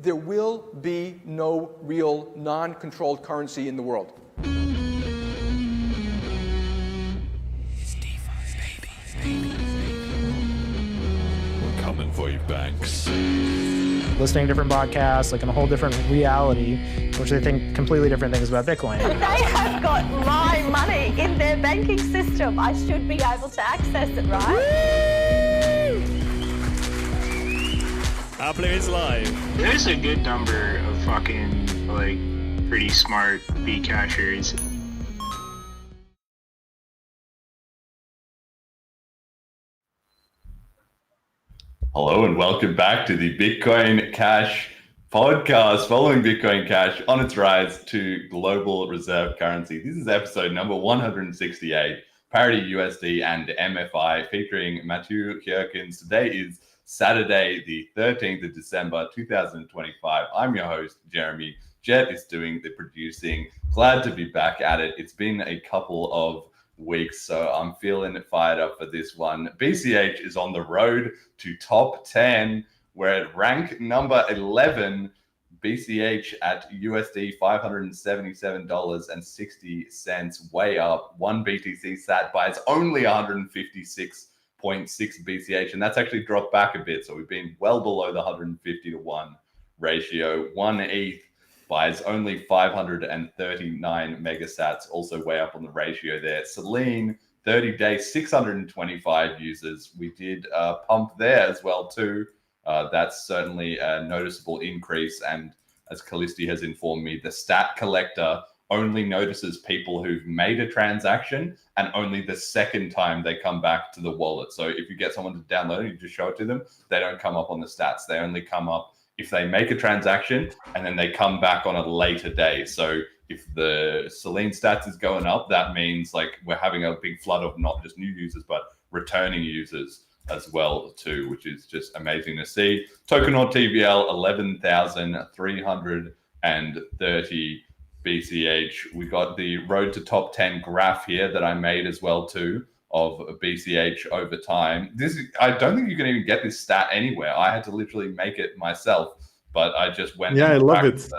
there will be no real non-controlled currency in the world. We're coming for you, banks. Listening to different podcasts, like in a whole different reality, which they think completely different things about Bitcoin. They have got my money in their banking system. I should be able to access it, right? Appler is live. There's a good number of fucking, like, pretty smart bee catchers. Hello and welcome back to the Bitcoin Cash podcast, following Bitcoin Cash on its rise to global reserve currency. This is episode number 168, ParityUSD and mFI, featuring Mathieu, Geukens. Today is Saturday, the 13th of December, 2025. I'm your host, Jeremy. Jet is doing the producing. Glad to be back at it. It's been a couple of weeks, so I'm feeling fired up for this one. BCH is on the road to top 10. We're at rank number 11. BCH at USD $577.60, way up. One BTC sat buys only 156.6 BCH, and that's actually dropped back a bit. So we've been well below the 150 to 1 ratio. One ETH buys only 539 megasats, also way up on the ratio there. Selene, 30 days, 625 users. We did pump there as well too. That's certainly a noticeable increase. And as Callisti has informed me, the stat collector only notices people who've made a transaction, and only the second time they come back to the wallet. So if you get someone to download it, you just show it to them, they don't come up on the stats. They only come up if they make a transaction and then they come back on a later day. So if the Selene stats is going up, that means like we're having a big flood of not just new users, but returning users as well too, which is just amazing to see. Tokenaut TVL 11,330 BCH. We got the road to top 10 graph here that I made as well too of BCH over time. I don't think you can even get this stat anywhere. I had to literally make it myself, but I just went. Yeah, I love it.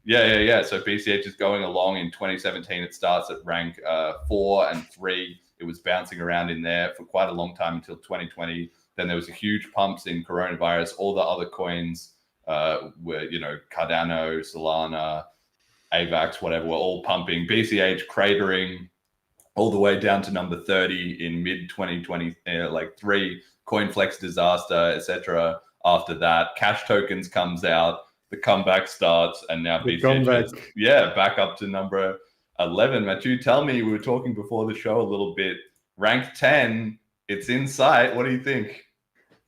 Yeah. So BCH is going along. In 2017, it starts at rank 4 and 3. It was bouncing around in there for quite a long time until 2020. Then there was a huge pumps in coronavirus. All the other coins were, Cardano, Solana, AVAX, whatever, were all pumping. BCH cratering all the way down to number 30 in mid 2020, like 3 CoinFlex disaster, etc. After that, Cash Tokens comes out, the comeback starts, and now BCH is, back up to number 11. Mathieu, tell me, we were talking before the show a little bit. Rank 10, it's in sight. What do you think?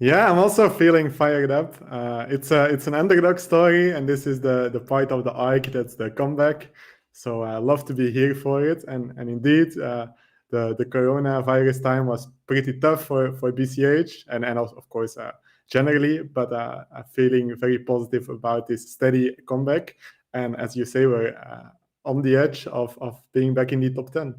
Yeah, I'm also feeling fired up. It's an underdog story, and this is the part of the arc that's the comeback. So I love to be here for it. And indeed, the coronavirus time was pretty tough for BCH and of course generally, but I'm feeling very positive about this steady comeback. And as you say, we're on the edge of being back in the top 10.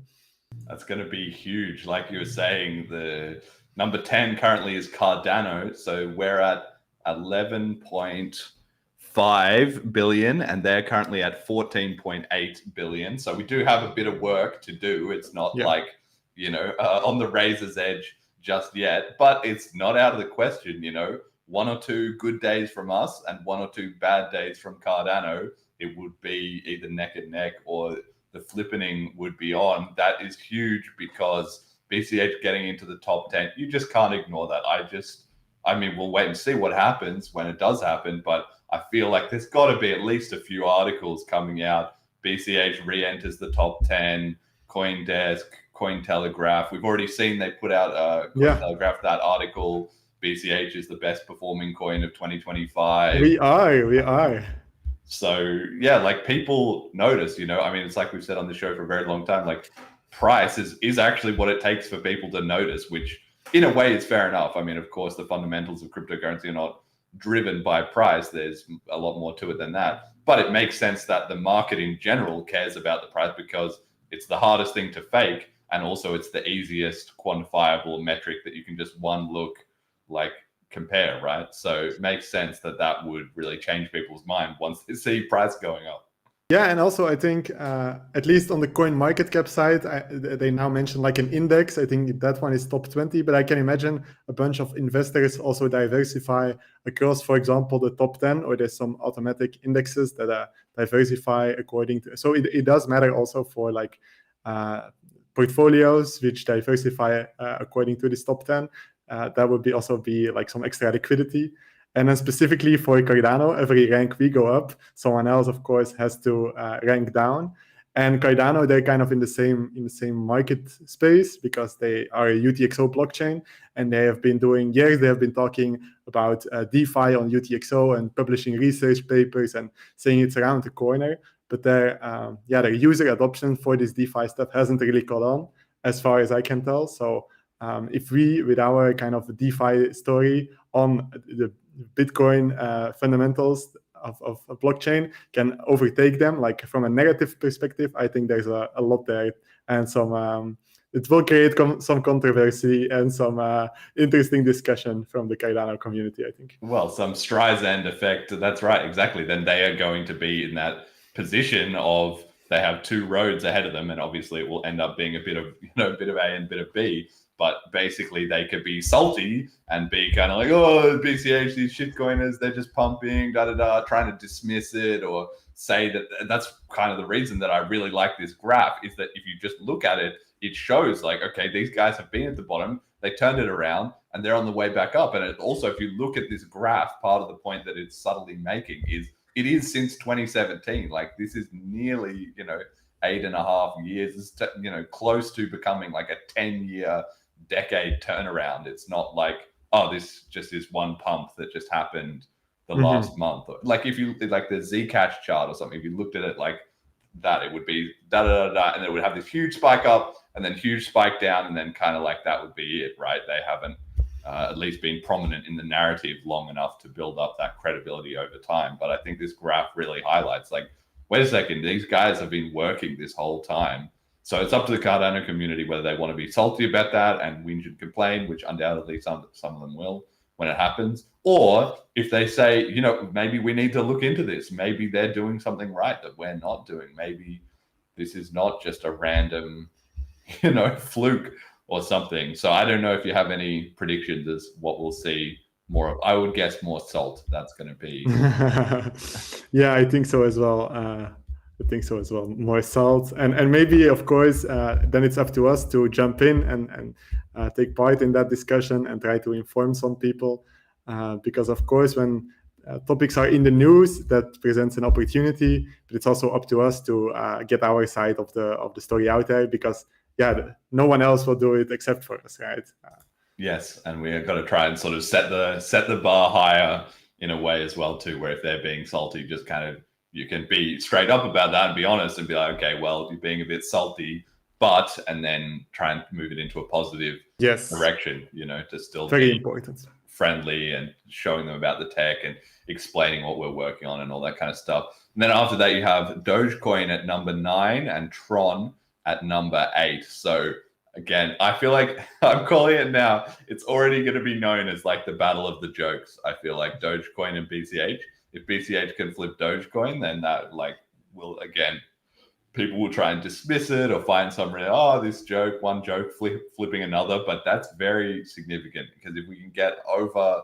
That's going to be huge. Like you were saying, the number 10 currently is Cardano. So we're at 11.5 billion and they're currently at 14.8 billion. So we do have a bit of work to do. It's not like, on the razor's edge just yet, but it's not out of the question. 1 or 2 good days from us and 1 or 2 bad days from Cardano, it would be either neck and neck or the flippening would be on. That is huge because BCH getting into the top 10, you just can't ignore that. We'll wait and see what happens when it does happen, but I feel like there's got to be at least a few articles coming out. BCH re-enters the top 10, CoinDesk, Cointelegraph. We've already seen they put out Cointelegraph that article. BCH is the best performing coin of 2025. We are. So like people notice, it's like we've said on the show for a very long time, like price is actually what it takes for people to notice, which in a way is fair enough. Of course, the fundamentals of cryptocurrency are not driven by price. There's a lot more to it than that. But it makes sense that the market in general cares about the price because it's the hardest thing to fake. And also it's the easiest quantifiable metric that you can just one look like compare, right? So it makes sense that would really change people's mind once they see price going up. Yeah, and also I think at least on the coin market cap side, they now mention like an index. I think that one is top 20, but I can imagine a bunch of investors also diversify across, for example, the top 10, or there's some automatic indexes that diversify according to. So it does matter also for like portfolios which diversify according to this top 10. That would also be like some extra liquidity. And then specifically for Cardano, every rank we go up, someone else, of course, has to rank down. And Cardano, they're kind of in the same market space because they are a UTXO blockchain, and they have been doing years. They have been talking about DeFi on UTXO and publishing research papers and saying it's around the corner. But their user adoption for this DeFi stuff hasn't really caught on, as far as I can tell. So if we, with our kind of DeFi story on the Bitcoin fundamentals of a blockchain, can overtake them, like from a negative perspective, I think there's a lot there, and some it will create some controversy and some interesting discussion from the Cardano community, I think. Well, some Streisand effect. That's right, exactly. Then they are going to be in that position of they have 2 roads ahead of them, and obviously it will end up being a bit of A and a bit of B. But basically, they could be salty and be kind of like, oh, BCH, these shitcoiners, they're just pumping, trying to dismiss it or say that. That's kind of the reason that I really like this graph, is that if you just look at it, it shows like, okay, these guys have been at the bottom, they turned it around, and they're on the way back up. And it also, if you look at this graph, part of the point that it's subtly making is it is since 2017. Like this is nearly, 8.5 years. It's close to becoming like a 10-year decade turnaround. It's not like, oh, this just is one pump that just happened the last month. Like if you like the Zcash chart or something, if you looked at it like that, it would be da da da da, and it would have this huge spike up and then huge spike down, and then kind of like that would be it, right? They haven't at least been prominent in the narrative long enough to build up that credibility over time. But I think this graph really highlights, like, wait a second, these guys have been working this whole time. So it's up to the Cardano community whether they want to be salty about that and whinge and complain, which undoubtedly some of them will when it happens, or if they say, maybe we need to look into this. Maybe they're doing something right that we're not doing. Maybe this is not just a random, fluke or something. So I don't know if you have any predictions as what we'll see more of. I would guess more salt. That's going to be. Yeah, I think so as well. More salt, and maybe, of course, then it's up to us to jump in and take part in that discussion and try to inform some people, because of course, when topics are in the news, that presents an opportunity, but it's also up to us to get our side of the story out there, because no one else will do it except for us, right? Yes, and we've got to try and sort of set the bar higher in a way as well too, where if they're being salty, just kind of, you can be straight up about that and be honest and be like, okay, well, you're being a bit salty, and then try and move it into a positive direction, to still very be important, friendly, and showing them about the tech and explaining what we're working on and all that kind of stuff. And then after that, you have Dogecoin at number 9 and Tron at number 8. So again, I feel like I'm calling it now. It's already going to be known as like the battle of the jokes. I feel like Dogecoin and BCH. If BCH can flip Dogecoin, then that will, again, people will try and dismiss it or find some this joke, one joke flipping another. But that's very significant, because if we can get over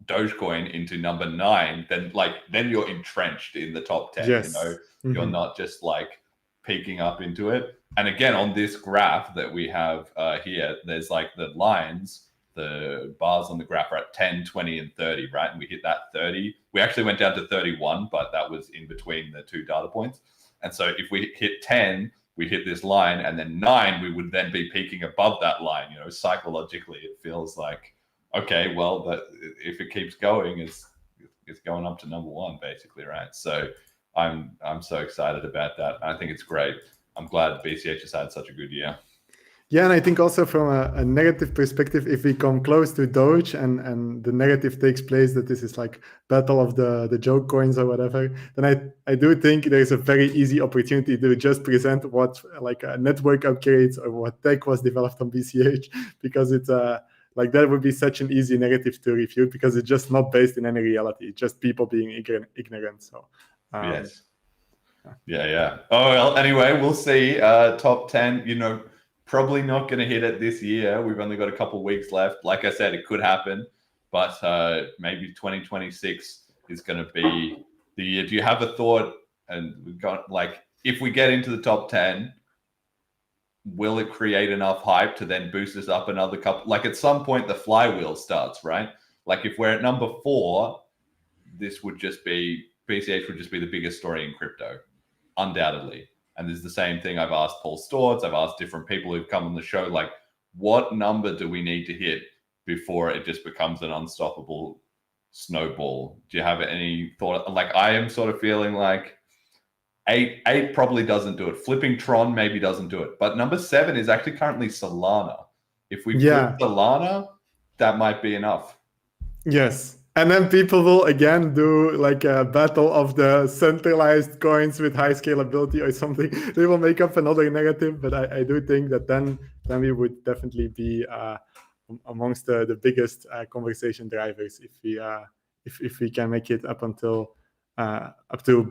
Dogecoin into number 9, then you're entrenched in the top 10. Yes. You're not just like peeking up into it. And again, on this graph that we have here, there's like the lines. The bars on the graph are at 10, 20, and 30, right? And we hit that 30. We actually went down to 31, but that was in between the two data points. And so if we hit 10, we hit this line, and then 9, we would then be peaking above that line. Psychologically, it feels like, okay, well, but if it keeps going, it's going up to number 1, basically, right? So I'm so excited about that. I think it's great. I'm glad BCH has had such a good year. Yeah, and I think also from a negative perspective, if we come close to Doge and the narrative takes place that this is like battle of the joke coins or whatever, then I do think there is a very easy opportunity to just present what like a network upgrades or what tech was developed on BCH, because it's like that would be such an easy narrative to refute, because it's just not based in any reality. It's just people being ignorant. So yes. Yeah. Oh, well, anyway, we'll see. Top 10, probably not going to hit it this year. We've only got a couple of weeks left. Like I said, it could happen, but maybe 2026 is going to be the year. Do you have a thought? And we've got if we get into the top 10, will it create enough hype to then boost us up another couple? At some point, the flywheel starts, right? If we're at number 4, BCH would just be the biggest story in crypto, undoubtedly. And there's the same thing. I've asked Paul Stortz, I've asked different people who've come on the show, what number do we need to hit before it just becomes an unstoppable snowball? Do you have any thought? I am sort of feeling like 8 probably doesn't do it. Flipping Tron maybe doesn't do it. But number 7 is actually currently Solana. If we flip Solana, that might be enough. Yes. And then people will again do like a battle of the centralized coins with high scalability or something. They will make up another narrative, but I do think that then we would definitely be amongst the biggest conversation drivers if we can make it up until up to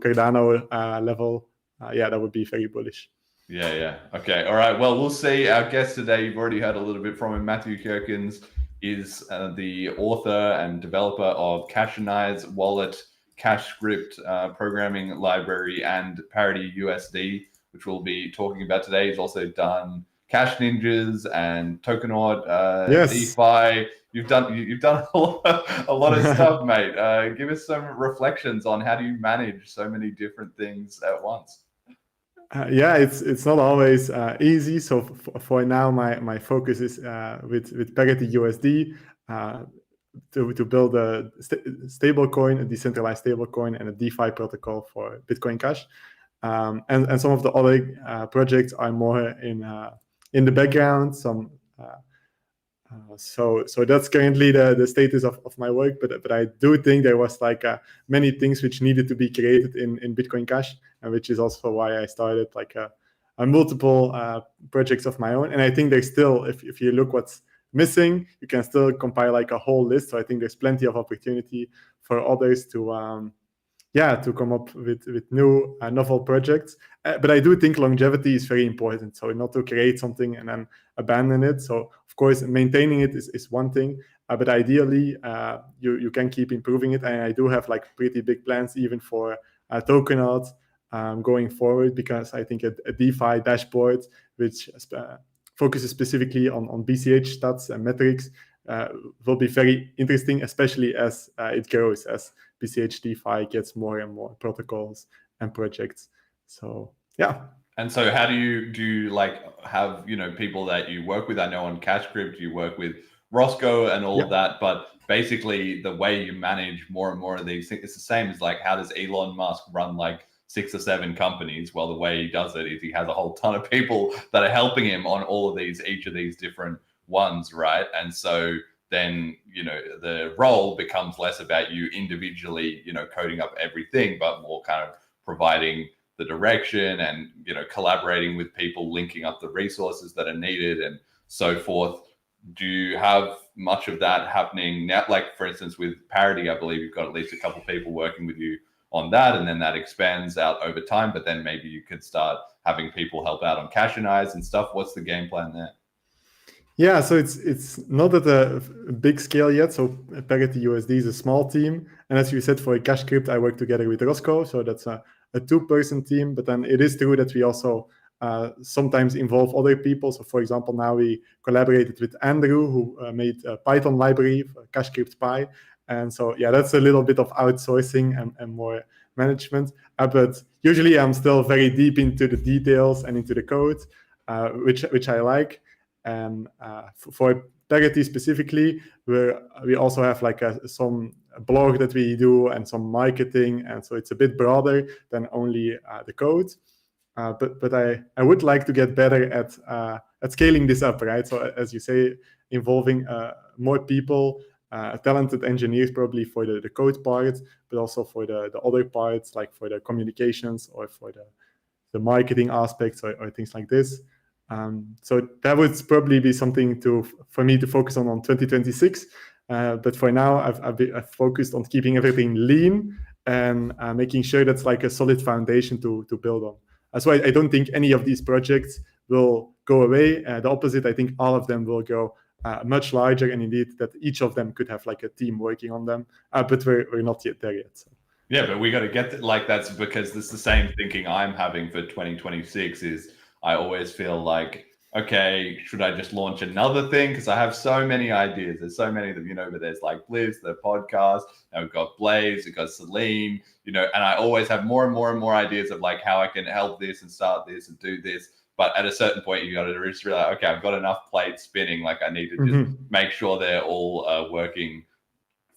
Cardano level. That would be very bullish. Yeah. Okay. All right. Well, we'll see. Our guest today, you've already heard a little bit from him, Mathieu Geukens, is the author and developer of Cashanize Wallet, Cash Script programming library, and ParityUSD, which we'll be talking about today. He's also done Cash Ninjas and Tokenaut, DeFi. You've done a lot of stuff, mate. Give us some reflections on how do you manage so many different things at once. Yeah, it's not always easy. So for now, my focus is with ParityUSD to build a stable coin, a decentralized stable coin, and a DeFi protocol for Bitcoin Cash. And some of the other projects are more in the background. So that's currently the status of my work, but I do think there was like many things which needed to be created in Bitcoin Cash, and which is also why I started like a multiple projects of my own. And I think there's still, if you look what's missing, you can still compile like a whole list. So I think there's plenty of opportunity for others to come up with new novel projects. But I do think longevity is very important. So not to create something and then abandon it. So of course, maintaining it is one thing, but ideally you can keep improving it. And I do have like pretty big plans even for Tokenot going forward, because I think a DeFi dashboard which focuses specifically on BCH stats and metrics will be very interesting, especially as it grows, as BCH DeFi gets more and more protocols and projects. So yeah. And so how do you like have, people that you work with? I know on CashCrypt you work with Roscoe and all of that, but basically the way you manage more and more of these things, it's the same as like, how does Elon Musk run like 6 or 7 companies? Well, the way he does it is he has a whole ton of people that are helping him on all of these, each of these different ones, right? And so then, the role becomes less about you individually, coding up everything, but more kind of providing the direction and, collaborating with people, linking up the resources that are needed and so forth. Do you have much of that happening now? Like, for instance, with Parity, I believe you've got at least a couple of people working with you on that, and then that expands out over time, but then maybe you could start having people help out on Cash and Eyes and stuff. What's the game plan there? Yeah, so it's not at a big scale yet. So ParityUSD is a small team. And as you said, for CashCrypt, I work together with Roscoe. So that's a 2-person team. But then it is true that we also sometimes involve other people. So for example, now we collaborated with Andrew, who made a Python library for CashCrypt Pi. And so, yeah, that's a little bit of outsourcing and more management. But usually I'm still very deep into the details and into the code, which I like. And for Parity specifically, we also have like some blog that we do and some marketing, and so it's a bit broader than only the code. But I would like to get better at scaling this up, right? So as you say, involving more people, talented engineers probably for the code part, but also for the other parts, like for the communications or for the marketing aspects or things like this. So that would probably be something for me to focus on 2026. But for now, I've focused on keeping everything lean and making sure that's like a solid foundation to build on. So I don't think any of these projects will go away. The opposite, I think all of them will grow much larger, and indeed that each of them could have like a team working on them. But we're not yet there yet. So. Yeah, but we got to get that's because it's the same thinking I'm having for 2026 is I always feel like, okay, should I just launch another thing? Because I have so many ideas. There's so many of them, but there's like Blizz, the podcast, and we've got Blaze, we've got Celine, and I always have more and more and more ideas of like how I can help this and start this and do this. But at a certain point, you got to just realize, okay, I've got enough plates spinning. Like I need to just make sure they're all working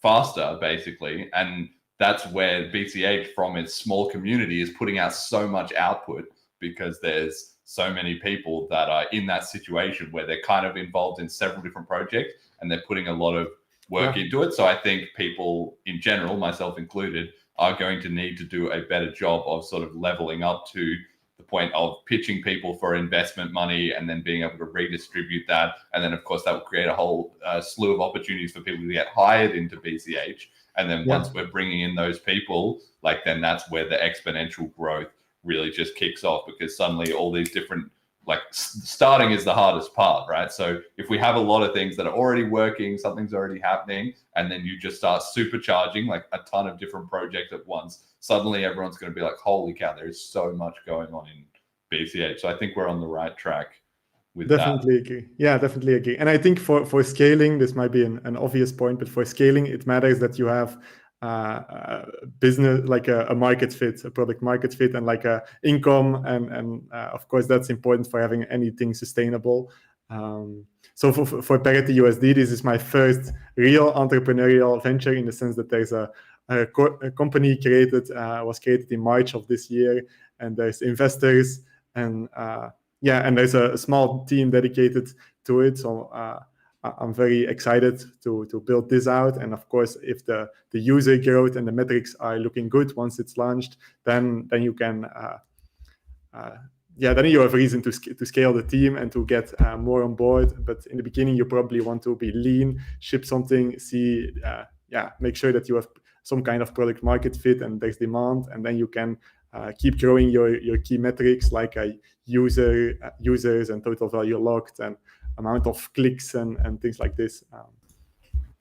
faster, basically. And that's where BCH from its small community is putting out so much output, because there's so many people that are in that situation where they're kind of involved in several different projects and they're putting a lot of work into it. So I think people in general, myself included, are going to need to do a better job of sort of leveling up to the point of pitching people for investment money and then being able to redistribute that. And then, of course, that will create a whole slew of opportunities for people to get hired into BCH. And then once we're bringing in those people, like then that's where the exponential growth really just kicks off, because suddenly all these different, like starting is the hardest part, right? So if we have a lot of things that are already working, something's already happening, and then you just start supercharging like a ton of different projects at once, suddenly everyone's going to be like, holy cow, there's so much going on in BCH. So I think we're on the right track with definitely that. Agree. Yeah, definitely agree. And I think for scaling, this might be an obvious point, but for scaling, it matters that you have business, like a market fit, a product market fit, and like a income, and of course that's important for having anything sustainable. So for ParityUSD, this is my first real entrepreneurial venture, in the sense that there's a company was created in March of this year, and there's investors, and and there's a small team dedicated to it. So I'm very excited to build this out. And of course, if the user growth and the metrics are looking good once it's launched, then you can then you have reason to scale the team and to get more on board. But in the beginning, you probably want to be lean, ship something, make sure that you have some kind of product market fit and there's demand, and then you can keep growing your key metrics like users and total value locked and amount of clicks and things like this.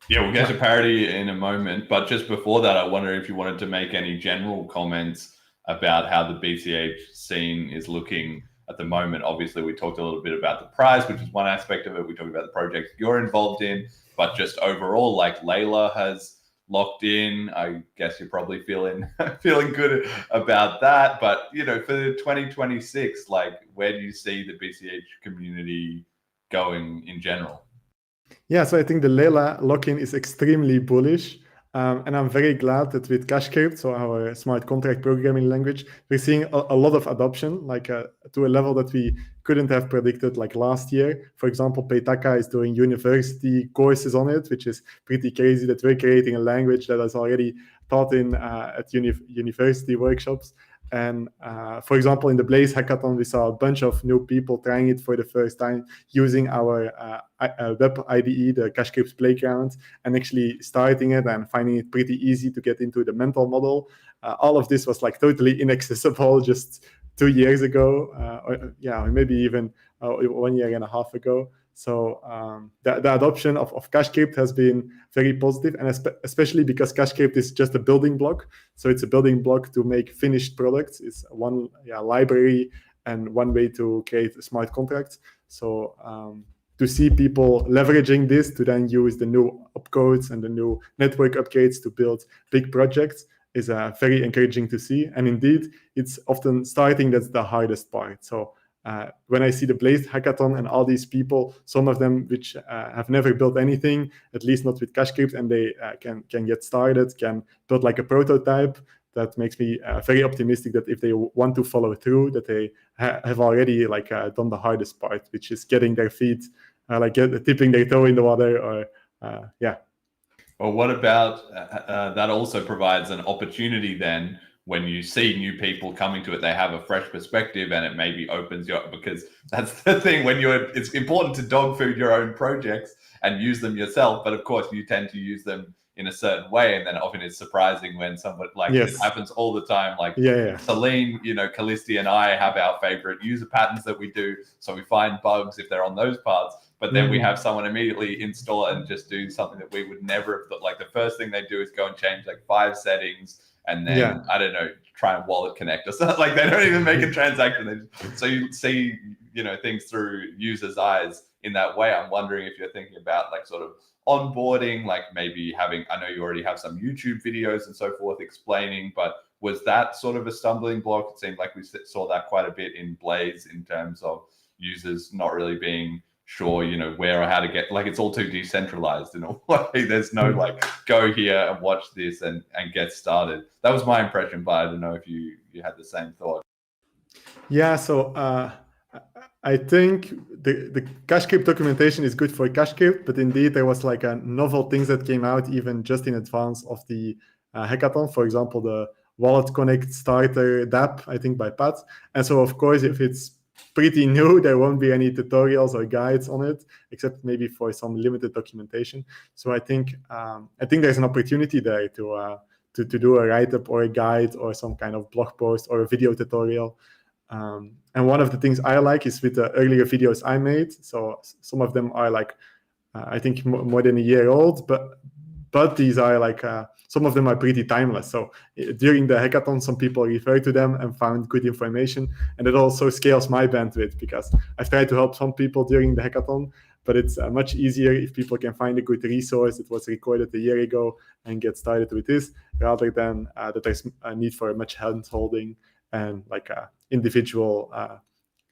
We'll get to Parity in a moment, but just before that, I wonder if you wanted to make any general comments about how the BCH scene is looking at the moment. Obviously, we talked a little bit about the prize, which is one aspect of it. We talked about the projects you're involved in, but just overall, like Layla has locked in. I guess you're probably feeling good about that. But for 2026, like, where do you see the BCH community going in general? Yeah, so I think the Layla lock-in is extremely bullish. And I'm very glad that with CashCrypt, so our smart contract programming language, we're seeing a lot of adoption, like to a level that we couldn't have predicted like last year. For example, Peitaka is doing university courses on it, which is pretty crazy that we're creating a language that is already taught in at university workshops. And for example, in the Blaze hackathon, we saw a bunch of new people trying it for the first time using our web IDE, the CashCrypt Playground, and actually starting it and finding it pretty easy to get into the mental model. All of this was like totally inaccessible just 2 years ago, or maybe even 1 year and a half ago. So the adoption of CashCrypt has been very positive, and especially because CashCrypt is just a building block. So it's a building block to make finished products. It's one library and one way to create smart contracts. So to see people leveraging this to then use the new opcodes and the new network upgrades to build big projects is very encouraging to see. And indeed, it's often starting that's the hardest part. So when I see the Blaze hackathon and all these people, some of them which have never built anything, at least not with CashCrypt, and they can get started, can build like a prototype, that makes me very optimistic that if they want to follow through, that they have already like done the hardest part, which is getting their feet, tipping their toe in the water, or Well, what about that also provides an opportunity then? When you see new people coming to it, they have a fresh perspective, and it maybe opens you up, because that's the thing when it's important to dog food your own projects and use them yourself. But of course, you tend to use them in a certain way, and then often it's surprising when somebody it happens all the time. Like Celine, Callisti and I have our favorite user patterns that we do. So we find bugs if they're on those parts, but then we have someone immediately install it and just do something that we would never have thought. Like the first thing they do is go and change like 5 settings. And then, I don't know, try and wallet connect or something. Like they don't even make a transaction. So you see, things through users' eyes in that way. I'm wondering if you're thinking about like sort of onboarding, like maybe having, I know you already have some YouTube videos and so forth explaining, but was that sort of a stumbling block? It seemed like we saw that quite a bit in Blaze in terms of users not really being sure, where or how to get, like it's all too decentralized in a way. There's no like go here and watch this and get started. That was my impression, but I don't know if you had the same thought. Yeah, so I think the CashCrypt documentation is good for CashCrypt, but indeed there was like a novel things that came out even just in advance of the hackathon. For example, the Wallet Connect Starter DApp, I think by Pat. And so of course, if it's pretty new, there won't be any tutorials or guides on it, except maybe for some limited documentation. So I think there's an opportunity there to do a write-up or a guide or some kind of blog post or a video tutorial. And one of the things I like is with the earlier videos I made. So some of them are like, I think more than a year old, but these are like, some of them are pretty timeless. So during the hackathon, some people referred to them and found good information. And it also scales my bandwidth, because I've tried to help some people during the hackathon but it's much easier if people can find a good resource. It was recorded a year ago and get started with this, rather than that there's a need for much hand-holding and like individual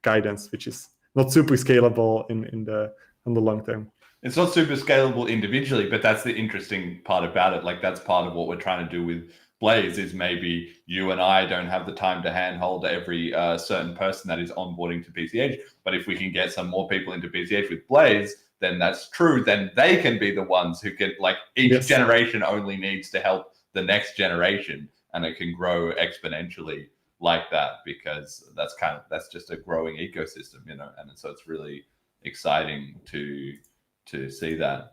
guidance, which is not super scalable in the long term. It's not super scalable individually, but that's the interesting part about it. Like that's part of what we're trying to do with Blaze, is maybe you and I don't have the time to handhold every certain person that is onboarding to PCH. But if we can get some more people into PCH with Blaze, then that's true. Then they can be the ones who can, like, each generation only needs to help the next generation, and it can grow exponentially like that, because that's just a growing ecosystem, you know. And so it's really exciting to see that.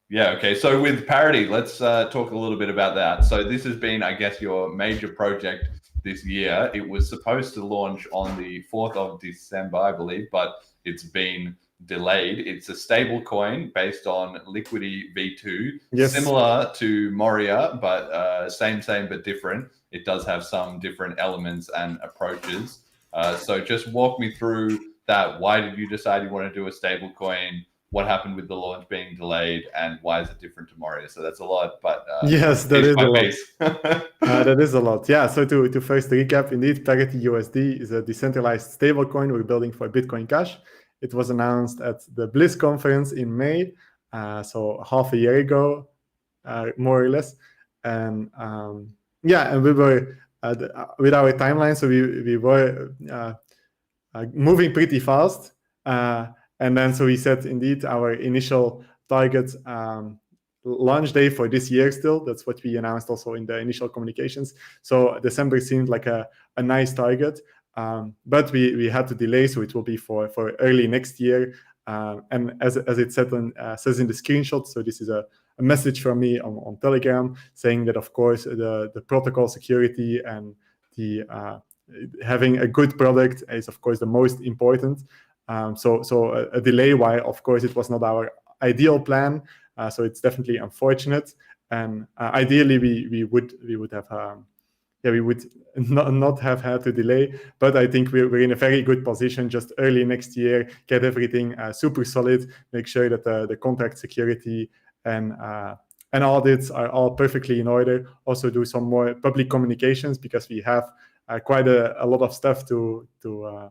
Yeah, okay. So with Parity, let's talk a little bit about that. So this has been, I guess, your major project this year. It was supposed to launch on the 4th of December, I believe, but it's been delayed. It's a stable coin based on Liquidity V2, similar to Moria, but same but different. It does have some different elements and approaches. So just walk me through that. Why did you decide you want to do a stable coin? What happened with the launch being delayed, and why is it different to Moria? So that's a lot, but yes, that is a lot. That is a lot. Yeah. So to first recap, indeed, ParityUSD is a decentralized stablecoin we're building for Bitcoin Cash. It was announced at the Bliss conference in May, so half a year ago, more or less. And and we were with our timeline, so we were moving pretty fast. And then so we set indeed our initial target launch day for this year still. That's what we announced also in the initial communications. So December seemed like a nice target, but we had to delay, so it will be for early next year. And as it says in the screenshot, so this is a message from me on Telegram saying that, of course, the protocol security and the having a good product is, of course, the most important. So a delay, while of course it was not our ideal plan, so it's definitely unfortunate. And ideally we would have we would not have had to delay, but I think we're in a very good position. Just early next year, get everything super solid, make sure that the contract security and audits are all perfectly in order. Also do some more public communications, because we have quite a lot of stuff to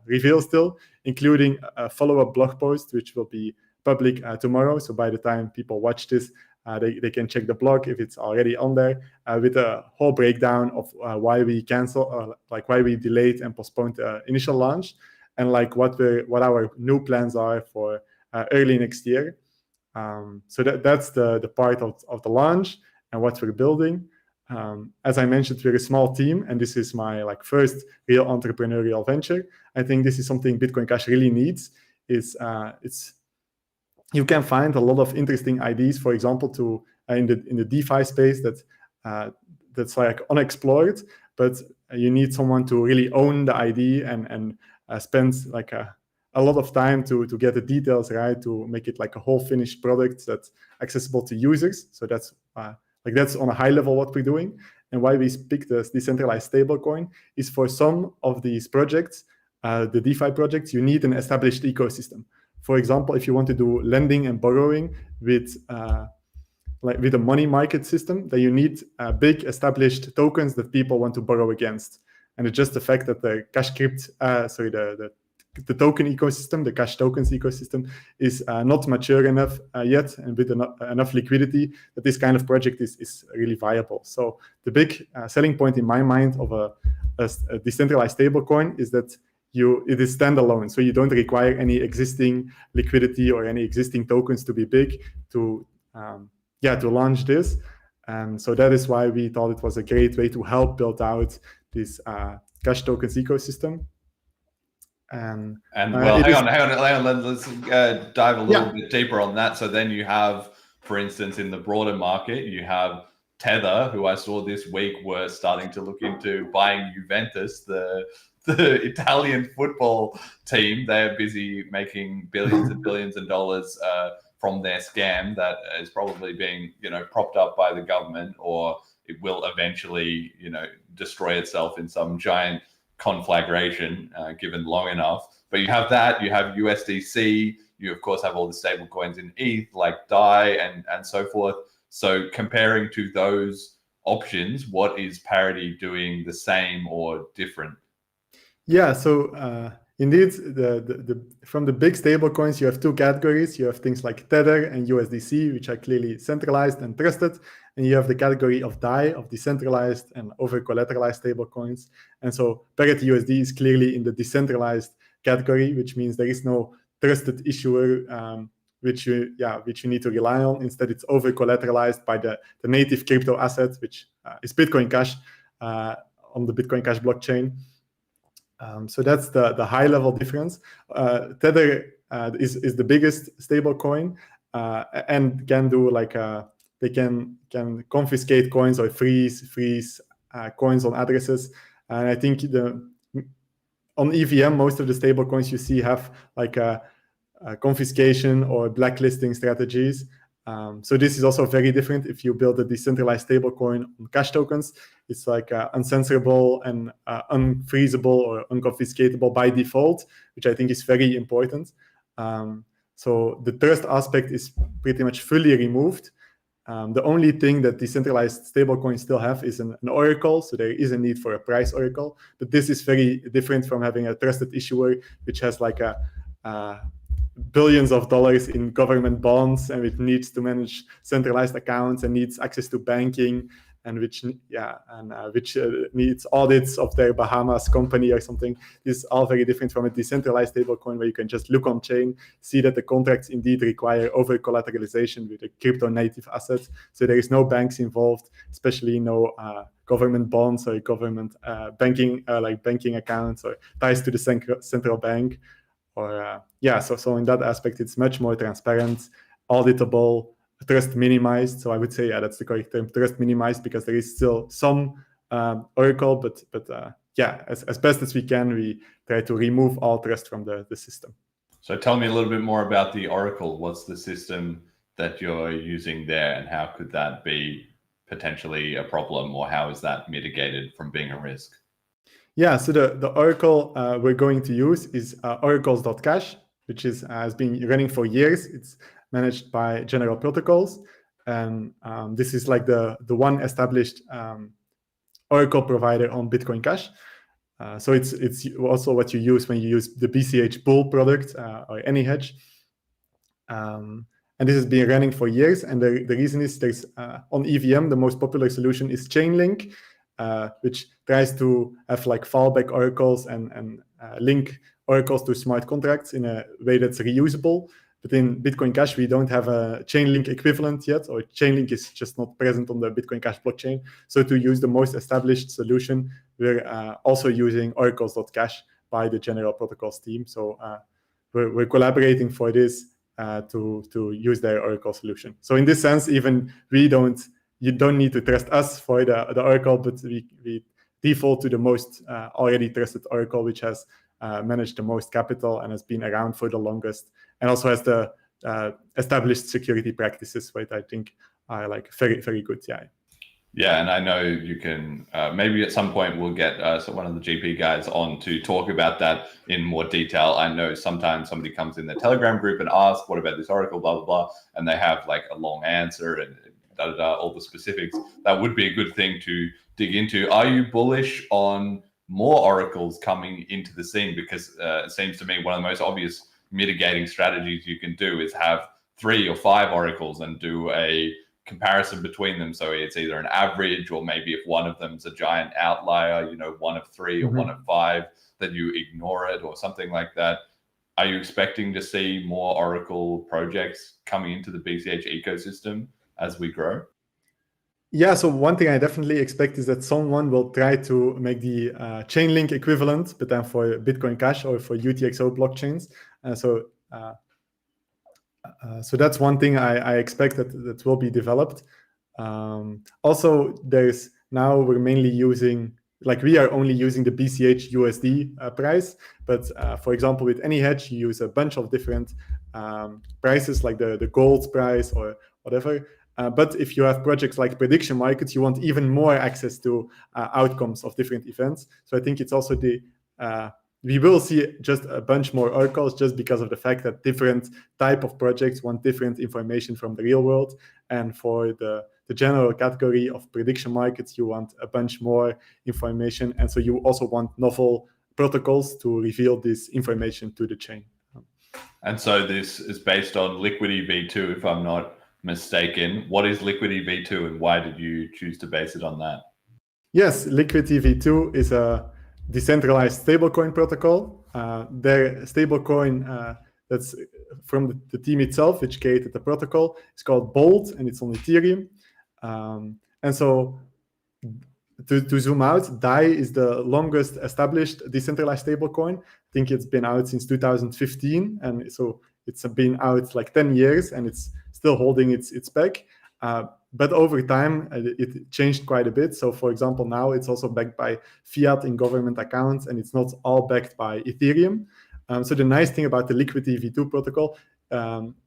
reveal still, including a follow-up blog post, which will be public tomorrow. So by the time people watch this, they can check the blog if it's already on there, with a whole breakdown of why we why we delayed and postponed the initial launch, and like what our new plans are for early next year. So that's the part of the launch and what we're building. As I mentioned, we're a small team, and this is my first real entrepreneurial venture. I think this is something Bitcoin Cash really needs. You can find a lot of interesting ideas, for example, in the DeFi space that's like unexplored, but you need someone to really own the idea and spend like a lot of time to get the details right, to make it like a whole finished product that's accessible to users. So that's on a high level what we're doing. And why we picked this decentralized stablecoin is, for some of these projects, the DeFi projects, you need an established ecosystem. For example, if you want to do lending and borrowing with a money market system, then you need big established tokens that people want to borrow against. And it's just the fact that the the token ecosystem, the cash tokens ecosystem, is not mature enough yet, and with enough liquidity, that this kind of project is really viable. So the big selling point in my mind of a decentralized stablecoin is that it is standalone, so you don't require any existing liquidity or any existing tokens to be big to launch this. And so that is why we thought it was a great way to help build out this cash tokens ecosystem. And hang on. Let's dive a little bit deeper on that. So then you have, for instance, in the broader market, you have Tether, who I saw this week were starting to look into buying Juventus, the Italian football team. They're busy making billions and billions of dollars from their scam that is probably being, propped up by the government, or it will eventually, destroy itself in some giant conflagration given long enough. But you have that, you have USDC, you of course have all the stable coins in ETH like DAI and so forth. So comparing to those options, what is Parity doing the same or different? Yeah, so indeed, from the big stable coins, you have two categories. You have things like Tether and USDC, which are clearly centralized and trusted. And you have the category of DAI, of decentralized and over-collateralized stable coins. And so ParityUSD is clearly in the decentralized category, which means there is no trusted issuer which you need to rely on. Instead, it's over-collateralized by the native crypto asset, which is Bitcoin Cash on the Bitcoin Cash blockchain. So that's the high-level difference. Tether is the biggest stable coin and can do they can confiscate coins or freeze coins on addresses. And I think on EVM, most of the stable coins you see have like a confiscation or blacklisting strategies. So this is also very different. If you build a decentralized stablecoin on cash tokens, it's like uncensorable and unfreezable or unconfiscatable by default, which I think is very important. So the trust aspect is pretty much fully removed. The only thing that decentralized stablecoins still have is an oracle, so there is a need for a price oracle. But this is very different from having a trusted issuer, which has like billions of dollars in government bonds, and it needs to manage centralized accounts and needs access to banking, and which needs audits of their Bahamas company or something. This is all very different from a decentralized stablecoin where you can just look on chain, see that the contracts indeed require over collateralization with a crypto native asset. So there is no banks involved, especially no government bonds or government banking accounts or ties to the central bank. So in that aspect, it's much more transparent, auditable, trust minimized. So I would say, that's the correct term, trust minimized, because there is still some oracle, but as best as we can, we try to remove all trust from the system. So tell me a little bit more about the oracle. What's the system that you're using there, and how could that be potentially a problem, or how is that mitigated from being a risk? Yeah, so the oracle we're going to use is oracles.cash, which has been running for years. It's managed by General Protocols, and this is like the one established oracle provider on Bitcoin Cash. So it's also what you use when you use the BCH Bull product or any hedge. And this has been running for years. And the reason is there's on EVM, the most popular solution is Chainlink, which tries to have like fallback oracles and link oracles to smart contracts in a way that's reusable. But in Bitcoin Cash, we don't have a Chainlink equivalent yet, or Chainlink is just not present on the Bitcoin Cash blockchain. So to use the most established solution, we're also using oracles.cash by the General Protocols team. So we're collaborating for this to use their oracle solution. So in this sense, even you don't need to trust us for the oracle, but we default to the most already trusted oracle, which has managed the most capital and has been around for the longest, and also has the established security practices, right? I think are like very, very good. Yeah, and I know you can maybe at some point we'll get one of the GP guys on to talk about that in more detail. I know sometimes somebody comes in the Telegram group and asks, what about this oracle, blah, blah, blah, and they have like a long answer and all the specifics. That would be a good thing to dig into. Are you bullish on more oracles coming into the scene? Because it seems to me one of the most obvious mitigating strategies you can do is have 3 or 5 oracles and do a comparison between them. So it's either an average, or maybe if one of them's a giant outlier, one of 3 or one of 5, that you ignore it or something like that. Are you expecting to see more oracle projects coming into the BCH ecosystem as we grow? Yeah, so one thing I definitely expect is that someone will try to make the Chainlink equivalent, but then for Bitcoin Cash or for UTXO blockchains. So that's one thing I expect that will be developed. Also, we're mainly using, we are only using the BCH USD price, but for example, with any hedge, you use a bunch of different prices, like the gold price or whatever. But if you have projects like prediction markets, you want even more access to outcomes of different events. So I think it's also we will see just a bunch more oracles just because of the fact that different type of projects want different information from the real world. And for the general category of prediction markets, you want a bunch more information. And so you also want novel protocols to reveal this information to the chain. And so this is based on Liquidity V2, if I'm not mistaken. What is Liquidity V2 and why did you choose to base it on that? Yes, Liquidity V2 is a decentralized stablecoin protocol. Their stablecoin that's from the team itself, which created the protocol, is called Bolt, and it's on Ethereum. And so to zoom out, DAI is the longest established decentralized stablecoin. I think it's been out since 2015, and so it's been out like 10 years, and it's still holding its peg. But over time, it changed quite a bit. So for example, now it's also backed by fiat in government accounts, and it's not all backed by Ethereum. So the nice thing about the Liquidity V2 protocol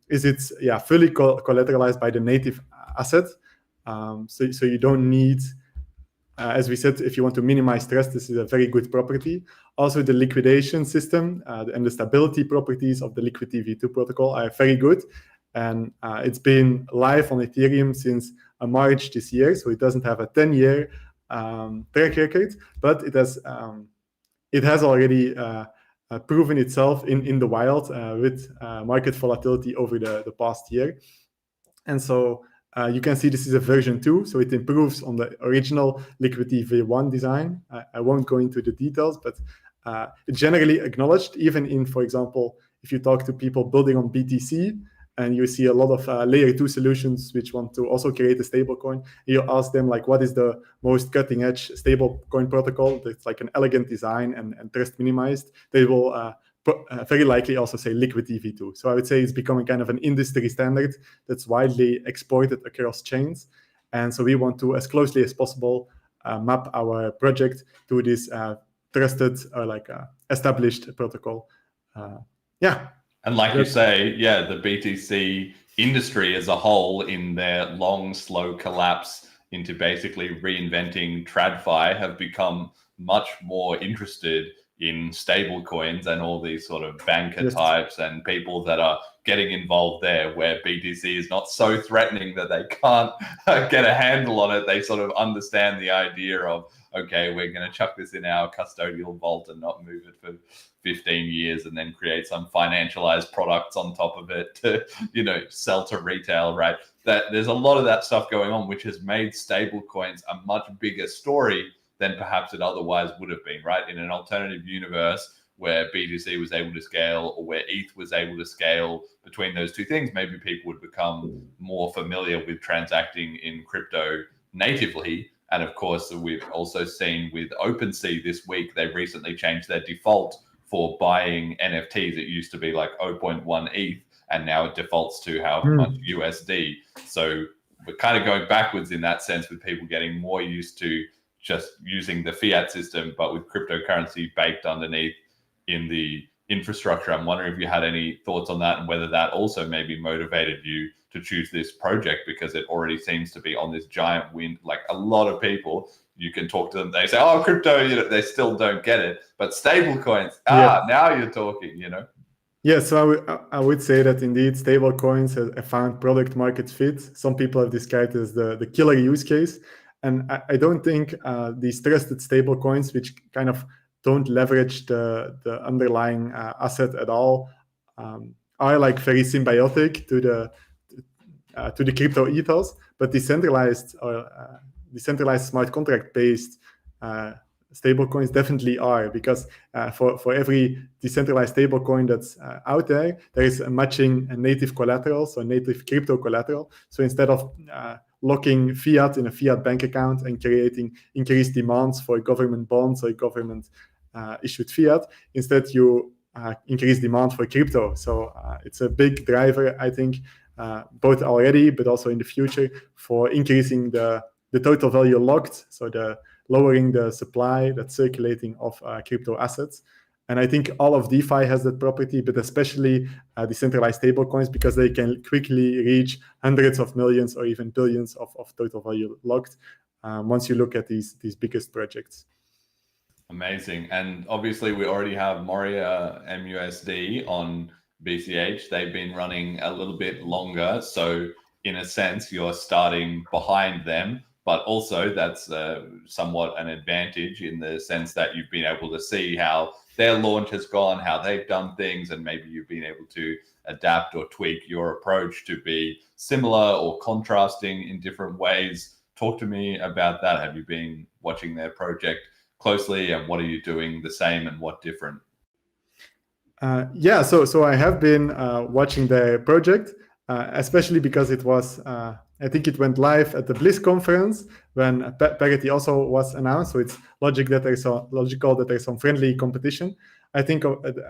is it's fully collateralized by the native asset. So you don't need, as we said, if you want to minimize stress, this is a very good property. Also, the liquidation system and the stability properties of the Liquidity V2 protocol are very good. And it's been live on Ethereum since March this year, so it doesn't have a 10-year track record, but it has already proven itself in the wild with market volatility over the past year. And so you can see this is a version 2, so it improves on the original Liquidity V1 design. I won't go into the details, but it's generally acknowledged, even in, for example, if you talk to people building on BTC, and you see a lot of layer 2 solutions which want to also create a stablecoin. You ask them, like, what is the most cutting edge stablecoin protocol that's like an elegant design and trust minimized? They will very likely also say Liquidity V2. So I would say it's becoming kind of an industry standard that's widely exported across chains. And so we want to, as closely as possible, map our project to this trusted or established protocol. And like you say, the BTC industry as a whole, in their long, slow collapse into basically reinventing TradFi, have become much more interested in stable coins and all these sort of banker types and people that are getting involved there, where BTC is not so threatening that they can't get a handle on it. They sort of understand the idea of, okay, we're going to chuck this in our custodial vault and not move it for 15 years and then create some financialized products on top of it to, sell to retail, right? That there's a lot of that stuff going on, which has made stable coins a much bigger story than perhaps it otherwise would have been, right? In an alternative universe where BTC was able to scale, or where ETH was able to scale between those two things, maybe people would become more familiar with transacting in crypto natively. And of course, we've also seen with OpenSea this week, they've recently changed their default for buying NFTs. It used to be like 0.1 ETH, and now it defaults to how much USD. So we're kind of going backwards in that sense, with people getting more used to just using the fiat system, but with cryptocurrency baked underneath in the infrastructure. I'm wondering if you had any thoughts on that, and whether that also maybe motivated you to choose this project, because it already seems to be on this giant wind. Like, a lot of people, you can talk to them, they say, oh, crypto, they still don't get it, but stable coins, now you're talking, Yeah, so I would say that indeed stable coins have found product market fit. Some people have described it as the killer use case. And I don't think these trusted stable coins, which kind of don't leverage the underlying asset at all, are like very symbiotic to the crypto ethos. But decentralized smart contract based stable coins definitely are, because for every decentralized stable coin that's out there, there is a matching native collateral, so native crypto collateral. So instead of locking fiat in a fiat bank account and creating increased demands for government bonds or government issued fiat, instead you increase demand for crypto. So it's a big driver, I think, both already but also in the future, for increasing the total value locked, so the lowering the supply that's circulating of crypto assets. And I think all of DeFi has that property, but especially decentralized stablecoins, because they can quickly reach hundreds of millions or even billions of total value locked once you look at these biggest projects. Amazing. And obviously, we already have Moria MUSD on BCH. They've been running a little bit longer. So, in a sense, you're starting behind them. But also, that's somewhat an advantage in the sense that you've been able to see how their launch has gone, how they've done things, and maybe you've been able to adapt or tweak your approach to be similar or contrasting in different ways. Talk to me about that. Have you been watching their project closely, and what are you doing the same and what different? Yeah, so I have been watching the project, especially because it was, I think it went live at the Bliss conference when Parity also was announced. So it's logical that there's some friendly competition. I think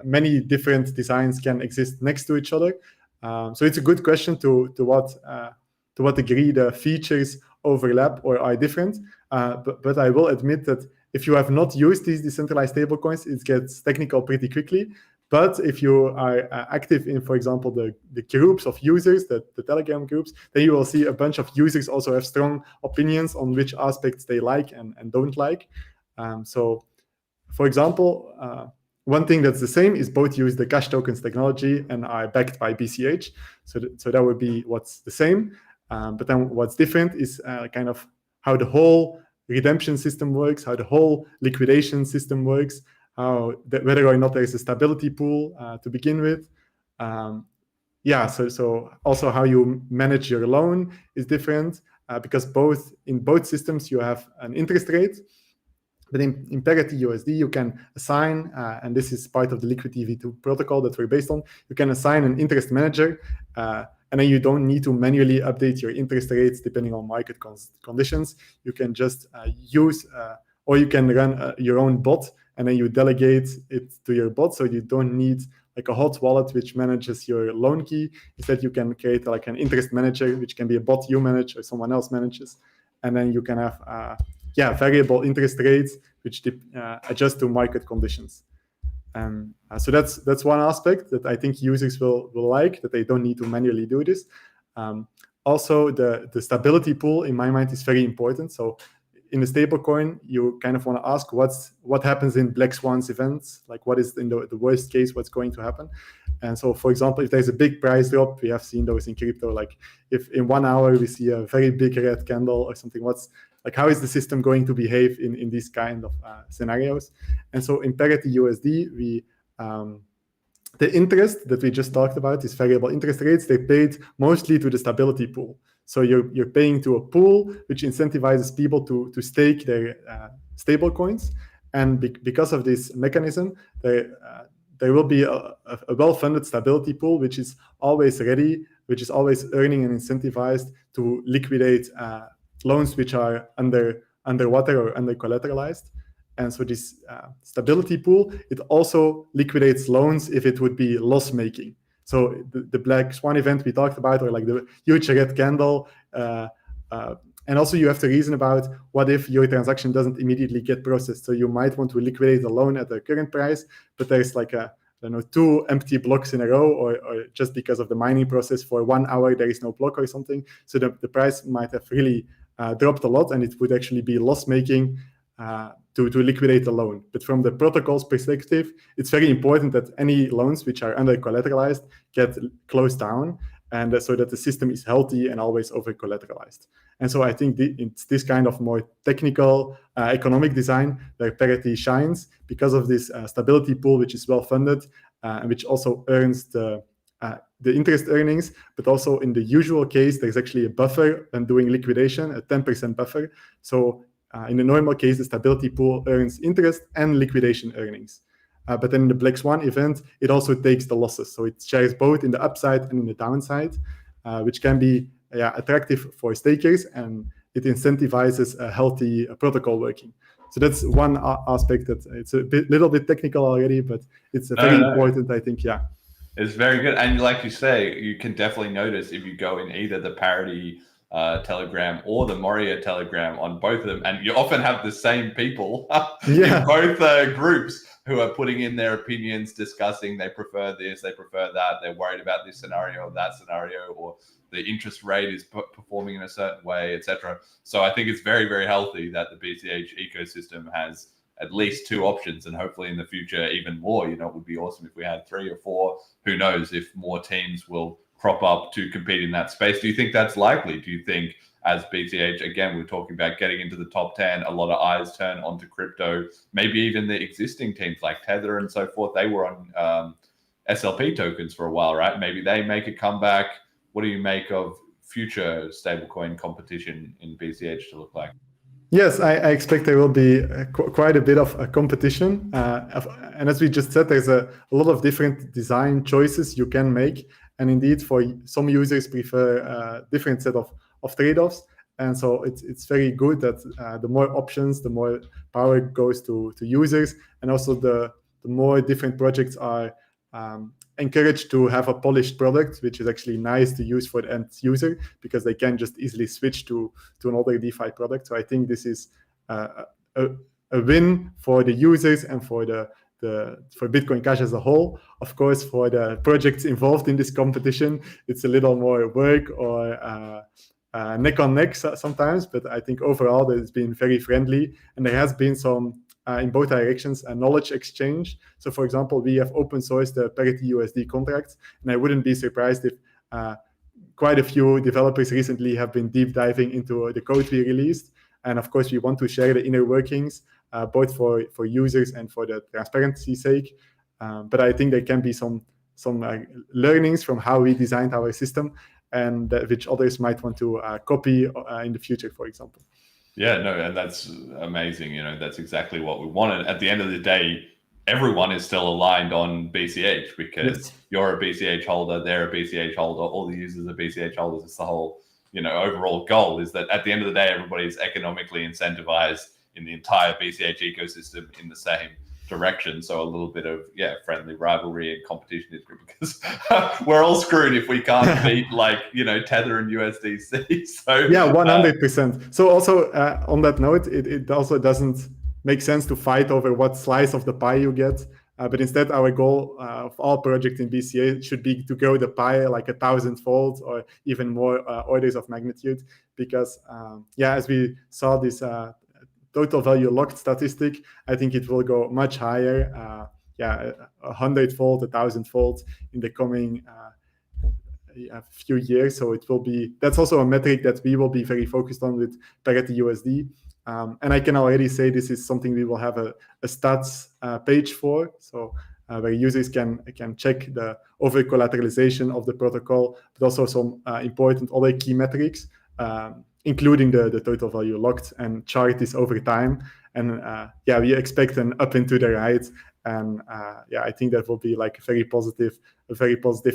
many different designs can exist next to each other. So it's a good question to what degree the features overlap or are different. But I will admit that if you have not used these decentralized stablecoins, it gets technical pretty quickly. But if you are active in, for example, the groups of users, the Telegram groups, then you will see a bunch of users also have strong opinions on which aspects they like and don't like. So, for example, one thing that's the same is both use the cash tokens technology and are backed by BCH. So that would be what's the same. But then what's different is kind of how the whole redemption system works, how the whole liquidation system works, whether or not there is a stability pool to begin with. So also how you manage your loan is different because in both systems you have an interest rate. But in ParityUSD, you can assign, and this is part of the Liquidity V2 protocol that we're based on, you can assign an interest manager, and then you don't need to manually update your interest rates depending on market conditions. You can just use, or you can run your own bot, and then you delegate it to your bot, so you don't need like a hot wallet which manages your loan key. Instead, you can create like an interest manager, which can be a bot you manage or someone else manages, and then you can have variable interest rates which adjust to market conditions. So that's one aspect that I think users will like, that they don't need to manually do this. Also, the stability pool in my mind is very important. So in a stablecoin, you kind of want to ask what happens in black swans events, like what is in the worst case, what's going to happen. And so, for example, if there's a big price drop, we have seen those in crypto, like if in 1 hour we see a very big red candle or something, how is the system going to behave in these kind of scenarios? And so in ParityUSD, the interest that we just talked about is variable interest rates. They paid mostly to the stability pool. So you're paying to a pool which incentivizes people to stake their stable coins. And because of this mechanism, there will be a well-funded stability pool which is always ready, which is always earning and incentivized to liquidate loans which are underwater or under collateralized. And so this stability pool, it also liquidates loans if it would be loss-making. So the black swan event we talked about, or like the huge red candle, and also you have to reason about what if your transaction doesn't immediately get processed. So you might want to liquidate the loan at the current price, but there's like 2 empty blocks in a row, or just because of the mining process for 1 hour there is no block or something. So the price might have really dropped a lot, and it would actually be loss-making to liquidate the loan. But from the protocol's perspective, it's very important that any loans which are under collateralized get closed down, and so that the system is healthy and always over collateralized. And so I think it's this kind of more technical economic design where Parity shines because of this stability pool, which is well funded and which also earns the interest earnings. But also in the usual case, there's actually a buffer when doing liquidation, a 10% buffer. So in the normal case, the stability pool earns interest and liquidation earnings. But then in the black swan event, it also takes the losses. So it shares both in the upside and in the downside, which can be attractive for stakers, and it incentivizes a healthy protocol working. So that's one aspect that it's a little bit technical already, but it's very important, I think, It's very good. And like you say, you can definitely notice if you go in either the Parity Telegram or the Moria Telegram on both of them, and you often have the same people in both groups who are putting in their opinions, discussing they prefer this, they prefer that, they're worried about this scenario or that scenario, or the interest rate is performing in a certain way, etc. So I think it's very, very healthy that the BCH ecosystem has at least 2 options, and hopefully in the future even more. It would be awesome if we had 3 or 4. Who knows if more teams will crop up to compete in that space. Do you think that's likely? Do you think, as BCH, again, we're talking about getting into the top 10, a lot of eyes turn onto crypto, maybe even the existing teams like Tether and so forth, they were on SLP tokens for a while, right? Maybe they make a comeback. What do you make of future stablecoin competition in BCH to look like? Yes, I expect there will be quite a bit of a competition. And as we just said, there's a lot of different design choices you can make. And indeed, for some users prefer a different set of trade-offs. And so it's very good that the more options, the more power goes to users. And also the more different projects are encouraged to have a polished product, which is actually nice to use for the end user, because they can just easily switch to another DeFi product. So I think this is a win for the users and for for Bitcoin Cash as a whole. Of course, for the projects involved in this competition, it's a little more work or neck on neck sometimes, but I think overall it's been very friendly, and there has been some in both directions a knowledge exchange. So for example, we have open sourced the ParityUSD contracts, and I wouldn't be surprised if quite a few developers recently have been deep diving into the code we released. And of course, we want to share the inner workings, both for users and for the transparency's sake. But I think there can be some learnings from how we designed our system, and which others might want to copy in the future, for example. Yeah, no, and that's amazing. That's exactly what we wanted. At the end of the day, everyone is still aligned on BCH, because you're a BCH holder, they're a BCH holder, all the users are BCH holders. It's the whole, overall goal is that at the end of the day, everybody is economically incentivized in the entire BCH ecosystem in the same direction. So a little bit of friendly rivalry and competition is good, because we're all screwed if we can't beat Tether and USDC. So 100%. So also on that note, it also doesn't make sense to fight over what slice of the pie you get, but instead our goal of all projects in BCH should be to grow the pie like 1,000-fold or even more orders of magnitude, because as we saw this total value locked statistic, I think it will go much higher, 100-fold, 1,000-fold in the coming few years. So it will be, that's also a metric that we will be very focused on with ParityUSD. And I can already say this is something we will have a stats page for, so where users can check the over collateralization of the protocol, but also some important other key metrics, including the total value locked, and chart this over time. And we expect an up and to the right. And I think that will be like a very positive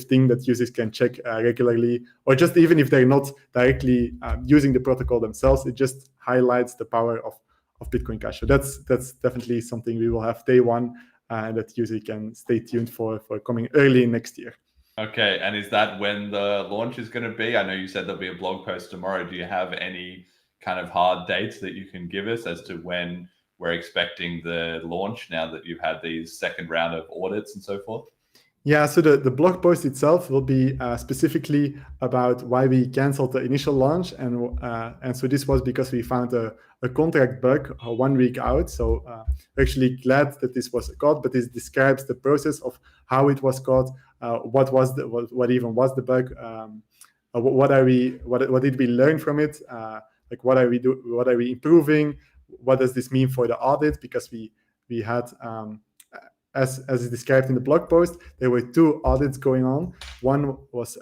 thing that users can check regularly, or just even if they're not directly using the protocol themselves, it just highlights the power of Bitcoin Cash. So that's definitely something we will have day one, and that user can stay tuned for coming early next year. Okay, and is that when the launch is going to be? I know you said there'll be a blog post tomorrow. Do you have any kind of hard dates that you can give us as to when we're expecting the launch, now that you've had these second round of audits and so forth? Yeah, so the blog post itself will be specifically about why we canceled the initial launch, and so this was because we found a contract bug 1 week out. So we're actually glad that this was caught, but this describes the process of how it was caught, what even was the bug, what did we learn from it, what are we improving, what does this mean for the audit, because we had as is described in the blog post, there were 2 audits going on. One was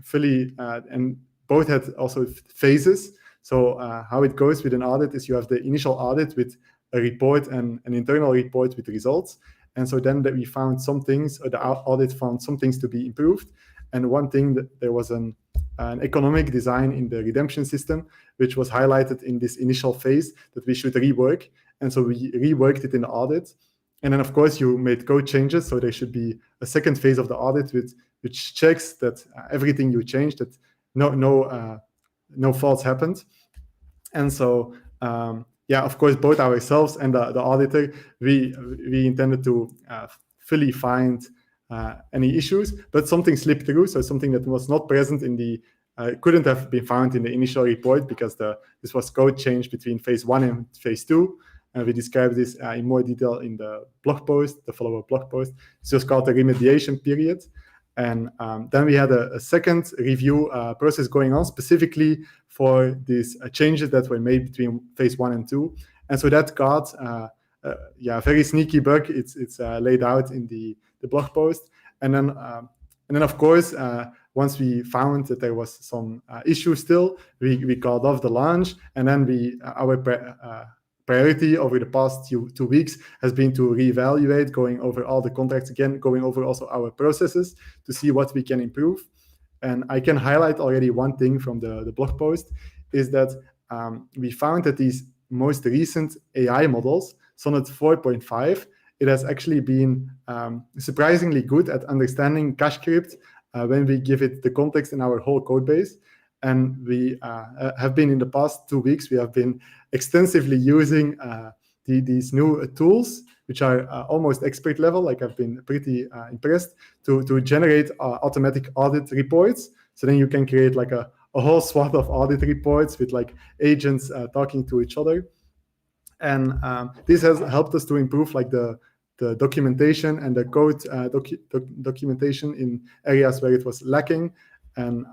fully, and both had also phases. So how it goes with an audit is you have the initial audit with a report and an internal report with results. And so then that we found some things, or the audit found some things to be improved. And one thing, that there was an economic design in the redemption system, which was highlighted in this initial phase that we should rework. And so we reworked it in the audit. And then, of course, you made code changes. So there should be a second phase of the audit which checks that everything you changed, that no faults happened. And so, of course, both ourselves and the auditor, we intended to fully find any issues, but something slipped through. So something that was not present in the couldn't have been found in the initial report, because this was code change between phase 1 and phase 2. And we describe this in more detail in the blog post, the follow-up blog post. It's just called the remediation period. And then we had a second review process going on specifically for these changes that were made between phase 1 and 2. And so that got a very sneaky bug. It's laid out in the blog post. And then of course, once we found that there was some issue still, we called off the launch. And then our priority over the past 2 weeks has been to reevaluate, going over all the contracts again, going over also our processes to see what we can improve. And I can highlight already one thing from the blog post is that we found that these most recent AI models, Sonnet 4.5, it has actually been surprisingly good at understanding cache crypt when we give it the context in our whole code base. And we have been in the past 2 weeks, we have been extensively using these new tools, which are almost expert level. Like I've been pretty impressed to generate automatic audit reports. So then you can create like a whole swath of audit reports with like agents talking to each other. And this has helped us to improve like the documentation and the code documentation in areas where it was lacking. And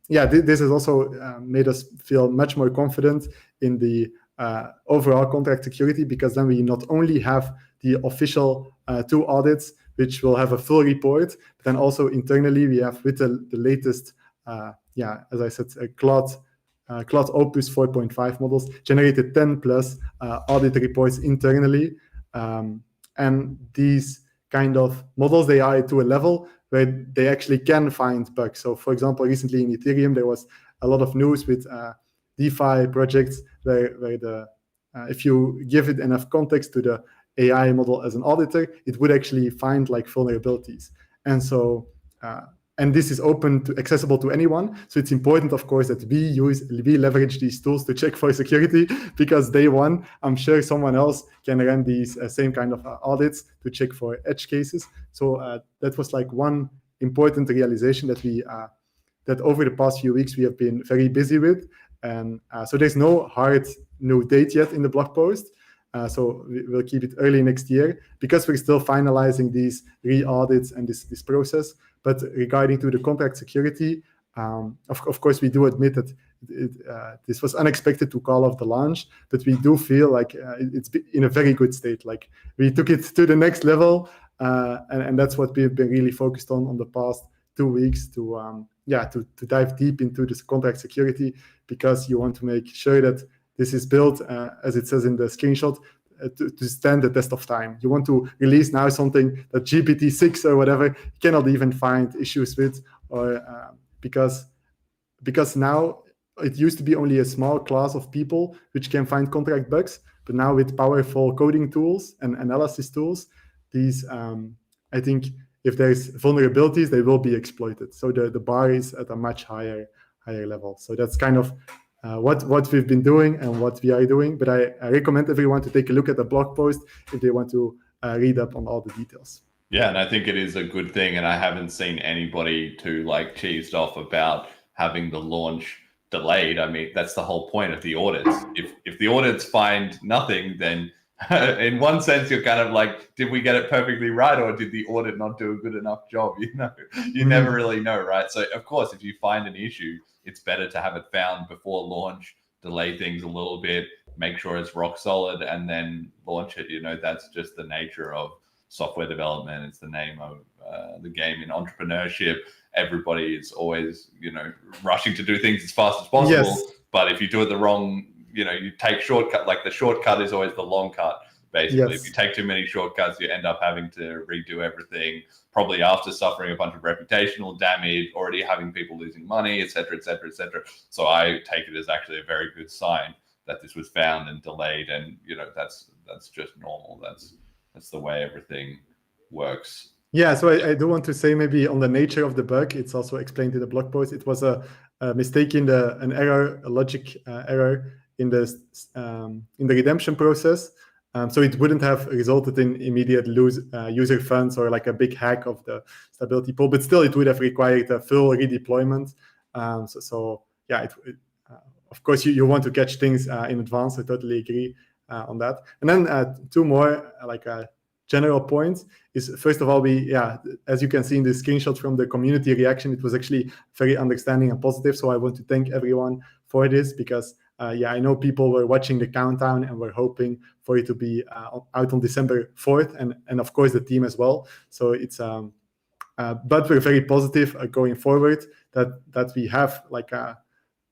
this has also made us feel much more confident in the overall contract security, because then we not only have the official 2 audits, which will have a full report, but then also internally we have with the latest, as I said, Claude Opus 4.5 models generated 10 plus audit reports internally. And these kind of models, they are to a level where they actually can find bugs. So for example, recently in Ethereum, there was a lot of news with DeFi projects where if you give it enough context to the AI model as an auditor, it would actually find like vulnerabilities. And so, and this is accessible to anyone. So it's important, of course, that we leverage these tools to check for security, because day one, I'm sure someone else can run these same kind of audits to check for edge cases. So that was like one important realization that that over the past few weeks we have been very busy with. And so there's no hard new date yet in the blog post. So we'll keep it early next year, because we're still finalizing these re-audits and this process. But regarding to the contract security, of course, we do admit that this was unexpected to call off the launch, but we do feel like it's in a very good state. Like we took it to the next level, and that's what we've been really focused on the past 2 weeks to dive deep into this contract security, because you want to make sure that this is built, as it says in the screenshot, to stand the test of time. You want to release now something that GPT-6 or whatever cannot even find issues with, or because now it used to be only a small class of people which can find contract bugs, but now with powerful coding tools and analysis tools, these I think if there's vulnerabilities, they will be exploited. So the bar is at a much higher level. So that's kind of what we've been doing and what we are doing. But I recommend everyone to take a look at the blog post if they want to read up on all the details. Yeah, and I think it is a good thing. And I haven't seen anybody too like cheesed off about having the launch delayed. I mean, that's the whole point of the audits. If the audits find nothing, then in one sense, you're kind of like, did we get it perfectly right, or did the audit not do a good enough job? You never really know, right? So of course, if you find an issue, it's better to have it found before launch, delay things a little bit, make sure it's rock solid, and then launch it. That's just the nature of software development. It's the name of the game in entrepreneurship. Everybody is always, rushing to do things as fast as possible. Yes. But if you do it the wrong, you take shortcut, like the shortcut is always the long cut. Basically, Yes. If you take too many shortcuts, you end up having to redo everything, probably after suffering a bunch of reputational damage, already having people losing money, et cetera, et cetera, et cetera. So I take it as actually a very good sign that this was found and delayed. And, that's just normal. That's the way everything works. Yeah, so I do want to say maybe on the nature of the bug, it's also explained in the blog post. It was a mistake in an error, a logic error in the redemption process. So it wouldn't have resulted in immediate user funds or like a big hack of the stability pool, but still it would have required a full redeployment. Of course you want to catch things in advance. I totally agree. on that. And then two more general points is, first of all, as you can see in the screenshot from the community reaction, it was actually very understanding and positive. So I want to thank everyone for this, because I know people were watching the countdown and were hoping for it to be out on December 4th, and of course the team as well. So it's but we're very positive going forward that we have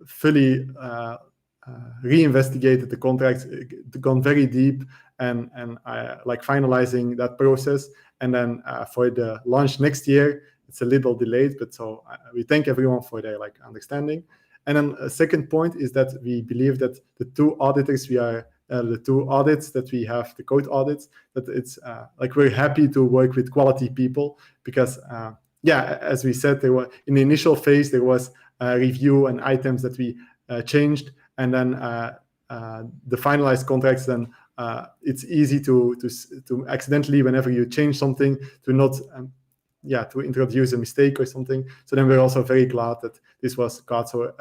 fully reinvestigated the contracts, gone very deep, and finalizing that process. And then for the launch next year, it's a little delayed, but so we thank everyone for their understanding. And then a second point is that we believe that the two auditors the two audits that we have, the code audits, that it's we're happy to work with quality people, because as we said, there were in the initial phase there was a review and items that we changed, and then the finalized contracts, then it's easy to accidentally, whenever you change something, to not to introduce a mistake or something. So then we're also very glad that this was caught. So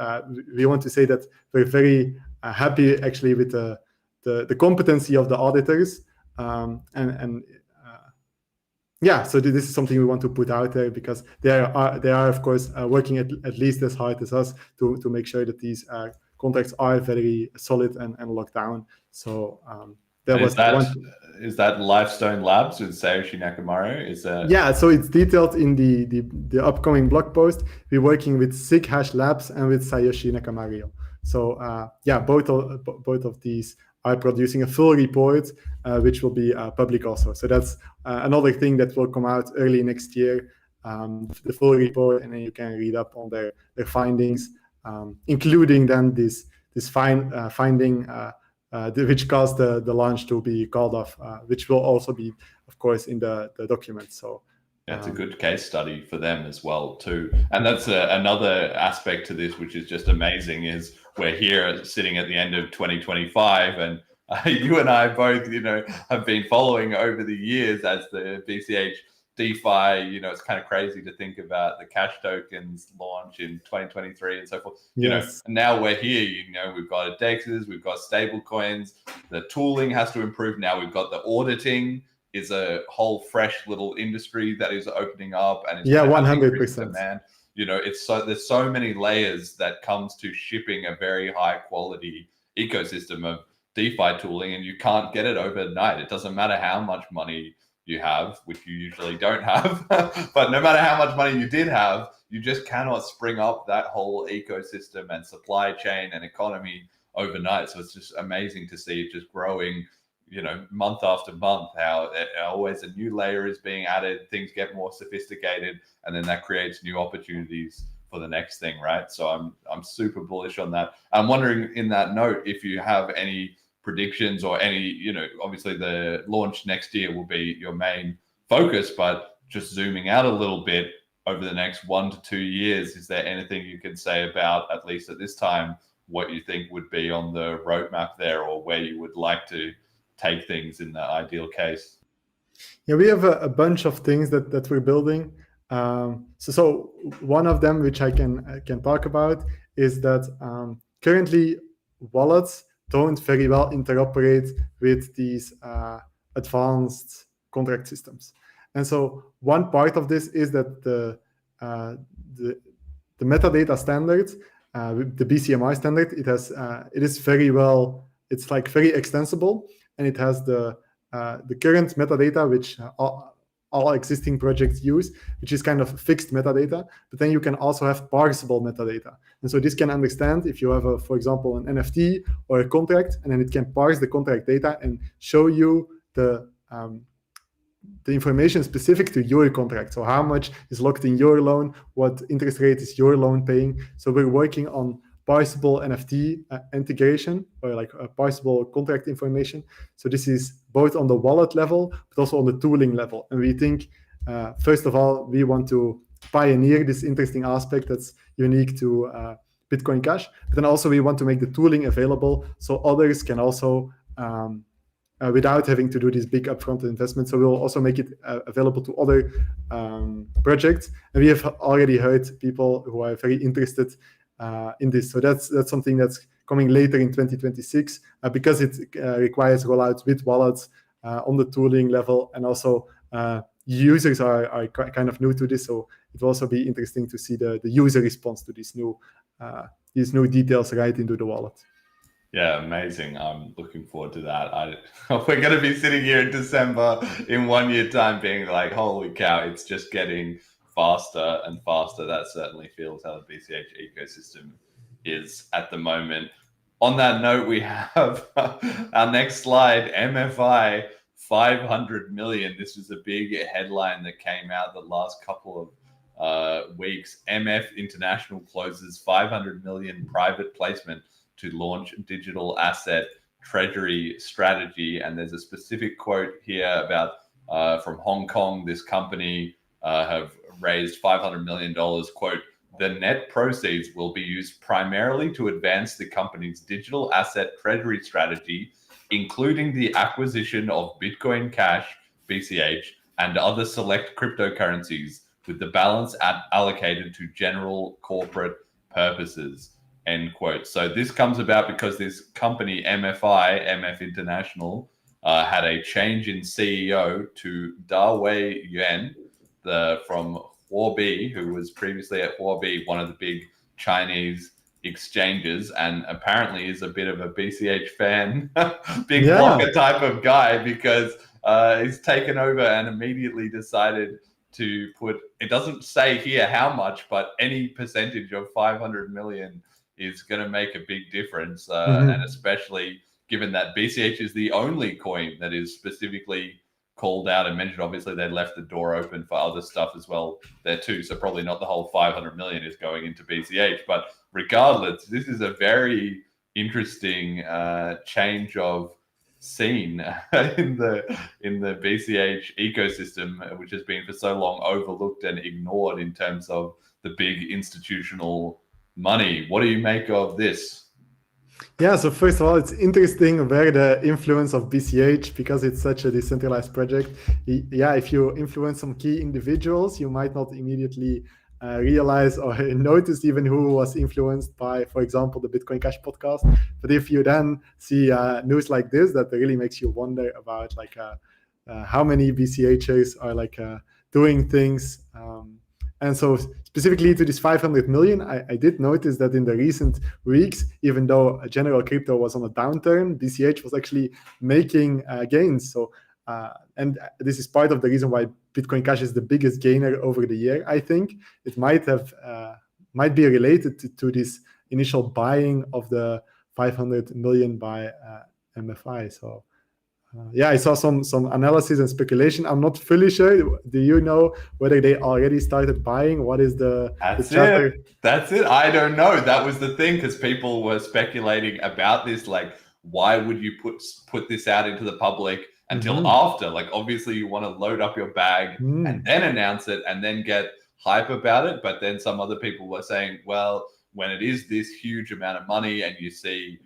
we want to say that we're very happy actually with the competency of the auditors, so this is something we want to put out there, because they are of course working at least as hard as us to make sure that these contracts are very solid and locked down. So is that Lifestone Labs with Sayoshi Nakamaru? So it's detailed in the upcoming blog post. We're working with SigHash Labs and with Sayoshi Nakamaru. So both of these are producing a full report, which will be public also. So that's another thing that will come out early next year, the full report, and then you can read up on their findings, including then this finding which caused the launch to be called off, which will also be, of course, in the document. So it's a good case study for them as well too. And that's another aspect to this, which is just amazing, is we're here sitting at the end of 2025, and you and I both, have been following over the years as the BCH DeFi, it's kind of crazy to think about the cash tokens launch in 2023 and so forth. Yes. Now we're here, we've got DEXs, we've got stable coins, the tooling has to improve. Now we've got the auditing is a whole fresh little industry that is opening up, and it's 100%, man. There's so many layers that comes to shipping a very high quality ecosystem of DeFi tooling, and you can't get it overnight. It doesn't matter how much money you have, which you usually don't have, but no matter how much money you did have, you just cannot spring up that whole ecosystem and supply chain and economy overnight. So it's just amazing to see it just growing, month after month, how always a new layer is being added, things get more sophisticated, and then that creates new opportunities for the next thing, right? So I'm super bullish on that. I'm wondering, in that note, if you have any predictions or any, obviously the launch next year will be your main focus, but just zooming out a little bit over the next 1 to 2 years, is there anything you can say about, at least at this time, what you think would be on the roadmap there, or where you would like to take things in the ideal case? Yeah, we have a bunch of things that we're building. So one of them, which I can talk about, is that currently wallets don't very well interoperate with these advanced contract systems. And so one part of this is that the metadata standard, the BCMI standard, it is very well, it's very extensible, and it has the current metadata, which all existing projects use, which is kind of fixed metadata, but then you can also have parsable metadata. And so this can understand if you have, for example, an NFT or a contract, and then it can parse the contract data and show you the information specific to your contract. So how much is locked in your loan, what interest rate is your loan paying. So we're working on parsable NFT integration, or a parsable contract information. So this is both on the wallet level, but also on the tooling level. And we think, first of all, we want to pioneer this interesting aspect that's unique to Bitcoin Cash. But then also we want to make the tooling available so others can also, without having to do this big upfront investment. So we'll also make it available to other projects. And we have already heard people who are very interested in this. So that's something that's coming later in 2026 because it requires rollouts with wallets on the tooling level, and also users are kind of new to this, so it will also be interesting to see the user response to these new details right into the wallet. Yeah, amazing. I'm looking forward to that. We're going to be sitting here in December in 1 year time being like, holy cow, it's just getting faster and faster. That certainly feels how the BCH ecosystem is at the moment. On that note, we have our next slide, mFI, 500 million. This was a big headline that came out the last couple of weeks. MF International closes 500 million private placement to launch digital asset treasury strategy. And there's a specific quote here about from Hong Kong. This company have raised $500 million. Quote, the net proceeds will be used primarily to advance the company's digital asset treasury strategy, including the acquisition of Bitcoin Cash, BCH, and other select cryptocurrencies, with the balance allocated to general corporate purposes. End quote. So this comes about because this company, mFI, MF International, had a change in CEO to Dawei Yuan from Huobi, who was previously at Huobi, one of the big Chinese exchanges, and apparently is a bit of a BCH fan, big blocker type of guy, because he's taken over and immediately decided to put, it doesn't say here how much, but any percentage of 500 million is going to make a big difference, and especially given that BCH is the only coin that is specifically called out and mentioned. Obviously, they left the door open for other stuff as well there too, so probably not the whole 500 million is going into BCH. But regardless, this is a very interesting change of scene in the BCH ecosystem, which has been for so long overlooked and ignored in terms of the big institutional money. What do you make of this? Yeah, so first of all, it's interesting where the influence of BCH, because it's such a decentralized project. Yeah, if you influence some key individuals, you might not immediately realize or notice even who was influenced by, for example, the Bitcoin Cash podcast. But if you then see news like this, that really makes you wonder about like how many BCHers are doing things. And so specifically to this 500 million, I did notice that in the recent weeks, even though general crypto was on a downturn, BCH was actually making gains. So, and this is part of the reason why Bitcoin Cash is the biggest gainer over the year. I think it might be related to this initial buying of the 500 million by mFI. So. Yeah, I saw some analysis and speculation. I'm not fully sure. Do you know whether they already started buying? What is the chapter? That's it. I don't know. That was the thing, because people were speculating about this. Like, why would you put this out into the public until after? Like, obviously, you want to load up your bag and then announce it and then get hype about it. But then some other people were saying, well, when it is this huge amount of money and you see,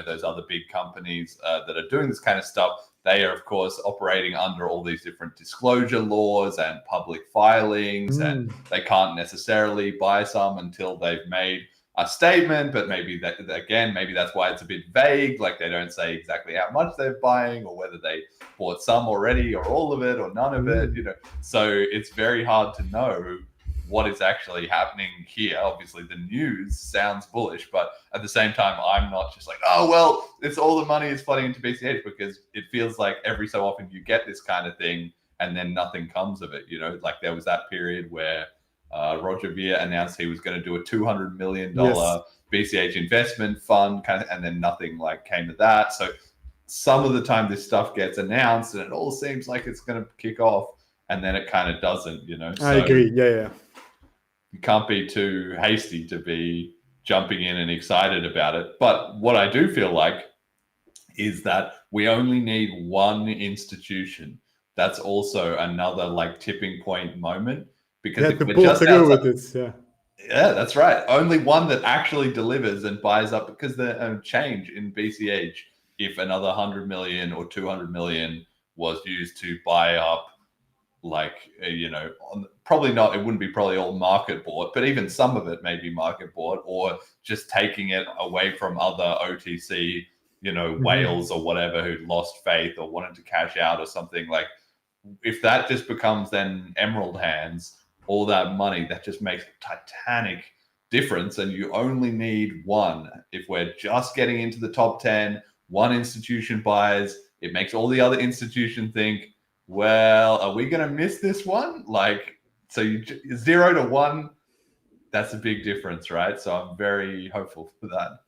those other big companies that are doing this kind of stuff, they are, of course, operating under all these different disclosure laws and public filings, and they can't necessarily buy some until they've made a statement. But maybe that's why it's a bit vague. Like, they don't say exactly how much they're buying or whether they bought some already or all of it or none of it. So it's very hard to know what is actually happening here. Obviously, the news sounds bullish, but at the same time, I'm not just like, oh, well, it's all the money is flooding into BCH, because it feels like every so often you get this kind of thing and then nothing comes of it. Like there was that period where Roger Ver announced he was going to do a $200 million BCH investment fund, and then nothing came of that. So some of the time this stuff gets announced and it all seems like it's going to kick off, and then it kind of doesn't, So I agree. Yeah. You can't be too hasty to be jumping in and excited about it. But what I do feel like is that we only need one institution. That's also another tipping point moment, because if we're just outside, with it, yeah, that's right. Only one that actually delivers and buys up, because the change in BCH, if another 100 million or 200 million was used to buy up, probably not, it wouldn't be probably all market bought, but even some of it may be market bought, or just taking it away from other OTC, whales or whatever who lost faith or wanted to cash out or something. Like, if that just becomes then emerald hands, all that money, that just makes a titanic difference. And you only need one. If we're just getting into the top 10, one institution buys, it makes all the other institutions think, well, are we going to miss this one? Like, so 0 to 1, that's a big difference, right? So I'm very hopeful for that.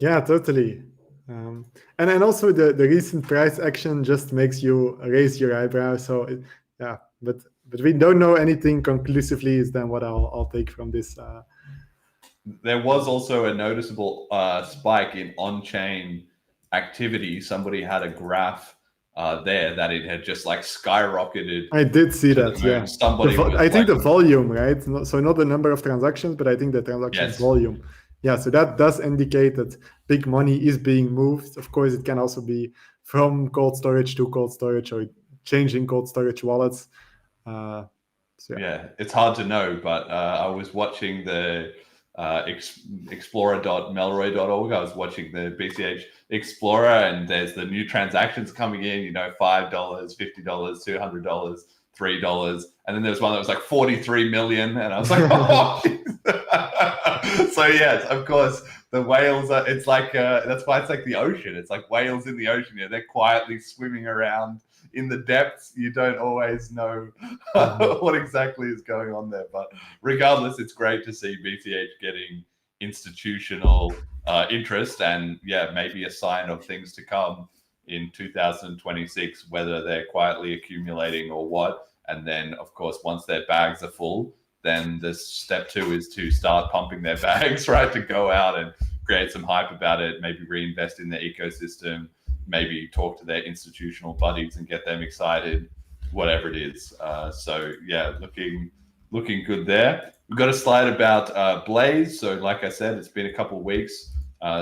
Yeah, totally. And then also the recent price action just makes you raise your eyebrow. So but we don't know anything conclusively is then what I'll take from this. There was also a noticeable spike in on-chain activity. Somebody had a graph there that it had just like skyrocketed. I did see that. Yeah, somebody. I think the volume, right? So not the number of transactions, but I think the transactions volume. Yeah, so that does indicate that big money is being moved. Of course, it can also be from cold storage to cold storage or changing cold storage wallets. Yeah, it's hard to know, but I was watching the explorer.melroy.org. I was watching the BCH Explorer, and there's the new transactions coming in, $5, $50, $200, $3. And then there's one that was like 43 million. And I was like, oh, so yes, of course, the whales are, it's like, that's why it's like the ocean. It's like whales in the ocean. They're quietly swimming around in the depths. You don't always know what exactly is going on there. But regardless, it's great to see BCH getting institutional interest, and maybe a sign of things to come in 2026, whether they're quietly accumulating or what. And then, of course, once their bags are full, then the step 2 is to start pumping their bags, right? To go out and create some hype about it, maybe reinvest in their ecosystem, maybe talk to their institutional buddies and get them excited, whatever it is. Looking good there. We've got a slide about Blaze. So like I said, it's been a couple of weeks.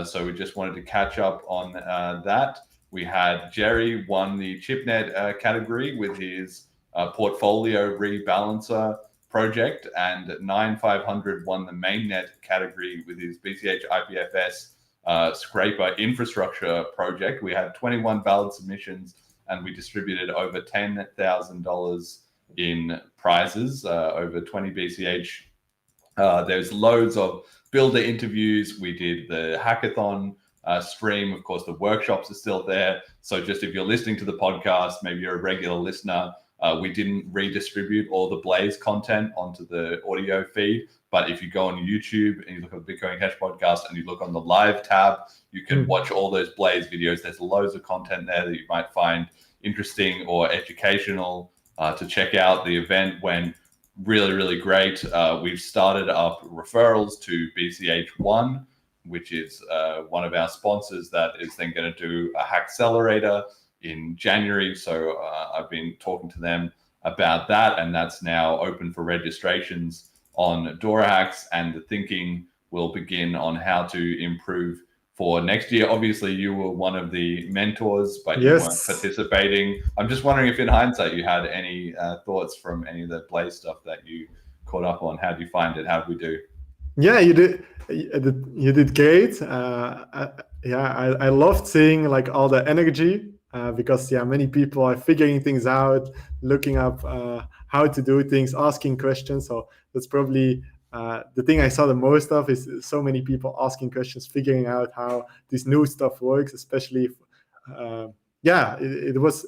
So we just wanted to catch up on that. We had Jerry won the ChipNet category with his portfolio rebalancer project, and 9500 won the mainnet category with his BCH IPFS scraper infrastructure project. We had 21 valid submissions, and we distributed over $10,000 in prizes, over 20 BCH. There's loads of builder interviews. We did the hackathon stream. Of course, the workshops are still there. So just if you're listening to the podcast, maybe you're a regular listener, we didn't redistribute all the Blaze content onto the audio feed. But if you go on YouTube and you look at the Bitcoin Cash podcast and you look on the live tab, you can watch all those Blaze videos. There's loads of content there that you might find interesting or educational. To check out. The event went really, really great. We've started up referrals to BCH1, which is one of our sponsors that is then going to do a Hackcelerator in January. So I've been talking to them about that, and that's now open for registrations on DoraHacks, and the thinking will begin on how to improve for next year. Obviously, you were one of the mentors, but you weren't participating. I'm just wondering if in hindsight you had any thoughts from any of the Blaze stuff that you caught up on. How do you find it? How did we do? Yeah, you did great. I loved seeing like all the energy because many people are figuring things out, looking up how to do things, asking questions. So that's probably the thing I saw the most of, is so many people asking questions, figuring out how this new stuff works, especially it was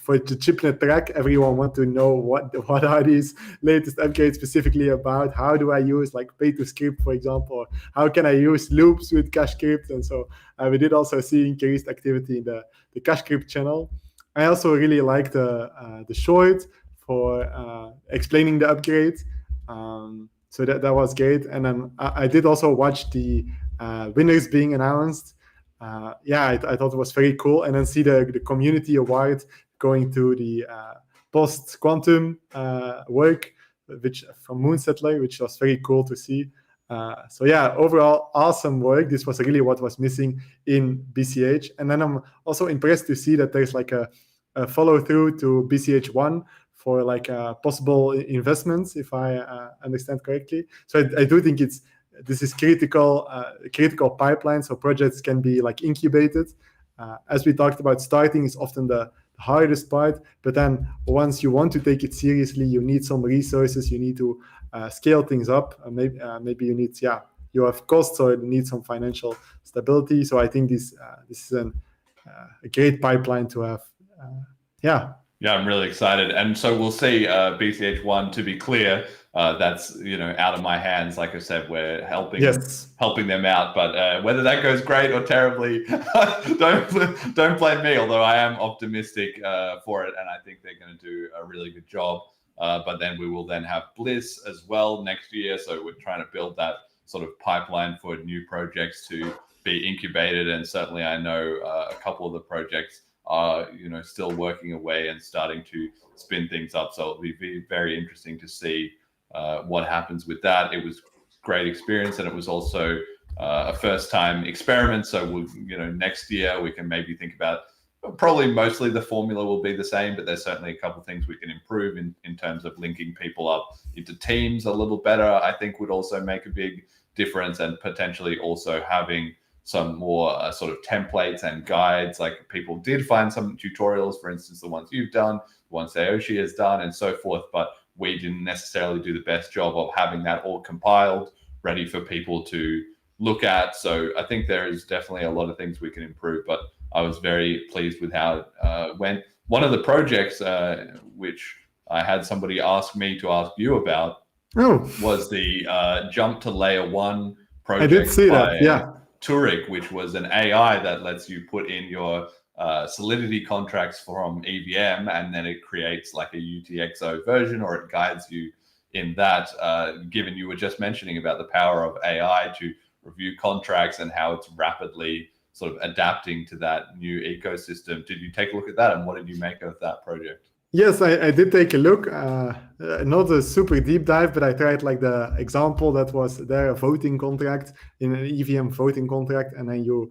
for the ChipNet track. Everyone want to know what are these latest upgrades specifically about. How do I use like pay to script, for example, or how can I use loops with CashScript? And so we did also see increased activity in the CashScript channel. I also really liked the short for explaining the upgrade. So that was great. And then I did also watch the winners being announced. I thought it was very cool. And then see the community award going to the post-quantum work, which from Moonsettler, which was very cool to see. Overall, awesome work. This was really what was missing in BCH. And then I'm also impressed to see that there's like a follow-through to BCH1 for like possible investments, if I understand correctly. So I do think this is critical pipeline, so projects can be like incubated. As we talked about, starting is often the hardest part, but then once you want to take it seriously, you need some resources, you need to scale things up. Maybe you need, you have costs or you need some financial stability. So I think this is a great pipeline to have. Yeah, I'm really excited. And so we'll see BCH1, to be clear, that's out of my hands. Like I said, we're helping them out, but whether that goes great or terribly, don't blame me, although I am optimistic for it, and I think they're going to do a really good job. But then we will then have Bliss as well next year, so we're trying to build that sort of pipeline for new projects to be incubated, and certainly I know a couple of the projects are still working away and starting to spin things up, so it'll be very interesting to see what happens with that. It was great experience, and it was also a first time experiment, so we'll, next year we can maybe think about, probably mostly the formula will be the same, but there's certainly a couple of things we can improve in terms of linking people up into teams a little better. I think would also make a big difference, and potentially also having some more sort of templates and guides. Like people did find some tutorials, for instance, the ones you've done, the ones Aoshi has done, and so forth, but we didn't necessarily do the best job of having that all compiled, ready for people to look at. So I think there is definitely a lot of things we can improve, but I was very pleased with how it went. One of the projects which I had somebody ask me to ask you about was the Jump to Layer 1 project. I did see that, yeah. Turik, which was an AI that lets you put in your Solidity contracts from EVM, and then it creates like a UTXO version, or it guides you in that. Given you were just mentioning about the power of AI to review contracts and how it's rapidly sort of adapting to that new ecosystem, did you take a look at that, and what did you make of that project? Yes, I did take a look. Not a super deep dive, but I tried like the example that was there, a voting contract in an EVM voting contract, and then you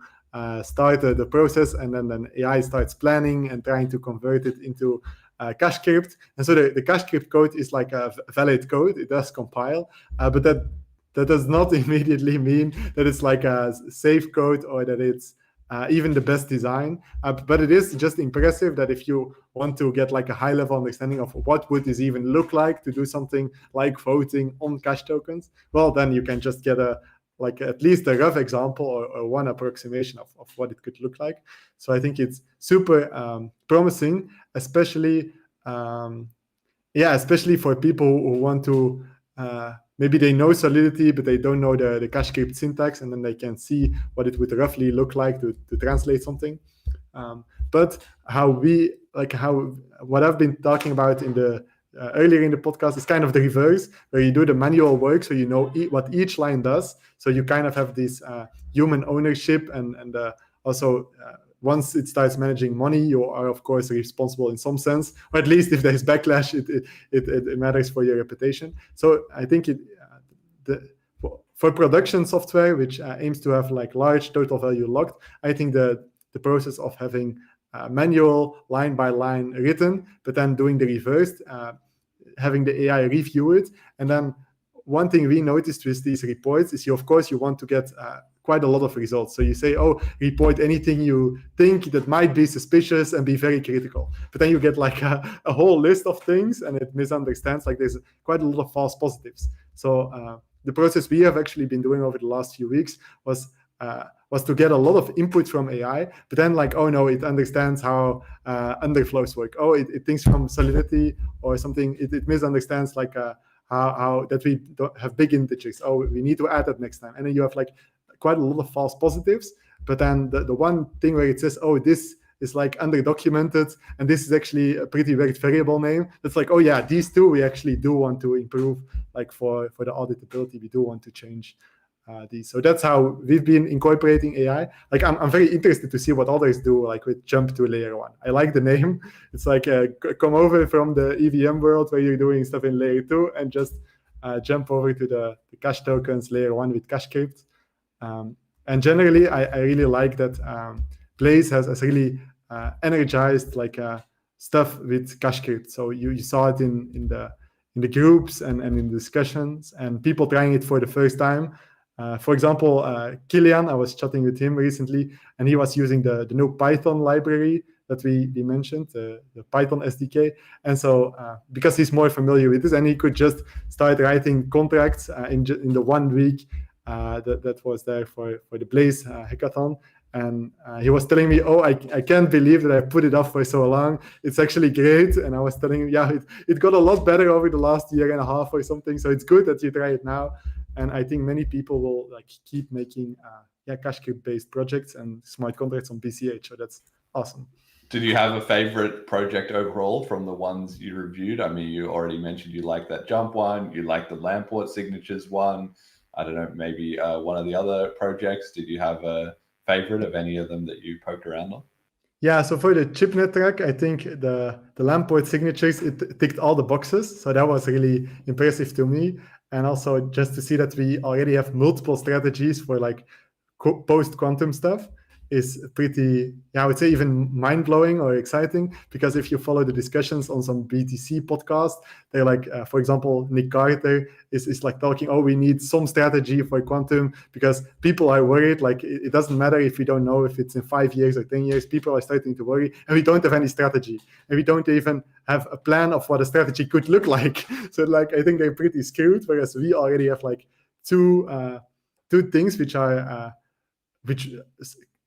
start the process, and then AI starts planning and trying to convert it into cash crypt. And so the cash crypt code is like a valid code. It does compile, but that does not immediately mean that it's like a safe code or that it's even the best design. But it is just impressive that if you want to get like a high level understanding of what would this even look like to do something like voting on cash tokens, well, then you can just get at least a rough example or one approximation of what it could look like. So I think it's super promising, especially for people who want to maybe they know Solidity, but they don't know the cash crypt syntax, and then they can see what it would roughly look like to translate something. But what I've been talking about in the earlier in the podcast is kind of the reverse, where you do the manual work, so you know what each line does. So you kind of have this human ownership, and also once it starts managing money, you are of course responsible in some sense, or at least if there's backlash, it matters for your reputation. So I think for production software, which aims to have like large total value locked, I think the process of having manual line by line written, but then doing the reverse, having the AI review it. And then one thing we noticed with these reports is you want to get quite a lot of results. So you say, report anything you think that might be suspicious and be very critical. But then you get like a whole list of things, and it misunderstands, like there's quite a lot of false positives. So the process we have actually been doing over the last few weeks was to get a lot of input from AI, but then like, it understands how underflows work. It thinks from Solidity or something. It misunderstands like how that we don't have big integers. We need to add that next time. And then you have like quite a lot of false positives. But then the one thing where it says, this is like underdocumented, and this is actually a pretty weird variable name. That's like, these two we actually do want to improve. Like for the auditability, we do want to change these. So that's how we've been incorporating AI. Like I'm very interested to see what others do, like with Jump to Layer 1. I like the name. It's like come over from the EVM world where you're doing stuff in Layer 2 and just jump over to the cash tokens Layer 1 with cash crypt. And generally, I really like that Blaze has really energized like stuff with CashScript. So you saw it in the groups and in discussions, and people trying it for the first time. For example, Kilian, I was chatting with him recently, and he was using the new Python library that we mentioned, the Python SDK. And so because he's more familiar with this, and he could just start writing contracts in the 1 week that was there for the Blaze hackathon. And he was telling me, oh, I can't believe that I put it off for so long. It's actually great. And I was telling him, yeah, it got a lot better over the last year and a half or something. So it's good that you try it now. And I think many people will keep making CashScript-based projects and smart contracts on BCH. So that's awesome. Did you have a favorite project overall from the ones you reviewed? I mean, you already mentioned you like that jump one. You like the Lamport signatures one. I don't know, maybe one of the other projects. Did you have a favorite of any of them that you poked around on? Yeah, so for the ChipNet track, I think the Lamport signatures, it ticked all the boxes. So that was really impressive to me. And also just to see that we already have multiple strategies for post-quantum stuff is pretty, I would say even mind-blowing or exciting, because if you follow the discussions on some BTC podcast, they're for example, Nick Carter is talking, oh, we need some strategy for quantum because people are worried, it doesn't matter if we don't know if it's in 5 years or 10 years, people are starting to worry, and we don't have any strategy, and we don't even have a plan of what a strategy could look like. So I think they're pretty screwed, whereas we already have two things which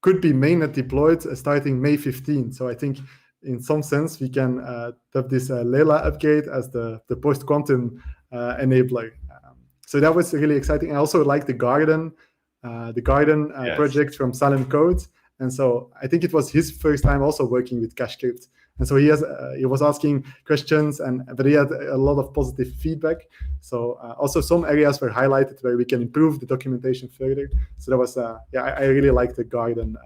could be mainnet deployed starting May 15. So I think in some sense we can have this Layla upgrade as the post-quantum enabler. So that was really exciting. I also like the Garden yes. project from Salem Code. And so I think it was his first time also working with CashScript. And so he was asking questions, but he had a lot of positive feedback. So also some areas were highlighted where we can improve the documentation further. So that was, I really like the Garden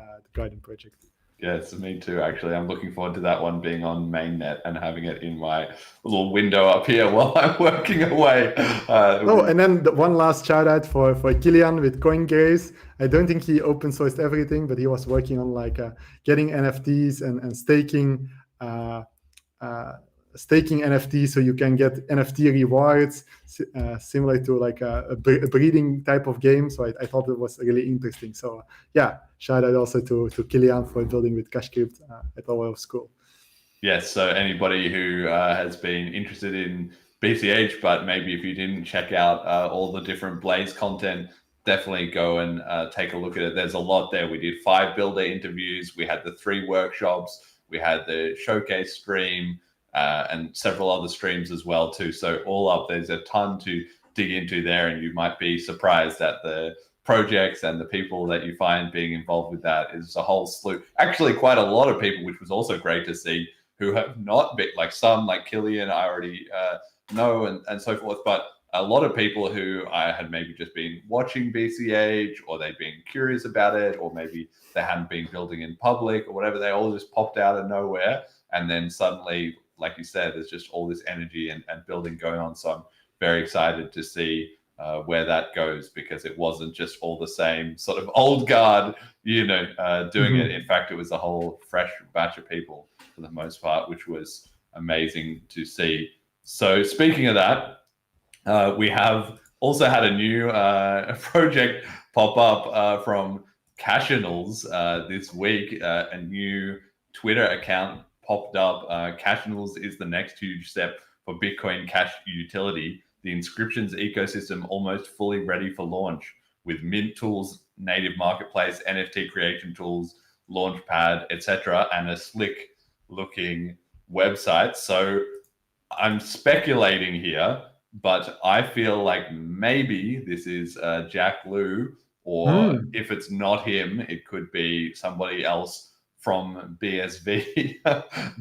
project. Yes, me too, actually. I'm looking forward to that one being on mainnet and having it in my little window up here while I'm working away. And then one last shout out for Kilian with CoinGrace. I don't think he open sourced everything, but he was working on getting NFTs and staking NFTs so you can get NFT rewards similar to a breeding type of game. So I thought it was really interesting. So shout out also to Kilian for building with CashScript. I thought it was cool. Yes, so anybody who has been interested in BCH, but maybe if you didn't check out all the different Blaze content, definitely go and take a look at it. There's a lot there. We did 5 builder interviews. We had the 3 workshops. We had the showcase stream and several other streams as well too. So all up, there's a ton to dig into there, and you might be surprised at the projects and the people that you find being involved with that. Is a whole slew. Actually, quite a lot of people, which was also great to see, who have not been some like Kilian, I already know and so forth, but a lot of people who I had maybe just been watching BCH, or they've been curious about it, or maybe they hadn't been building in public or whatever, they all just popped out of nowhere. And then suddenly, like you said, there's just all this energy and building going on. So I'm very excited to see where that goes, because it wasn't just all the same sort of old guard, doing it. In fact, it was a whole fresh batch of people for the most part, which was amazing to see. So speaking of that, we have also had a new project pop up from Cashinals this week. A new Twitter account popped up. Cashinals is the next huge step for Bitcoin Cash utility. The inscriptions ecosystem almost fully ready for launch, with Mint tools, native marketplace, NFT creation tools, Launchpad, etc., and a slick-looking website. So I'm speculating here, but I feel like maybe this is Jack Liu, or if it's not him, it could be somebody else from BSV,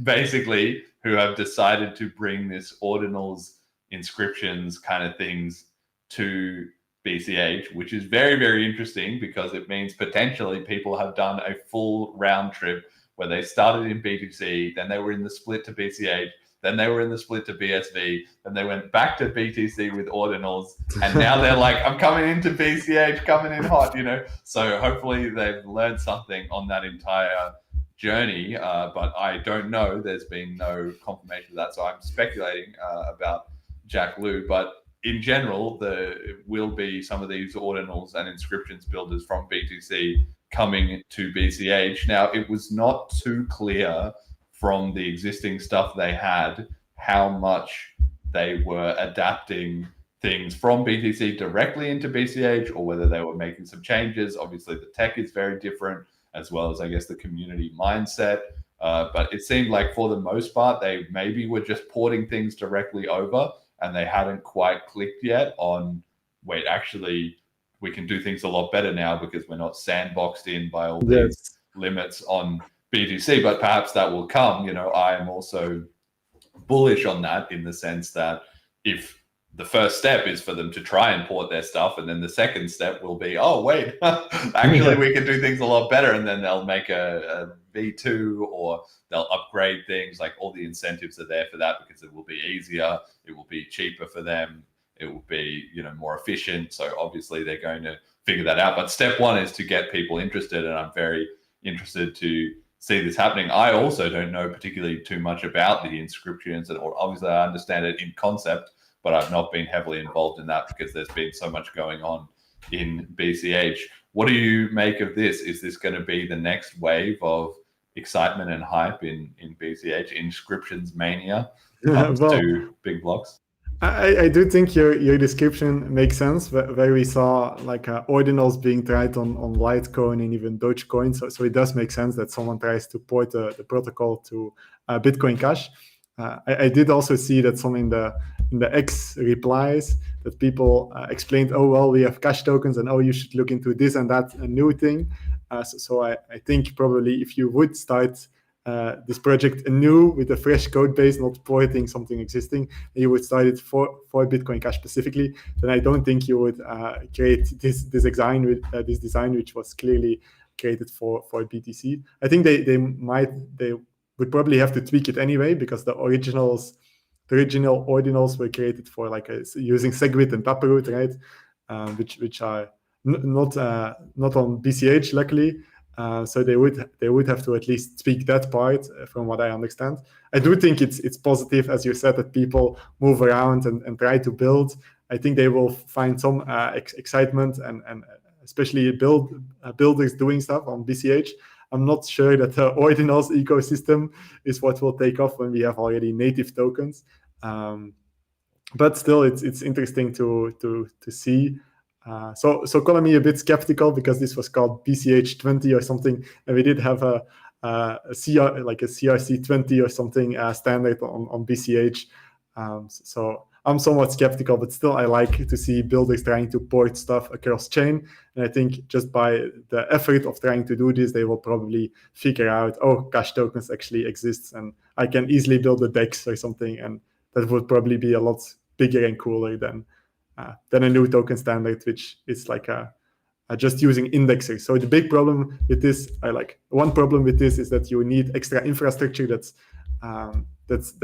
basically, who have decided to bring this ordinals, inscriptions kind of things to BCH, which is very, very interesting, because it means potentially people have done a full round trip where they started in BTC, then they were in the split to BCH, then they were in the split to BSV, then they went back to BTC with ordinals, and now they're like, I'm coming into BCH, coming in hot, So hopefully they've learned something on that entire journey, but I don't know. There's been no confirmation of that, so I'm speculating about Jack Lu. But in general, there will be some of these ordinals and inscriptions builders from BTC coming to BCH. Now, it was not too clear from the existing stuff they had how much they were adapting things from BTC directly into BCH, or whether they were making some changes. Obviously, the tech is very different, as well as, I guess, the community mindset. But it seemed like for the most part, they maybe were just porting things directly over, and they hadn't quite clicked yet on, wait, actually, we can do things a lot better now because we're not sandboxed in by all these limits on BTC. But perhaps that will come. I am also bullish on that, in the sense that if the first step is for them to try and port their stuff, and then the second step will be, oh wait, actually we can do things a lot better, and then they'll make a V2, or they'll upgrade things. Like, all the incentives are there for that, because it will be easier, it will be cheaper for them, it will be more efficient. So obviously they're going to figure that out. But step one is to get people interested, and I'm very interested to see this happening. I also don't know particularly too much about the inscriptions, and obviously I understand it in concept, but I've not been heavily involved in that because there's been so much going on in BCH. What do you make of this? Is this going to be the next wave of excitement and hype in BCH? Inscriptions mania comes to big blocks? I do think your description makes sense, where we saw like ordinals being tried on Litecoin and even Dogecoin. So it does make sense that someone tries to port the protocol to Bitcoin Cash. I did also see that some in the X replies that people explained, oh, well, we have cash tokens, and oh, you should look into this and that, a new thing. So I think probably if you would start this project anew with a fresh code base, not porting something existing, and you would start it for Bitcoin Cash specifically, then I don't think you would create this design which was clearly created for BTC. I think they would probably have to tweak it anyway, because the original ordinals were created for using Segwit and Taproot, right? Which are not on BCH, luckily. So they would have to at least tweak that part, from what I understand. I do think it's positive, as you said, that people move around and try to build. I think they will find some excitement, and especially builders doing stuff on BCH. I'm not sure that the ordinals ecosystem is what will take off when we have already native tokens. But still, it's interesting to see. So calling me a bit skeptical, because this was called BCH 20 or something, and we did have a CRC 20 or something standard on BCH. So I'm somewhat skeptical, but still I like to see builders trying to port stuff across chain. And I think just by the effort of trying to do this, they will probably figure out, oh, cash tokens actually exist, and I can easily build a DEX or something, and that would probably be a lot bigger and cooler than a new token standard, which is like just using indexers. So the big problem with this, one problem with this is that you need extra infrastructure that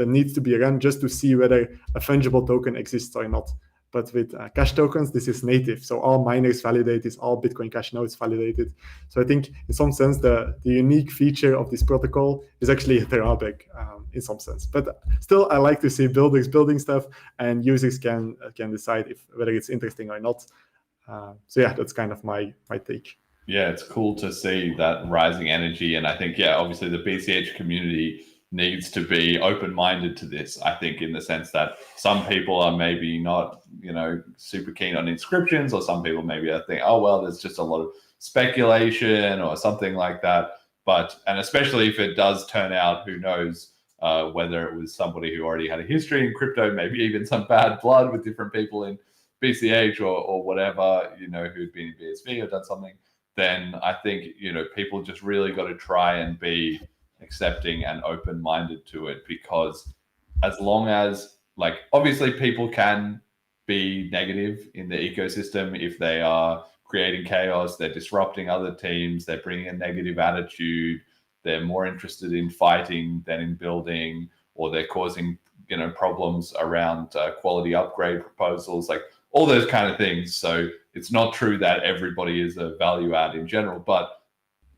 needs to be run just to see whether a fungible token exists or not. But with cash tokens, this is native. So all miners validate this, all Bitcoin Cash nodes validated. So I think in some sense, the unique feature of this protocol is actually a drawback in some sense. But still, I like to see builders building stuff, and users can decide whether it's interesting or not. So yeah, that's kind of my take. Yeah, it's cool to see that rising energy. And I think, obviously the BCH community needs to be open-minded to this, I think, in the sense that some people are maybe not, super keen on inscriptions, or some people maybe think, oh, well, there's just a lot of speculation or something like that. And especially if it does turn out, who knows, whether it was somebody who already had a history in crypto, maybe even some bad blood with different people in BCH or whatever, who'd been in BSV or done something, then I think, people just really got to try and be accepting and open-minded to it, because as long as, obviously people can be negative in the ecosystem if they are creating chaos, they're disrupting other teams, they're bringing a negative attitude, they're more interested in fighting than in building, or they're causing problems around quality upgrade proposals, all those kind of things. So it's not true that everybody is a value add in general, but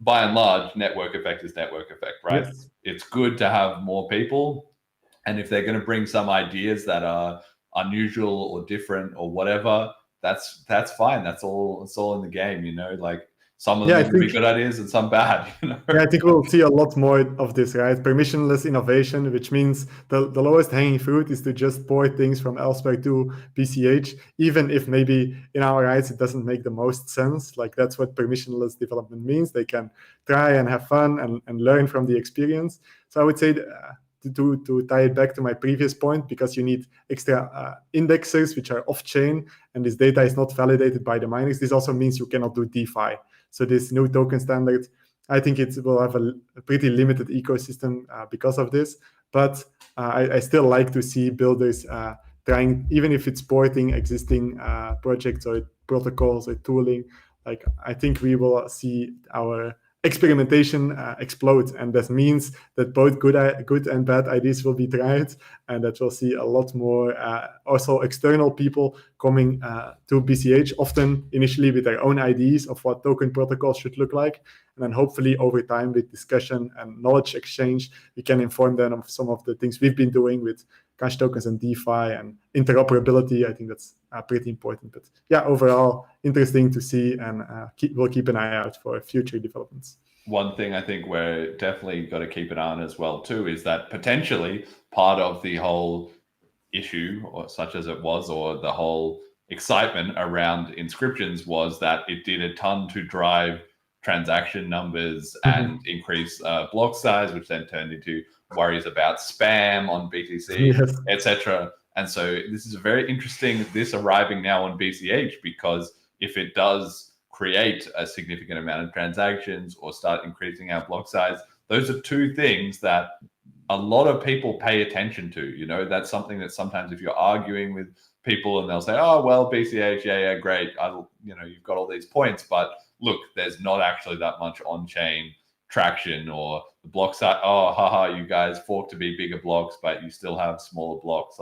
by and large, network effect is network effect, right? Yes. It's good to have more people. And if they're going to bring some ideas that are unusual or different or whatever, that's fine. It's all in the game, like some of them are really good ideas and some bad, Yeah, I think we'll see a lot more of this, right? Permissionless innovation, which means the lowest hanging fruit is to just port things from elsewhere to BCH, even if maybe in our eyes it doesn't make the most sense. Like that's what permissionless development means. They can try and have fun and learn from the experience. So I would say to tie it back to my previous point, because you need extra indexers which are off-chain and this data is not validated by the miners, this also means you cannot do DeFi. So this new token standard, I think it will have a pretty limited ecosystem because of this. But I still like to see builders trying, even if it's porting existing projects or protocols or tooling. Like I think we will see our experimentation explode, and that means that both good and bad ideas will be tried, and that we'll see a lot more also external people coming to BCH, often initially with their own ideas of what token protocols should look like, and then hopefully over time with discussion and knowledge exchange, we can inform them of some of the things we've been doing with cash tokens and DeFi and interoperability. I think that's pretty important. But yeah, overall, interesting to see, and we'll keep an eye out for future developments. One thing I think we're definitely got to keep an eye on as well too is that potentially part of the whole issue, or such as it was, or the whole excitement around inscriptions was that it did a ton to drive transaction numbers and increase block size, which then turned into worries about spam on BTC, Yes. etc. And so this is very interesting, this arriving now on BCH, because if it does create a significant amount of transactions or start increasing our block size, those are two things that a lot of people pay attention to. That's something that sometimes if you're arguing with people and they'll say, oh, well, BCH, yeah, great. You've got all these points, but look, there's not actually that much on-chain traction, or the block size, oh, haha, you guys fork to be bigger blocks, but you still have smaller blocks,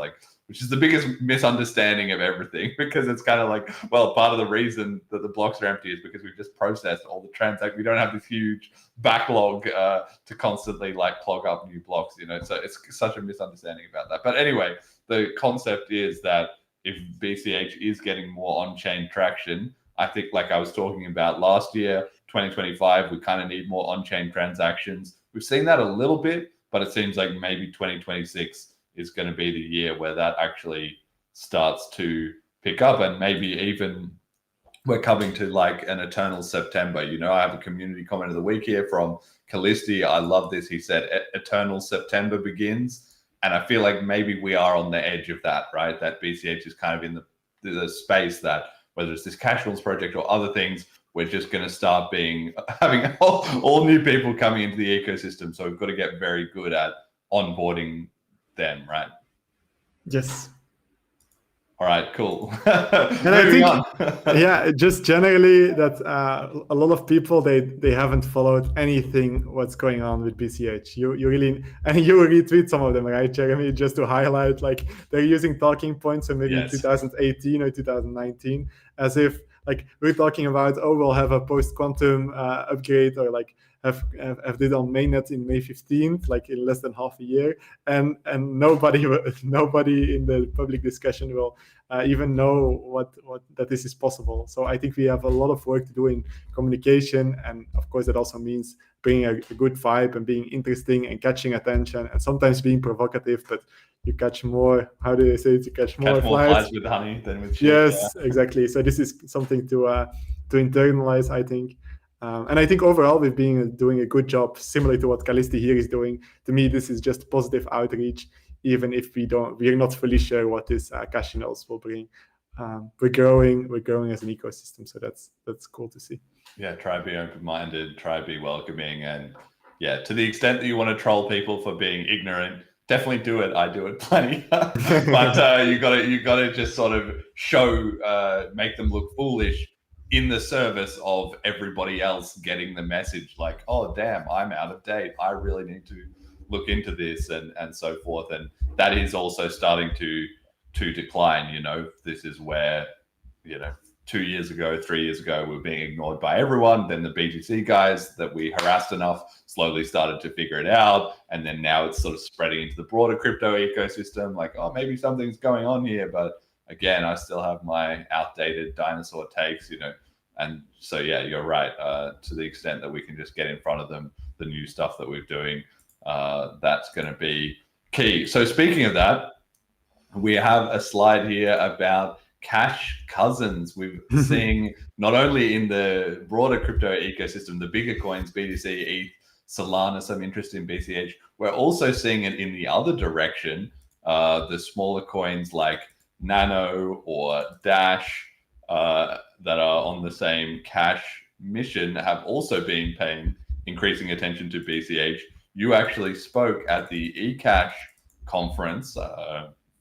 which is the biggest misunderstanding of everything, because it's kind of like, well, part of the reason that the blocks are empty is because we've just processed all the transactions. We don't have this huge backlog to constantly clog up new blocks, so it's such a misunderstanding about that. But anyway, the concept is that if BCH is getting more on-chain traction, I think, like I was talking about last year, 2025, we kind of need more on-chain transactions. We've seen that a little bit, but it seems like maybe 2026 is going to be the year where that actually starts to pick up, and maybe even we're coming to an eternal September. I have a community comment of the week here from Callisti. I love this. He said, eternal September begins. And I feel like maybe we are on the edge of that, right? That BCH is kind of in the space that, whether it's this cash rules project or other things, we're just going to start having all new people coming into the ecosystem. So we've got to get very good at onboarding them, right? Yes. All right, cool. And I think, yeah, just generally that a lot of people, they haven't followed anything what's going on with BCH. You really, and you retweet some of them, right, Jeremy, just to highlight, they're using talking points and maybe Yes. 2018 or 2019, as if we're talking about, we'll have a post-quantum upgrade, or have did on mainnet in May 15th, in less than half a year, and nobody in the public discussion will even know what that this is possible. So I think we have a lot of work to do in communication, and of course that also means bringing a good vibe and being interesting and catching attention, and sometimes being provocative, but you catch more, how do they say it? You catch more flies with honey than with shit. Yes, yeah. Exactly. So this is something to internalize, I think. And I think overall we've been doing a good job, similar to what Callisti here is doing. To me, this is just positive outreach, even if we're not fully sure what this cash channels will bring. We're growing as an ecosystem, so that's cool to see. Yeah, try be open-minded, try be welcoming, and yeah, to the extent that you want to troll people for being ignorant, definitely do it. I do it plenty, but you got to just sort of show, make them look foolish in the service of everybody else getting the message. Oh damn, I'm out of date. I really need to look into this, and so forth. And that is also starting to decline. This is where 2 years ago, 3 years ago, were being ignored by everyone. Then the BTC guys that we harassed enough slowly started to figure it out. And then now it's sort of spreading into the broader crypto ecosystem. Like, oh, maybe something's going on here. But again, I still have my outdated dinosaur takes, And so, yeah, you're right. To the extent that we can just get in front of them, the new stuff that we're doing, that's going to be key. So speaking of that, we have a slide here about cash cousins. We're seeing not only in the broader crypto ecosystem, the bigger coins, BTC, ETH, Solana, some interest in BCH. We're also seeing it in the other direction. The smaller coins like Nano or Dash that are on the same cash mission have also been paying increasing attention to BCH. You actually spoke at the eCash conference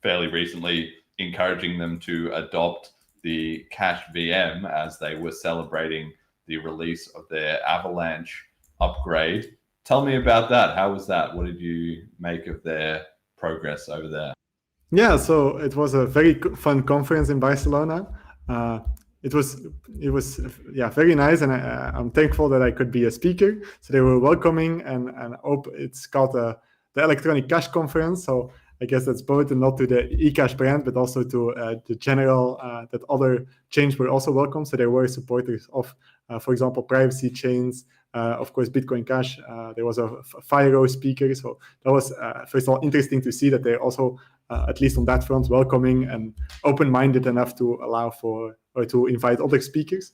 fairly recently, encouraging them to adopt the Cash VM as they were celebrating the release of their Avalanche upgrade. Tell me about that. How was that? What did you make of their progress over there? Yeah, so it was a very fun conference in Barcelona. It was very nice, and I'm thankful that I could be a speaker. So they were welcoming, and it's called the Electronic Cash Conference. So I guess that's both not to the eCash brand, but also to the general that other chains were also welcome. So there were supporters of, for example, privacy chains, of course, Bitcoin Cash. There was a FIRO speaker. So that was, first of all, interesting to see that they're also, at least on that front, welcoming and open-minded enough to allow for or to invite other speakers.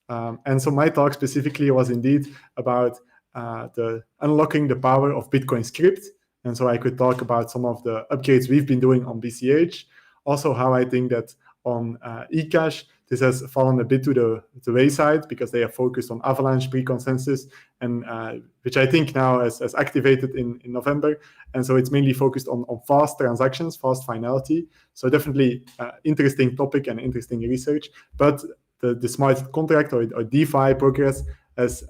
And so my talk specifically was indeed about the unlocking the power of Bitcoin script. And so I could talk about some of the upgrades we've been doing on BCH. Also, how I think that on eCash, this has fallen a bit to the wayside because they are focused on Avalanche pre-consensus, and which I think now has activated in November. And so it's mainly focused on fast transactions, fast finality. So definitely interesting topic and interesting research. But the smart contract or DeFi progress has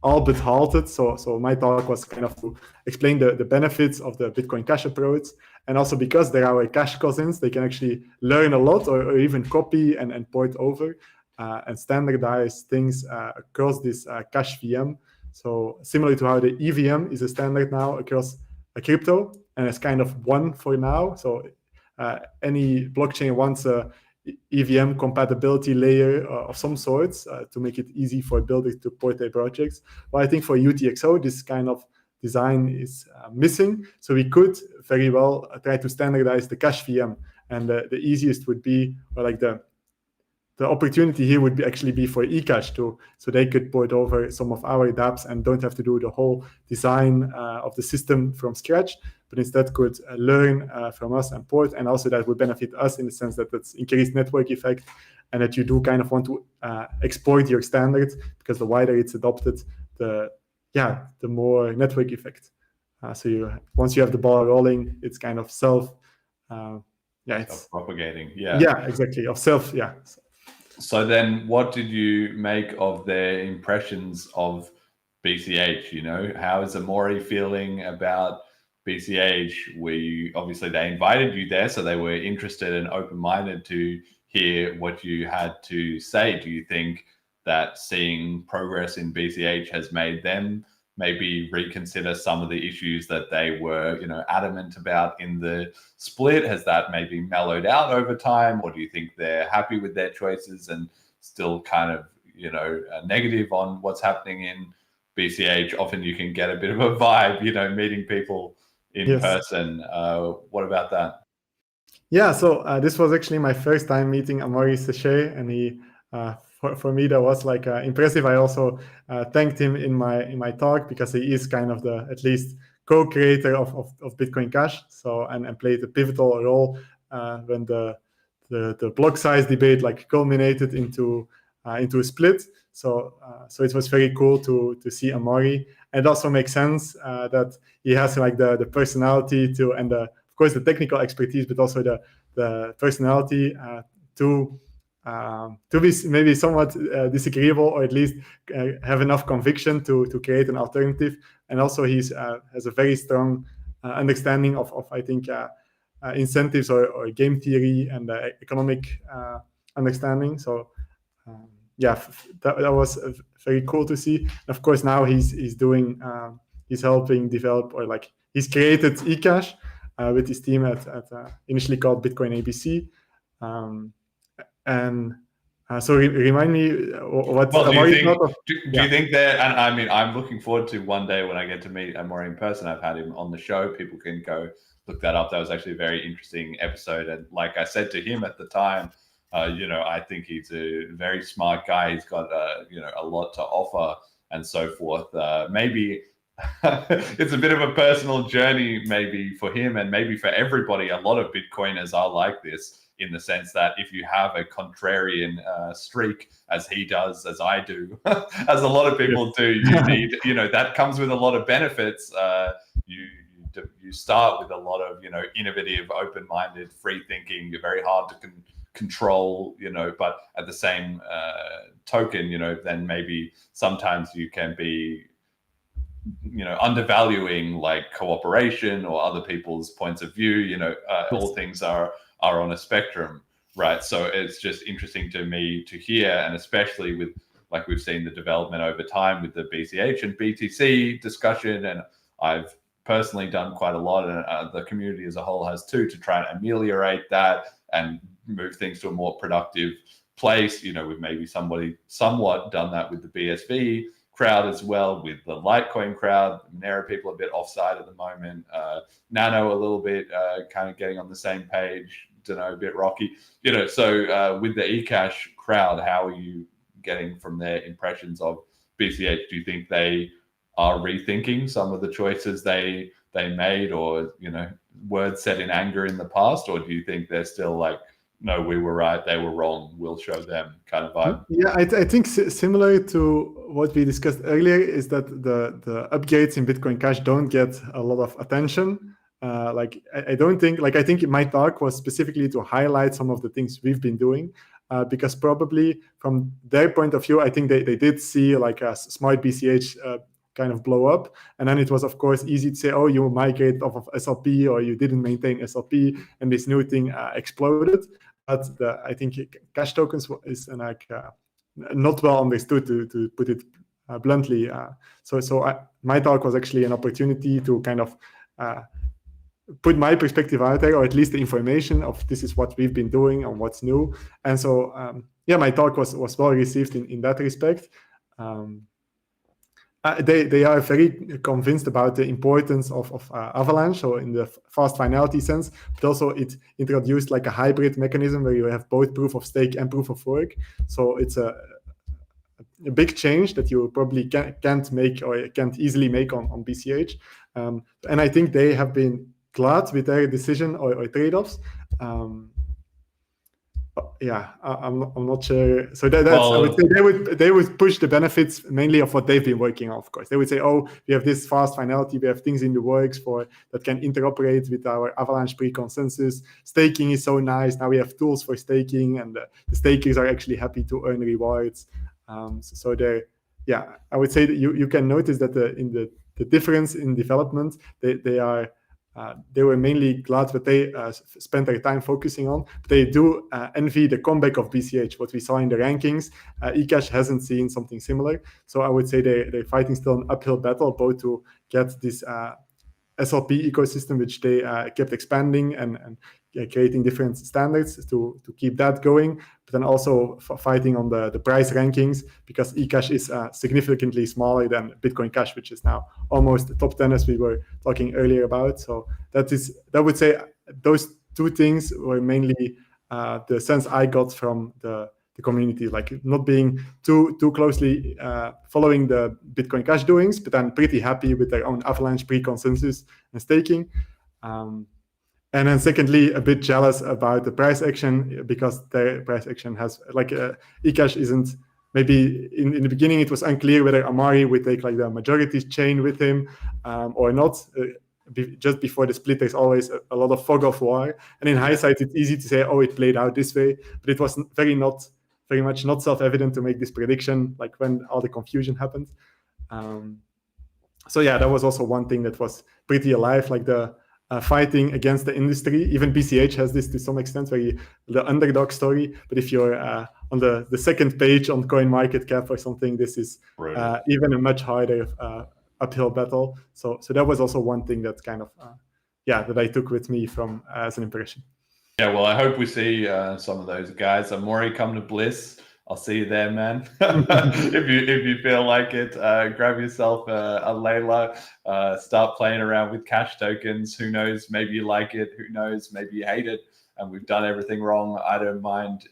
all but halted. So my talk was kind of to explain the benefits of the Bitcoin Cash approach. And also because they're our cash cousins, they can actually learn a lot or even copy and port over and standardize things across this Cash VM. So similar to how the EVM is a standard now across a crypto, and it's kind of one for now. So any blockchain wants a EVM compatibility layer of some sorts to make it easy for builders to port their projects. Well, I think for UTXO, this kind of design is missing. So we could very well try to standardize the Cash VM. And the easiest would be, or like the opportunity here would actually be for eCash too. So they could port over some of our dApps and don't have to do the whole design of the system from scratch, but instead could learn from us and port. And also that would benefit us in the sense that it's increased network effect and that you do kind of want to export your standards, because the wider it's adopted, the more network effect. So once you have the ball rolling, it's kind of it's propagating. Yeah, exactly. Of self. Yeah. So then what did you make of their impressions of BCH? How is Amaury feeling about BCH? Obviously they invited you there, so they were interested and open-minded to hear what you had to say. Do you think that seeing progress in BCH has made them maybe reconsider some of the issues that they were, adamant about in the split? Has that maybe mellowed out over time, or do you think they're happy with their choices and still kind of, negative on what's happening in BCH? Often you can get a bit of a vibe, meeting people in person. What about that? Yeah, so this was actually my first time meeting Amaury Séché, and he, for me, that was like impressive. I also thanked him in my talk because he is kind of the at least co-creator of Bitcoin Cash. So and played a pivotal role when the block size debate culminated into a split. So it was very cool to see Amaury. And it also makes sense that he has the personality to, and of course the technical expertise, but also the personality to be maybe somewhat disagreeable, or at least have enough conviction to create an alternative. And also has a very strong understanding of I think incentives or game theory and economic understanding. So that was very cool to see. And of course, now he's helping develop, or like he's created eCash with his team at initially called Bitcoin ABC. So remind me what. Well, do Amaury you thought of. do you think that? And I mean, I'm looking forward to one day when I get to meet Amaury in person. I've had him on the show. People can go look that up. That was actually a very interesting episode. And like I said to him at the time, I think he's a very smart guy. He's got a lot to offer and so forth. Maybe it's a bit of a personal journey, maybe for him and maybe for everybody. A lot of Bitcoiners are like this, in the sense that if you have a contrarian streak, as he does, as I do, as a lot of people do, you need, that comes with a lot of benefits. You start with a lot of, innovative, open-minded, free-thinking. You're very hard to control, but at the same token, then maybe sometimes you can be, undervaluing like cooperation or other people's points of view. All things are on a spectrum, right? So it's just interesting to me to hear, and especially with, like, we've seen the development over time with the BCH and BTC discussion, and I've personally done quite a lot, and the community as a whole has too, to try and ameliorate that and move things to a more productive place. We've maybe somewhat done that with the BSV crowd as well, with the Litecoin crowd. Monero people are a bit offside at the moment. Nano a little bit kind of getting on the same page. A bit rocky. So with the eCash crowd, how are you getting from their impressions of BCH? Do you think they are rethinking some of the choices they made, or words said in anger in the past, or do you think they're still like, no, we were right, they were wrong, we'll show them kind of vibe? Yeah, I think similar to what we discussed earlier is that the upgrades in Bitcoin Cash don't get a lot of attention. I don't think, I think my talk was specifically to highlight some of the things we've been doing, because probably from their point of view, I think they did see like a smart BCH kind of blow up. And then it was, of course, easy to say, oh, you migrated off of SLP, or you didn't maintain SLP, and this new thing exploded. But I think cash tokens is not well understood, to put it bluntly. My talk was actually an opportunity to kind of put my perspective out there, or at least the information of this is what we've been doing and what's new. And so, my talk was well received in that respect. They are very convinced about the importance of Avalanche, so in the fast finality sense, but also it introduced like a hybrid mechanism where you have both proof of stake and proof of work. So it's a big change that you probably can't make, or can't easily make on BCH. And I think they have been glad with their decision or trade-offs. I'm not sure. So that's, I would say they would push the benefits mainly of what they've been working on. Of course, they would say, "Oh, we have this fast finality. We have things in the works that can interoperate with our Avalanche pre-consensus. Staking is so nice. Now we have tools for staking, and the stakers are actually happy to earn rewards." So I would say that you can notice that the difference in development, they were mainly glad that they spent their time focusing on. But they do envy the comeback of BCH, what we saw in the rankings. eCash hasn't seen something similar. So I would say they're fighting still an uphill battle, both to get this SLP ecosystem, which they kept expanding and creating different standards to keep that going, but then also fighting on the price rankings, because eCash is significantly smaller than Bitcoin Cash, which is now almost the top 10, as we were talking earlier about. So that would say those two things were mainly the sense I got from the community, like not being too closely following the Bitcoin Cash doings, but then pretty happy with their own Avalanche pre-consensus and staking. And then secondly, a bit jealous about the price action, because their price action has eCash isn't, maybe in the beginning it was unclear whether Amaury would take like the majority chain with him or not. Just before the split, there's always a lot of fog of war. And in hindsight, it's easy to say, oh, it played out this way, but it was very much not self-evident to make this prediction, like when all the confusion happened. So that was also one thing that was pretty alive, like the fighting against the industry. Even BCH has this to some extent, where the underdog story. But if you're on the second page on CoinMarketCap or something, this is even a much harder uphill battle. So that was also one thing that kind of that I took with me from as an impression. Yeah, well, I hope we see some of those guys. Amori, come to Bliss. I'll see you there, man. if you feel like it, grab yourself a Layla, start playing around with cash tokens. Who knows? Maybe you like it. Who knows? Maybe you hate it. And we've done everything wrong. I don't mind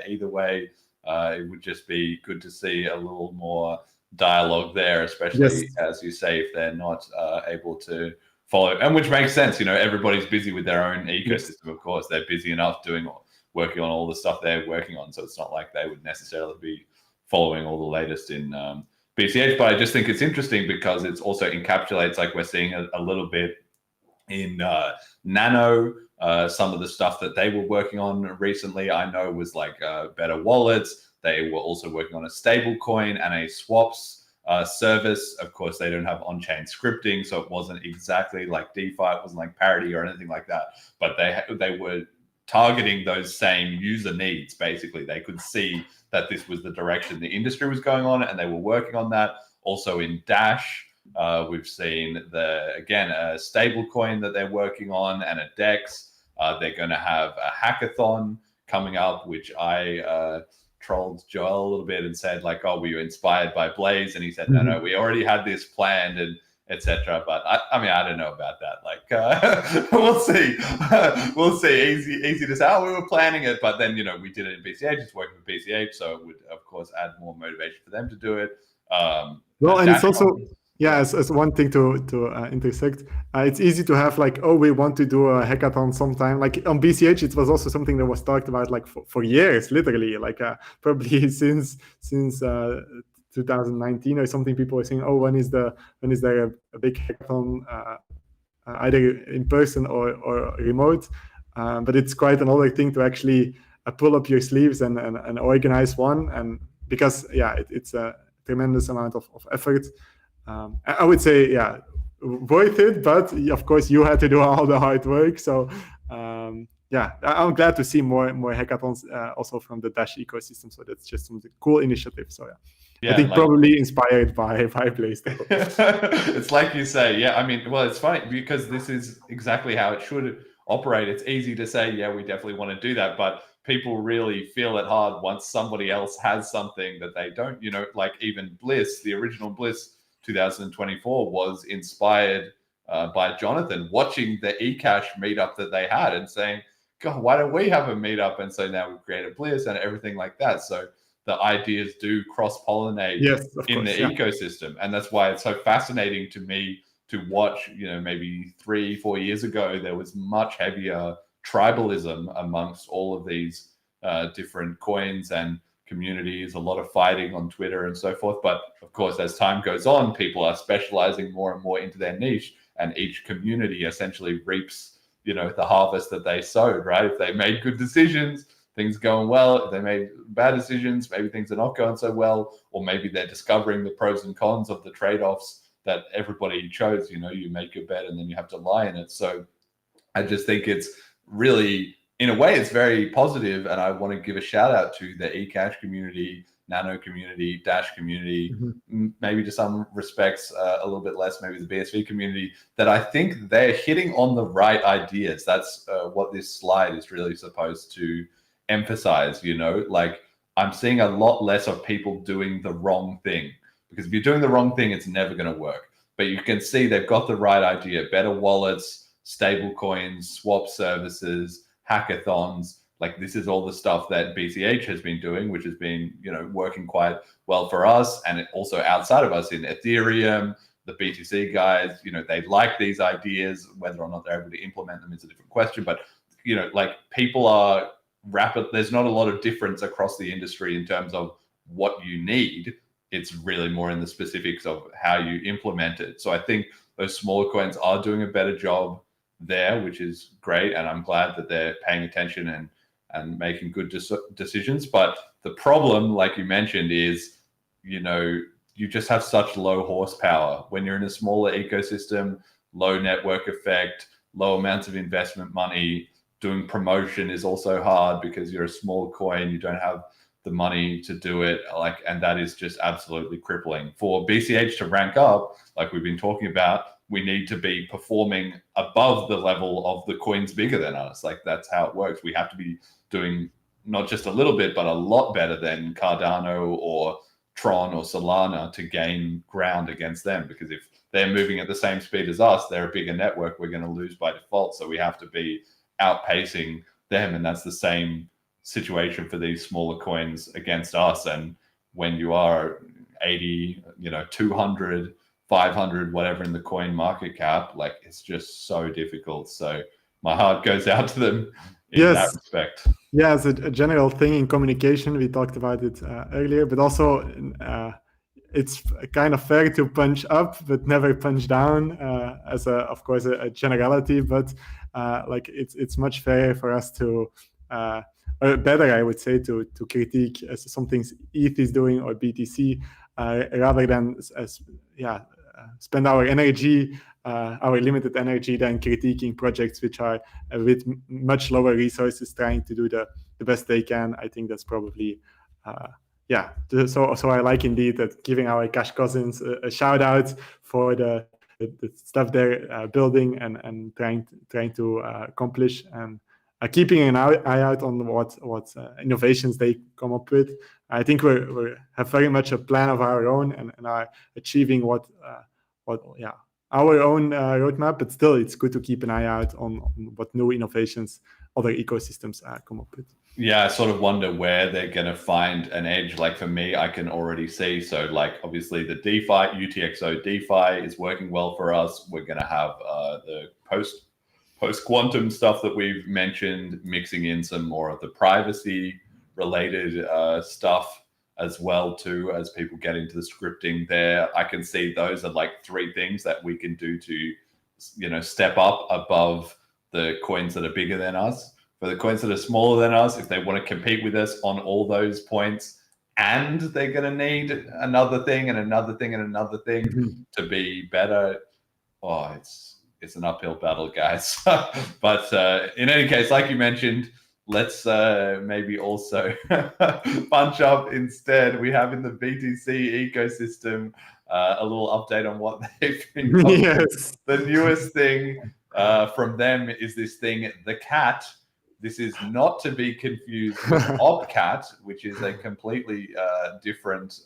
either way. It would just be good to see a little more dialogue there, especially as you say, if they're not able to follow, and which makes sense. You know, everybody's busy with their own ecosystem. Of course, they're busy enough working on all the stuff they're working on. So it's not like they would necessarily be following all the latest in BCH. But I just think it's interesting because it also encapsulates, like we're seeing a little bit in Nano, some of the stuff that they were working on recently, I know was like better wallets. They were also working on a stable coin and a swaps service. Of course, they don't have on-chain scripting, so it wasn't exactly like DeFi. It wasn't like Parity or anything like that. But they were targeting those same user needs. Basically, they could see that this was the direction the industry was going on, and they were working on that. Also in Dash, we've seen a stable coin that they're working on and a DEX. They're going to have a hackathon coming up, which I trolled Joel a little bit and said, like, oh, were you inspired by Blaze? And he said, no, we already had this planned and etc. But I mean, I don't know about that. Like, we'll see. We'll see. Easy to say, oh, we were planning it, but then, you know, we did it in BCH. It's working for BCH, so it would, of course, add more motivation for them to do it. Well, and it's also, as one thing to intersect, it's easy to have like, oh, we want to do a hackathon sometime. Like on BCH, it was also something that was talked about like for years, literally, like probably since 2019 or something. People were saying, oh, when is there a big hackathon, either in person or remote? But it's quite another thing to actually pull up your sleeves and organize one, and because it's a tremendous amount of effort. I would say, worth it, but of course you had to do all the hard work. So I'm glad to see more hackathons also from the Dash ecosystem. So that's just some cool initiatives. So I think probably inspired by Blaze. It's like you say, I mean, well, it's funny because this is exactly how it should operate. It's easy to say, we definitely want to do that, but people really feel it hard once somebody else has something that they don't. You know, like even Bliss, the original Bliss 2024 was inspired by Jonathan watching the eCash meetup that they had and saying, God, why don't we have a meetup? And so now we've created Bliss and everything like that. So the ideas do cross-pollinate in the ecosystem. And that's why it's so fascinating to me to watch, you know, maybe 3-4 years ago, there was much heavier tribalism amongst all of these different coins and communities, a lot of fighting on Twitter and so forth. But of course, as time goes on, people are specializing more and more into their niche, and each community essentially reaps, you know, the harvest that they sowed, right? If they made good decisions, things going well. If they made bad decisions, maybe things are not going so well, or maybe they're discovering the pros and cons of the trade-offs that everybody chose. You know, you make your bet and then you have to lie in it. So I just think it's really, in a way, it's very positive, and I want to give a shout out to the eCash community, Nano community, Dash community, maybe to some respects a little bit less, maybe the BSV community, that I think they're hitting on the right ideas. That's what this slide is really supposed to emphasize. You know, like I'm seeing a lot less of people doing the wrong thing, because if you're doing the wrong thing, it's never going to work. But you can see they've got the right idea: better wallets, stable coins, swap services, hackathons. Like this is all the stuff that BCH has been doing, which has been, you know, working quite well for us, and also outside of us in Ethereum, the BTC guys, you know, they like these ideas. Whether or not they're able to implement them is a different question. But, you know, like people are rapid. There's not a lot of difference across the industry in terms of what you need. It's really more in the specifics of how you implement it. So I think those smaller coins are doing a better job there, which is great. And I'm glad that they're paying attention and making good decisions. But the problem, like you mentioned, is, you know, you just have such low horsepower when you're in a smaller ecosystem, low network effect. low amounts of investment money. Doing promotion is also hard because you're a small coin. You don't have the money to do it. And that is just absolutely crippling. For BCH to rank up, like we've been talking about, we need to be performing above the level of the coins bigger than us. Like that's how it works. We have to be doing not just a little bit, but a lot better than Cardano or Tron or Solana to gain ground against them. Because if they're moving at the same speed as us, they're a bigger network, we're going to lose by default. So we have to be outpacing them. And that's the same situation for these smaller coins against us. And when you are 80, 200, 500, whatever in the coin market cap, like it's just so difficult. So my heart goes out to them in that respect. Yeah, as a general thing in communication, we talked about it earlier, but also it's kind of fair to punch up, but never punch down as of course, a generality, but like it's much fairer for us to, or better, I would say, to critique some things ETH is doing or BTC rather than spend our energy, our limited energy, than critiquing projects which are with much lower resources trying to do the best they can. I think that's probably, So I like indeed that giving our Cash cousins a shout out for the stuff they're building and trying to accomplish, and keeping an eye out on what innovations they come up with. I think we have very much a plan of our own and are achieving our own roadmap, but still it's good to keep an eye out on what new innovations other ecosystems come up with. Yeah, I sort of wonder where they're going to find an edge. Like for me, I can already see. So like obviously the DeFi, UTXO DeFi is working well for us. We're going to have the post-quantum stuff that we've mentioned, mixing in some more of the privacy related stuff as well too, as people get into the scripting there. I can see those are like three things that we can do to, step up above the coins that are bigger than us. For the coins that are smaller than us, if they want to compete with us on all those points, and they're going to need another thing and another thing and another thing to be better. Oh, it's an uphill battle, guys. But in any case, like you mentioned, let's maybe also punch up instead. We have in the BTC ecosystem a little update on what they've been up to. The newest thing from them is this thing, the cat. This is not to be confused with OpCat, which is a completely different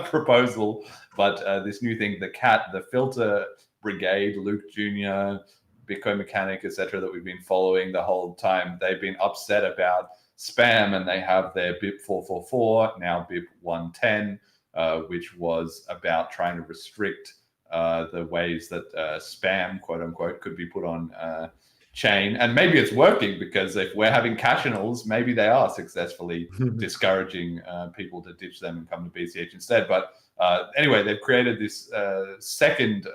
proposal. But this new thing, the cat, the filter brigade, Luke Jr., Bitcoin Mechanic, etc., that we've been following the whole time, they've been upset about spam, and they have their BIP 444, now BIP 110, which was about trying to restrict the ways that spam, quote unquote, could be put on chain. And maybe it's working, because if we're having cashinals, maybe they are successfully discouraging people to ditch them and come to BCH instead. But anyway, they've created this second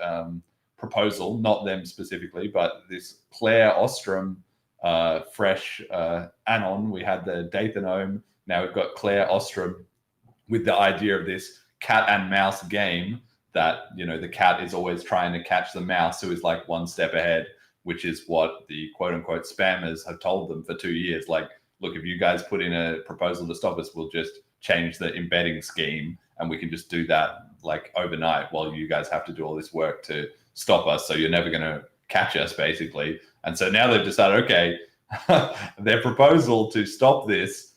proposal, not them specifically, but this Claire Ostrom fresh anon. We had the Dathanome, now we've got Claire Ostrom with the idea of this cat and mouse game that, the cat is always trying to catch the mouse, who is like one step ahead, which is what the quote unquote spammers have told them for 2 years. Like, look, if you guys put in a proposal to stop us, we'll just change the embedding scheme and we can just do that like overnight, while you guys have to do all this work to stop us. So you're never going to catch us, basically. And so now they've decided, okay, their proposal to stop this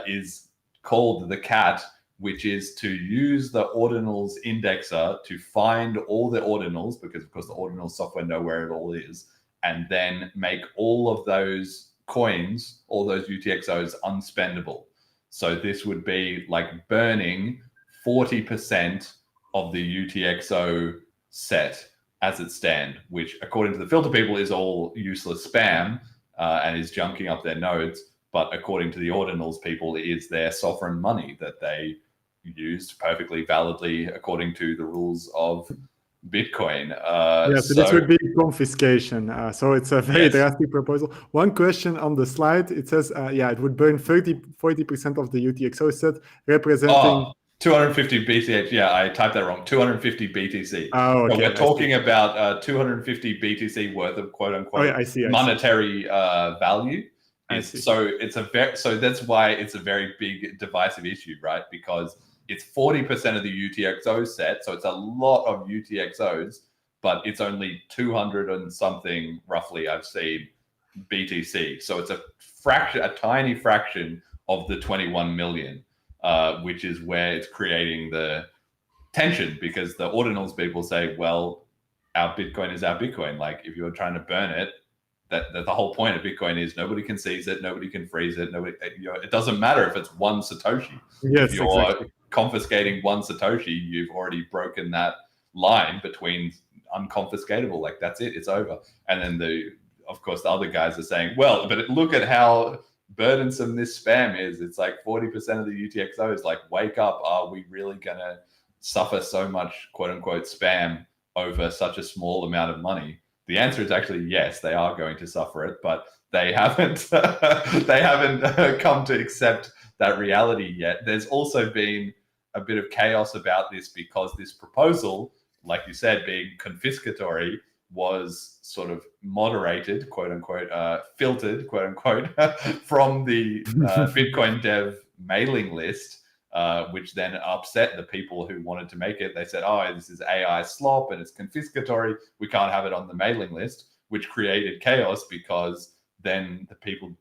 is called the cat, which is to use the ordinals indexer to find all the ordinals, because of course the ordinal software know where it all is, and then make all of those coins, all those UTXOs, unspendable. So this would be like burning 40% of the UTXO set as it stand, which according to the filter people is all useless spam and is junking up their nodes. But according to the ordinals people, it is their sovereign money that they used perfectly validly according to the rules of Bitcoin. So this would be confiscation. So it's a very drastic proposal. One question on the slide, it says, it would burn 40% of the UTXO set, representing 250 BCH. Yeah, I typed that wrong. 250 BTC. Oh, okay. So we're talking about 250 BTC worth of quote unquote I see. monetary value. I see. So so that's why it's a very big divisive issue, right? Because it's 40% of the UTXO set, so it's a lot of UTXOs, but it's only 200 and something roughly I've seen BTC. So it's a tiny fraction of the 21 million. Which is where it's creating the tension, because the ordinals people say, well, our Bitcoin is our Bitcoin. Like if you're trying to burn it, that the whole point of Bitcoin is nobody can seize it, nobody can freeze it, it doesn't matter if it's one Satoshi. Yes, if you're confiscating one Satoshi, you've already broken that line between unconfiscatable. Like that's it, it's over. And then of course the other guys are saying, well, but look at how burdensome this spam is. It's like 40% of the UTXOs. Like, wake up. Are we really gonna suffer so much quote unquote spam over such a small amount of money? The answer is actually yes, they are going to suffer it, but they haven't come to accept that reality yet. There's also been a bit of chaos about this because this proposal, like you said, being confiscatory, was sort of moderated, quote unquote, filtered, quote unquote, from the Bitcoin dev mailing list, which then upset the people who wanted to make it. They said, oh, this is AI slop and it's confiscatory. We can't have it on the mailing list, which created chaos because then the people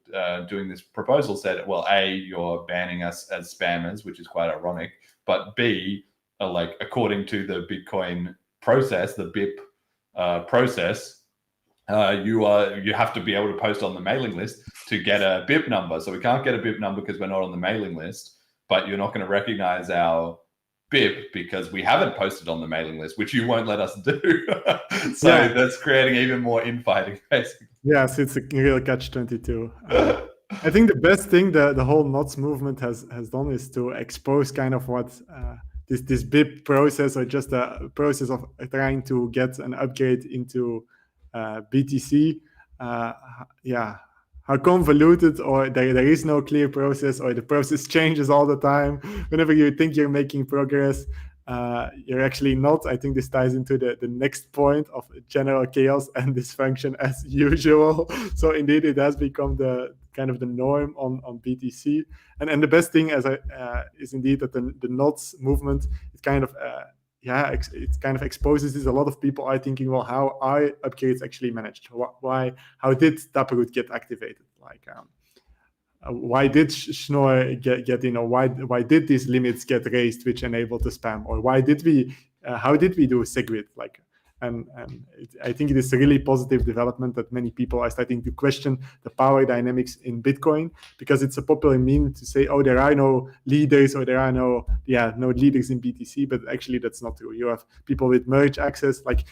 doing this proposal said, well, A, you're banning us as spammers, which is quite ironic, but B, like according to the Bitcoin process, the BIP process, you have to be able to post on the mailing list to get a BIP number. So we can't get a BIP number because we're not on the mailing list, but you're not going to recognize our BIP because we haven't posted on the mailing list, which you won't let us do. So that's creating even more infighting, basically. Yes, it's a real catch-22. I think the best thing the whole NOTS movement has done is to expose kind of what this BIP process, or just a process of trying to get an upgrade into BTC. How convoluted, or there is no clear process, or the process changes all the time. Whenever you think you're making progress, you're actually not. I think this ties into the next point of general chaos and dysfunction as usual. So indeed, it has become the kind of the norm on BTC. And the best thing is indeed that the NOTS movement, it kind of it kind of exposes this. A lot of people are thinking, well, how are upgrades actually managed? How did Taproot get activated? Like, why did Schnorr get in, or why did these limits get raised, which enabled the spam, or how did we do SegWit? Like, and I think it is a really positive development that many people are starting to question the power dynamics in Bitcoin, because it's a popular meme to say, oh, there are no leaders, or there are no leaders in BTC, but actually that's not true. You have people with merge access. Like,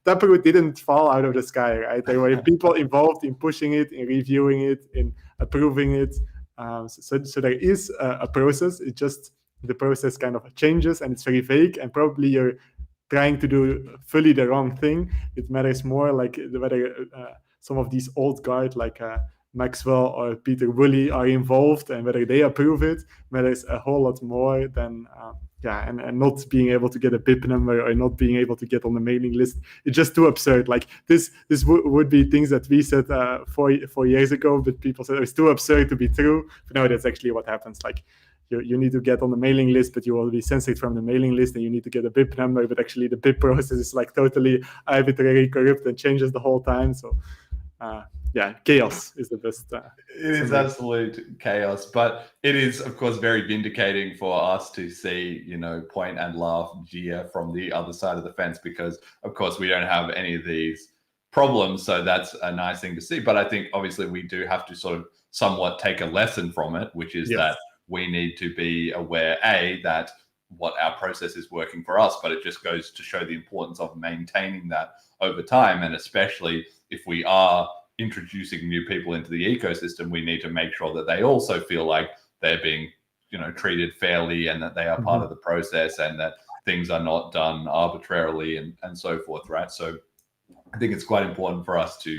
Taproot didn't fall out of the sky, right? There were people involved in pushing it, in reviewing it, in approving it. So there is a process. It just, the process kind of changes, and it's very vague, and probably you're trying to do fully the wrong thing. It matters more like whether some of these old guard like Maxwell or Peter Woolley are involved, and whether they approve it matters a whole lot more than and not being able to get a BIP number, or not being able to get on the mailing list. It's just too absurd. Like this would be things that we said 4 years ago, but people said it's too absurd to be true. But no, that's actually what happens. Like, you need to get on the mailing list, but you will be censored from the mailing list, and you need to get a BIP number, but actually the BIP process is like totally arbitrary, corrupt, and changes the whole time. So chaos is the best. It is absolute chaos, but it is, of course, very vindicating for us to see, point and laugh, jeer from the other side of the fence, because, of course, we don't have any of these problems. So that's a nice thing to see. But I think, obviously, we do have to sort of somewhat take a lesson from it, which is that we need to be aware, that what our process is working for us, but it just goes to show the importance of maintaining that over time. And especially if we are introducing new people into the ecosystem, we need to make sure that they also feel like they're being, treated fairly, and that they are part of the process, and that things are not done arbitrarily and so forth, right? So I think it's quite important for us to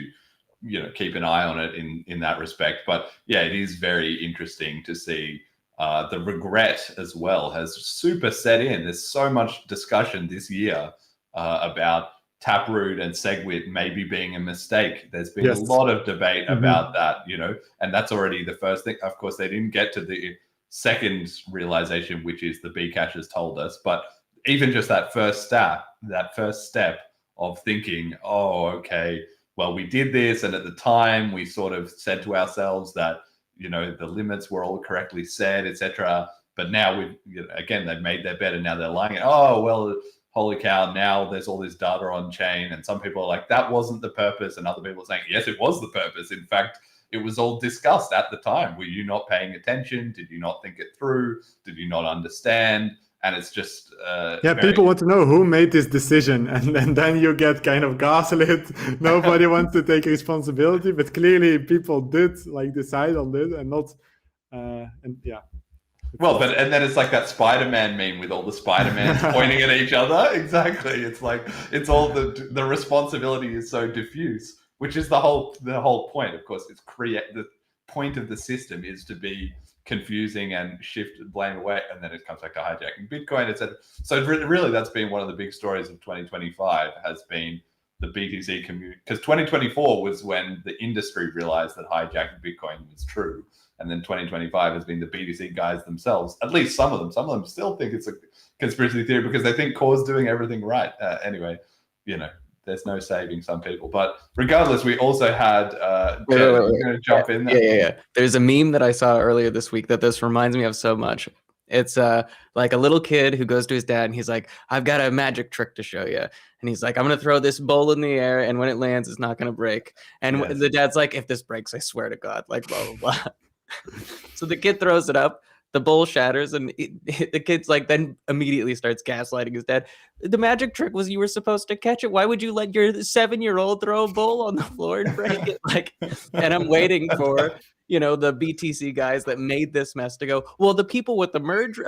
keep an eye on it in that respect. But it is very interesting to see The regret as well has super set in. There's so much discussion this year about Taproot and SegWit maybe being a mistake. There's been a lot of debate about that, and that's already the first thing. Of course, they didn't get to the second realization, which is the Bcash has told us, but even just that first step of thinking, oh, okay, well, we did this, and at the time we sort of said to ourselves that, the limits were all correctly set, etc. But now again, they've made their bet, and now they're lying. Oh, well, holy cow, now there's all this data on chain, and some people are like, that wasn't the purpose, and other people are saying, yes, it was the purpose. In fact, it was all discussed at the time. Were you not paying attention? Did you not think it through? Did you not understand? And it's just people want to know who made this decision, and then you get kind of gaslit. Nobody wants to take responsibility, but clearly people did decide on it, and not Well, and then it's like that Spider-Man meme with all the Spider-Mans pointing at each other. Exactly. It's like it's all the responsibility is so diffuse, which is the whole point. Of course, the point of the system is to be confusing and shift blame away, and then it comes back to hijacking Bitcoin, etc. So really, that's been one of the big stories of 2025 has been the BTC community, because 2024 was when the industry realized that hijacking Bitcoin was true. And then 2025 has been the BTC guys themselves, at least some of them still think it's a conspiracy theory because they think Core's doing everything right. Anyway, there's no saving some people. But regardless, we also had, wait. You're going to jump in there. Yeah. There's a meme that I saw earlier this week that this reminds me of so much. It's like a little kid who goes to his dad and he's like, I've got a magic trick to show you. And he's like, I'm going to throw this bowl in the air, and when it lands, it's not going to break. And the dad's like, if this breaks, I swear to God, like blah, blah, blah. So the kid throws it up, the bowl shatters, and the kid's like then immediately starts gaslighting his dad. The magic trick was you were supposed to catch it. Why would you let your 7-year-old throw a bowl on the floor and break it? And I'm waiting for the BTC guys that made this mess to go, well, the people with the merge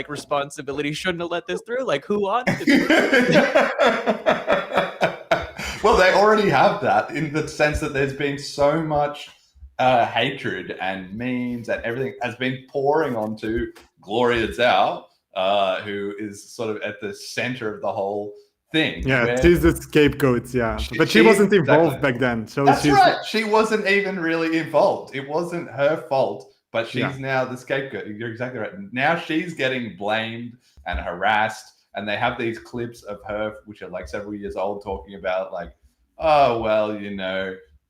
responsibility shouldn't have let this through. Like, who ought to do it? Well, they already have that in the sense that there's been so much hatred and memes and everything has been pouring onto Gloria Zhao, who is sort of at the center of the whole thing. Yeah, she's the scapegoat, but she wasn't involved back then. So that's right. She wasn't even really involved. It wasn't her fault, but she's now the scapegoat. You're exactly right. Now she's getting blamed and harassed, and they have these clips of her, which are like several years old, talking about like, oh, well,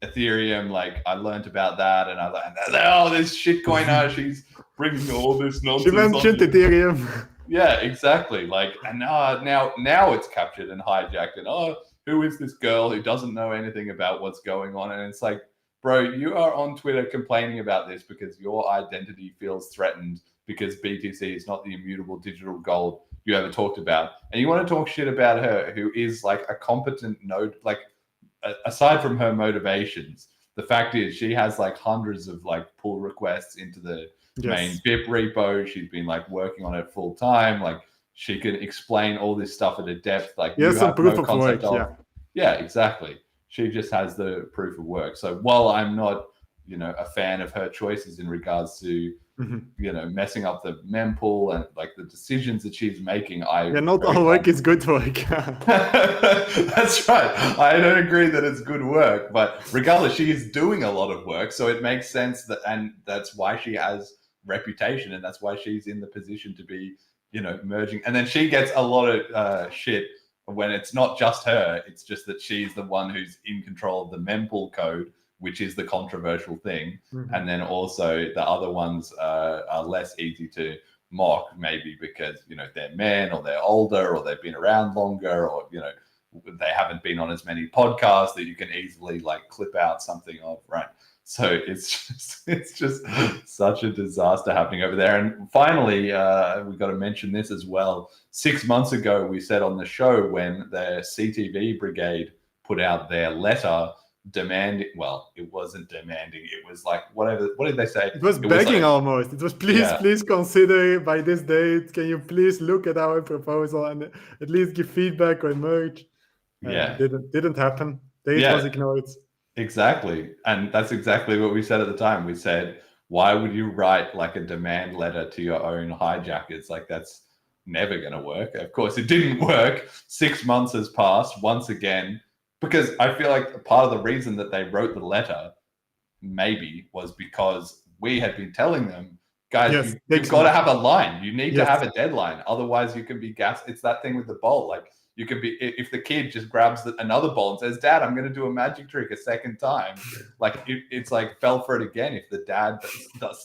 Ethereum, like I learned about that, and I learned, this shitcoiner, she's bringing all this nonsense. She mentioned Ethereum. Yeah, exactly. Like, and now it's captured and hijacked, and who is this girl who doesn't know anything about what's going on? And it's like, bro, you are on Twitter complaining about this because your identity feels threatened because BTC is not the immutable digital gold you ever talked about, and you want to talk shit about her, who is like a competent node, like. Aside from her motivations, the fact is she has like hundreds of like pull requests into the main BIP repo. She's been like working on it full time. Like she can explain all this stuff at a depth. Like you have proof no of concept work. of. Yeah, exactly. She just has the proof of work. So while I'm not, a fan of her choices in regards to, messing up the mempool and like the decisions that she's making, not all work is good work. That's right. I don't agree that it's good work, but regardless, she is doing a lot of work, so it makes sense and that's why she has reputation, and that's why she's in the position to be, merging. And then she gets a lot of shit when it's not just her; it's just that she's the one who's in control of the mempool code, which is the controversial thing. And then also the other ones are less easy to mock, maybe because, they're men or they're older or they've been around longer or, they haven't been on as many podcasts that you can easily like clip out something of, right? So it's just such a disaster happening over there. And finally, we've got to mention this as well. 6 months ago, we said on the show when the CTV brigade put out their letter demanding, well, it wasn't demanding, it was like whatever, what did they say? It was begging almost. It was please consider by this date, can you please look at our proposal and at least give feedback or merge? Didn't happen. Date was ignored. Exactly. And that's exactly what we said at the time. We said, Why would you write like a demand letter to your own hijackers? Like that's never going to work. Of course, it didn't work. 6 months has passed once again, because I feel like part of the reason that they wrote the letter maybe was because we had been telling them, guys, Yes, you've got to have a line. You need to Yes. have a deadline. Otherwise, you can be gassed. It's that thing with the bowl. Like you can be, if the kid just grabs another bowl and says, Dad, I'm going to do a magic trick a second time. Like it's like fell for it again. If the dad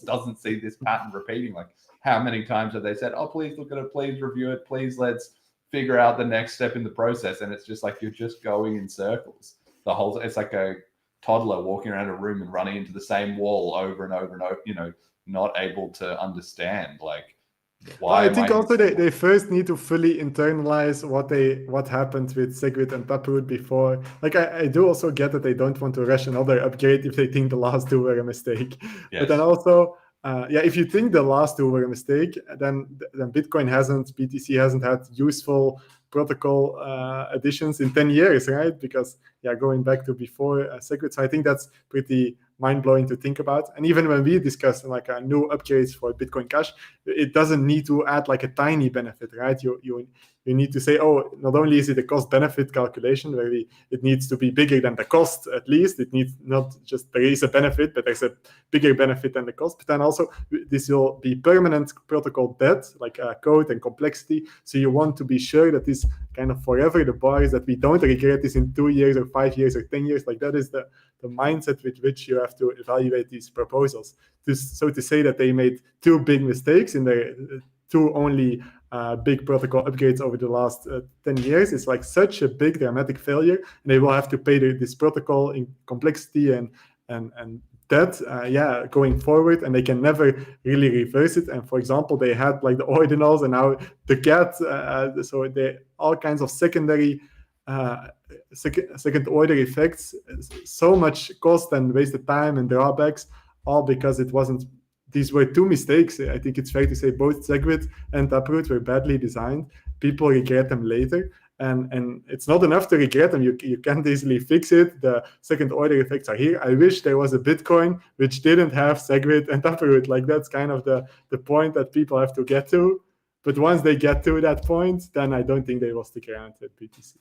doesn't see this pattern repeating, like how many times have they said, oh, please look at it, please review it, please let's figure out the next step in the process. And it's just like, you're just going in circles. It's like a toddler walking around a room and running into the same wall over and over and over, you know, not able to understand like why. I think also they first need to fully internalize what happened with Segwit and Taproot before. Like I do also get that they don't want to rush another upgrade if they think the last two were a mistake. Yes. But then also, if you think the last two were a mistake, then BTC hasn't had useful protocol additions in 10 years, right? Because going back to before Segwit. So I think that's pretty mind-blowing to think about. And even when we discuss like new upgrades for Bitcoin Cash, it doesn't need to add like a tiny benefit, right? You need to say, oh, not only is it a cost-benefit calculation where it needs to be bigger than the cost, at least. It needs not just there is a benefit, but there's a bigger benefit than the cost. But then also this will be permanent protocol debt, like code and complexity. So you want to be sure that this kind of forever, the bar is that we don't regret this in 2 years or 5 years or 10 years. Like that is the mindset with which you have to evaluate these proposals. So to say that they made two big mistakes in their two only big protocol upgrades over the last 10 years is like such a big dramatic failure, and they will have to pay this protocol in complexity and debt going forward, and they can never really reverse it. And for example, they had like the ordinals and now the GAT, so they all kinds of secondary second order effects, so much cost and wasted time and drawbacks, all because these were two mistakes. I think it's fair to say both Segwit and Taproot were badly designed. People regret them later, and it's not enough to regret them. You can't easily fix it. The second order effects are here. I wish there was a Bitcoin which didn't have Segwit and Taproot. Like that's kind of the point that people have to get to. But once they get to that point, then I don't think they will stick around at BTC.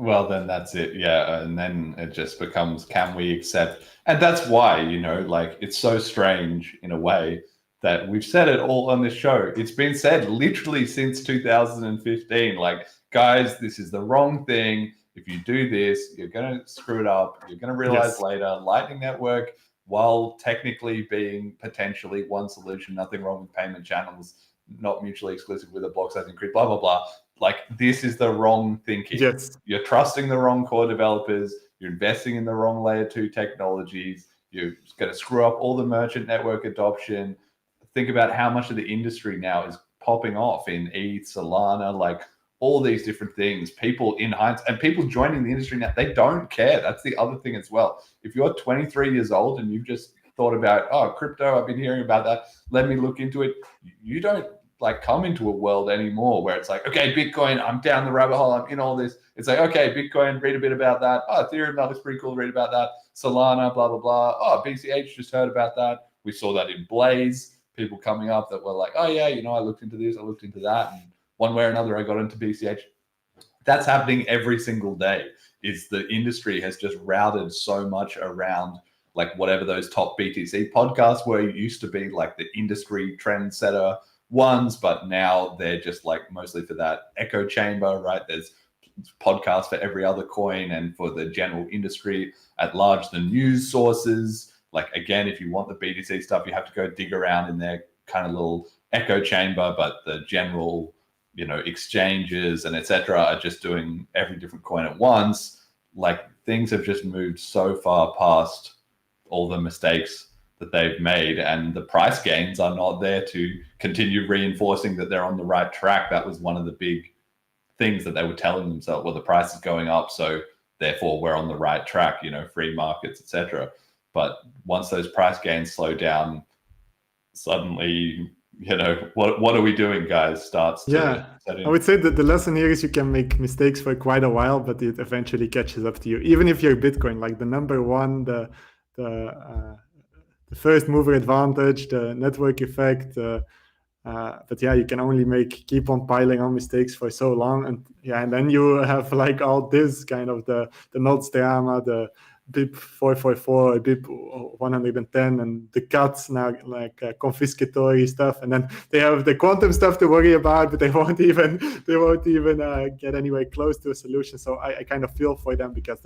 Well, then that's it. Yeah. And then it just becomes, can we accept? And that's why, like it's so strange in a way that we've said it all on this show. It's been said literally since 2015, like, guys, this is the wrong thing. If you do this, you're going to screw it up. You're going to realize later. Lightning Network, while technically being potentially one solution, nothing wrong with payment channels, not mutually exclusive with a block size increase, blah, blah, blah. Like, this is the wrong thinking. Yes. You're trusting the wrong core developers. You're investing in the wrong layer 2 technologies. You're going to screw up all the merchant network adoption. Think about how much of the industry now is popping off in ETH, Solana, like all these different things. People in hindsight, and people joining the industry now, they don't care. That's the other thing as well. If you're 23 years old and you've just thought about, oh, crypto, I've been hearing about that, let me look into it. You don't like come into a world anymore where it's like, okay, Bitcoin, I'm down the rabbit hole, I'm in all this. It's like, okay, Bitcoin, read a bit about that. Oh, Ethereum, that looks pretty cool, read about that. Solana, blah, blah, blah. Oh, BCH, just heard about that. We saw that in Blaze, people coming up that were like, oh yeah, I looked into this, I looked into that. And one way or another, I got into BCH. That's happening every single day. Is the industry has just routed so much around like whatever those top BTC podcasts were. Used to be like the industry trendsetter ones, but now they're just like mostly for that echo chamber, right? There's podcasts for every other coin and for the general industry at large, the news sources. Like, again, if you want the BTC stuff, you have to go dig around in their kind of little echo chamber, but the general, exchanges and etc. are just doing every different coin at once. Like, things have just moved so far past all the mistakes that they've made, and the price gains are not there to continue reinforcing that they're on the right track. That was one of the big things that they were telling themselves. Well, the price is going up, so therefore we're on the right track, free markets, etc. But once those price gains slow down, suddenly, what are we doing, guys? Starts to set in. I would say that the lesson here is you can make mistakes for quite a while, but it eventually catches up to you. Even if you're Bitcoin, like the number one, the first mover advantage, the network effect. But yeah, you can only keep on piling on mistakes for so long, and then you have like all this kind of the nodes drama, the BIP 444, BIP 110, and the cuts now, like confiscatory stuff, and then they have the quantum stuff to worry about, but they won't even get anywhere close to a solution. So I kind of feel for them, because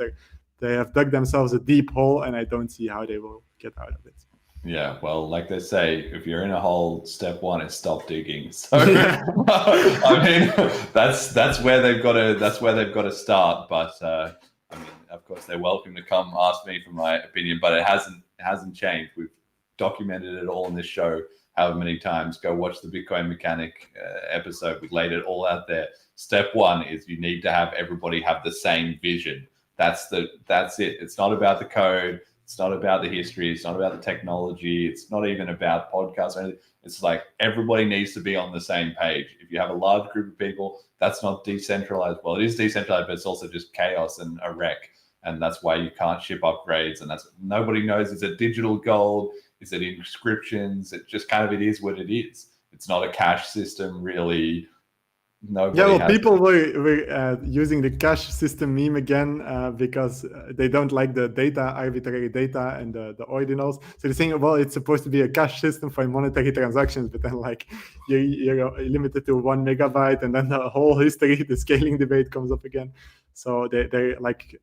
they have dug themselves a deep hole, and I don't see how they will get out of it. Yeah, well, like they say, if you're in a hole, step one is stop digging. So I mean, that's where they've got to start. But I mean, of course, they're welcome to come ask me for my opinion, but it hasn't changed. We've documented it all in this show however many times. Go watch the Bitcoin Mechanic episode. We laid it all out there. Step one is you need to have everybody have the same vision. That's it. It's not about the code. It's not about the history. It's not about the technology. It's not even about podcasts or anything. It's like everybody needs to be on the same page. If you have a large group of people, that's not decentralized. Well, it is decentralized, but it's also just chaos and a wreck. And that's why you can't ship upgrades. And nobody knows, is it digital gold? Is it inscriptions? It just kind of, it is what it is. It's not a cash system, really. People were using the cash system meme again because they don't like the arbitrary data and the ordinals. So they're saying, well, it's supposed to be a cash system for monetary transactions, but then like you're limited to 1 megabyte, and then the whole history, the scaling debate comes up again. So they're like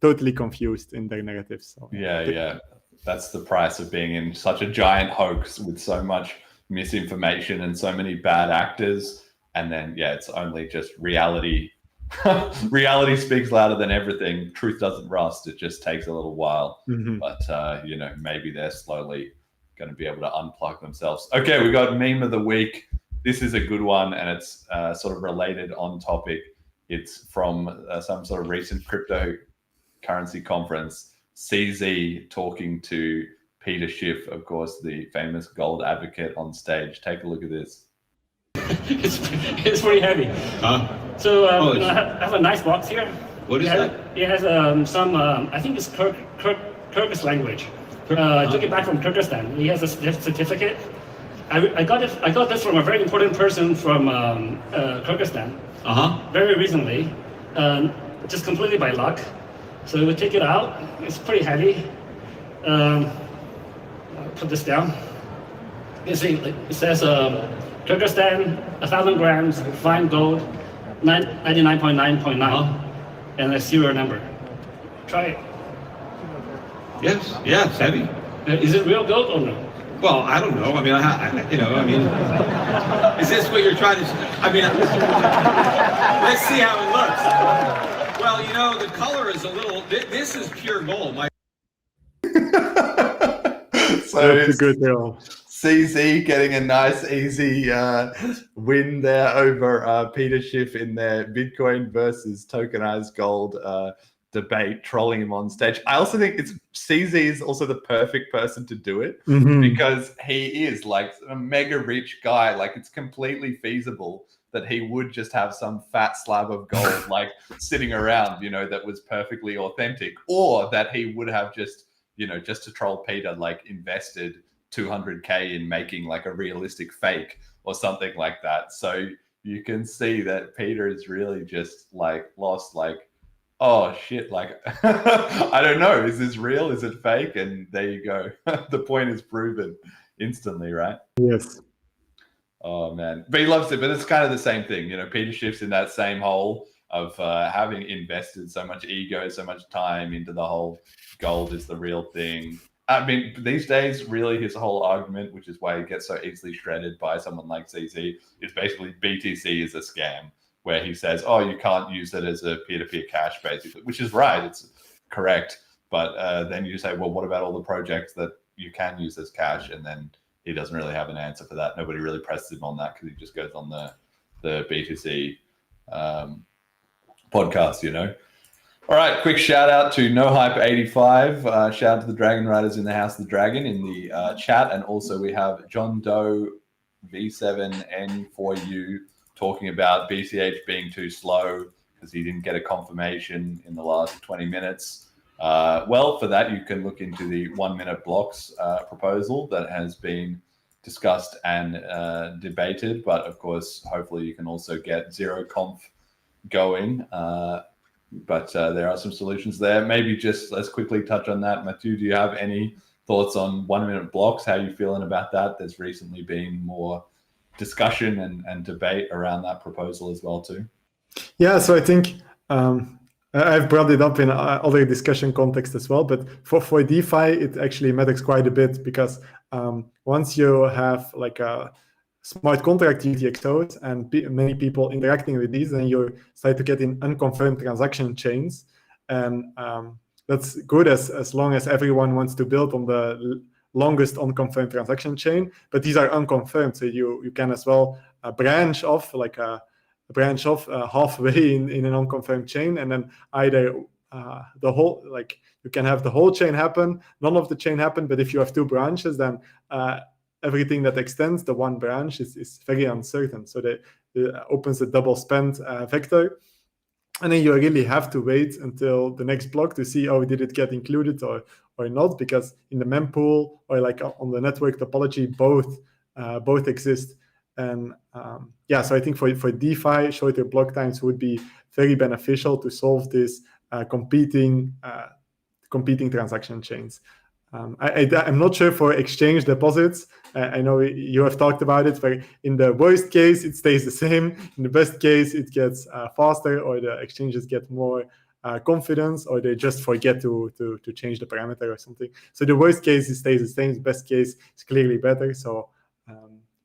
totally confused in their narratives. So yeah, that's the price of being in such a giant hoax with so much misinformation and so many bad actors. And then, it's only just reality. Reality speaks louder than everything. Truth doesn't rust. It just takes a little while. Mm-hmm. But, maybe they're slowly going to be able to unplug themselves. Okay, we got meme of the week. This is a good one, and it's sort of related on topic. It's from some sort of recent cryptocurrency conference. CZ talking to Peter Schiff, of course, the famous gold advocate, on stage. Take a look at this. It's pretty heavy. So I have a nice box here. What is that? It has some, I think it's Kyrgyz language. I took it back from Kyrgyzstan. He has a certificate. I got this from a very important person from Kyrgyzstan. Very recently, just completely by luck. So we take it out. It's pretty heavy. I'll put this down. You see, it says Kyrgyzstan, 1,000 grams, fine gold, 99.9.9, and a serial number. Try it. Yes, it's heavy. Is it real gold or no? Well, I don't know. Is this what you're trying to? Let's see how it looks. Well, the color is a little. This is pure gold. So that's a good deal. CZ getting a nice, easy win there over Peter Schiff in their Bitcoin versus tokenized gold debate, trolling him on stage. I also think CZ is also the perfect person to do it because he is like a mega rich guy. Like, it's completely feasible that he would just have some fat slab of gold like sitting around, that was perfectly authentic, or that he would have just to troll Peter, like invested $200K in making like a realistic fake or something like that. So you can see that Peter is really just like lost, like, oh shit, like I don't know, is this real? Is it fake? And there you go. The point is proven instantly, right? Yes. Oh man, but he loves it. But it's kind of the same thing, Peter Schiff's in that same hole of having invested so much ego, so much time into the whole gold is the real thing. I mean, these days, really, his whole argument, which is why he gets so easily shredded by someone like CZ, is basically BTC is a scam, where he says, oh, you can't use it as a peer-to-peer cash, basically, which is right. It's correct. But then you say, well, what about all the projects that you can use as cash? And then he doesn't really have an answer for that. Nobody really presses him on that because he just goes on the BTC podcast, All right, quick shout out to NoHype85. Shout out to the Dragon Riders in the House of the Dragon in the chat. And also we have John Doe V7N4U talking about BCH being too slow because he didn't get a confirmation in the last 20 minutes. Well, for that, you can look into the 1-minute blocks proposal that has been discussed and debated. But of course, hopefully you can also get ZeroConf going. But there are some solutions there. Maybe just let's quickly touch on that. Mathieu, do you have any thoughts on 1-minute blocks? How are you feeling about that? There's recently been more discussion and debate around that proposal as well too. Yeah, so I think I've brought it up in other discussion context as well, but for DeFi, it actually matters quite a bit because once you have like a smart contract UTXOs and many people interacting with these, then you start to get in unconfirmed transaction chains. And that's good as long as everyone wants to build on the longest unconfirmed transaction chain, but these are unconfirmed. So you can as well branch off halfway in an unconfirmed chain, and then either the whole, like you can have the whole chain happen, none of the chain happen, but if you have 2 branches, then everything that extends the one branch is very uncertain. So that opens a double spend vector. And then you really have to wait until the next block to see, oh, did it get included or not? Because in the mempool or like on the network topology, both exist. And so I think for DeFi, shorter block times would be very beneficial to solve this competing transaction chains. I'm not sure for exchange deposits. I know you have talked about it, but in the worst case, it stays the same. In the best case, it gets faster, or the exchanges get more confidence, or they just forget to change the parameter or something. So the worst case, it stays the same. The best case is clearly better. So,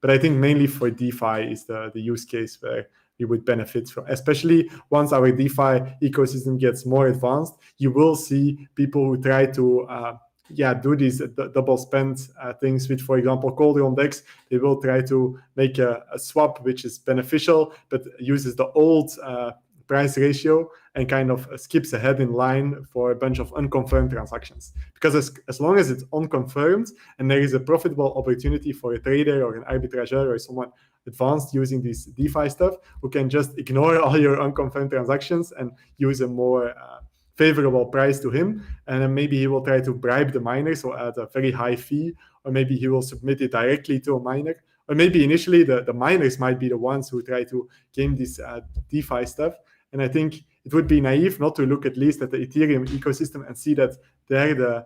but I think mainly for DeFi is the use case where we would benefit from, especially once our DeFi ecosystem gets more advanced. You will see people who try to do these double spend things with, for example, Calderon DEX. They will try to make a swap which is beneficial, but uses the old price ratio and kind of skips ahead in line for a bunch of unconfirmed transactions. Because as long as it's unconfirmed and there is a profitable opportunity for a trader or an arbitrageur or someone advanced using this DeFi stuff, who can just ignore all your unconfirmed transactions and use a more favorable price to him, and then maybe he will try to bribe the miner, so at a very high fee, or maybe he will submit it directly to a miner, or maybe initially the miners might be the ones who try to game this DeFi stuff. And I think it would be naive not to look at least at the Ethereum ecosystem and see that there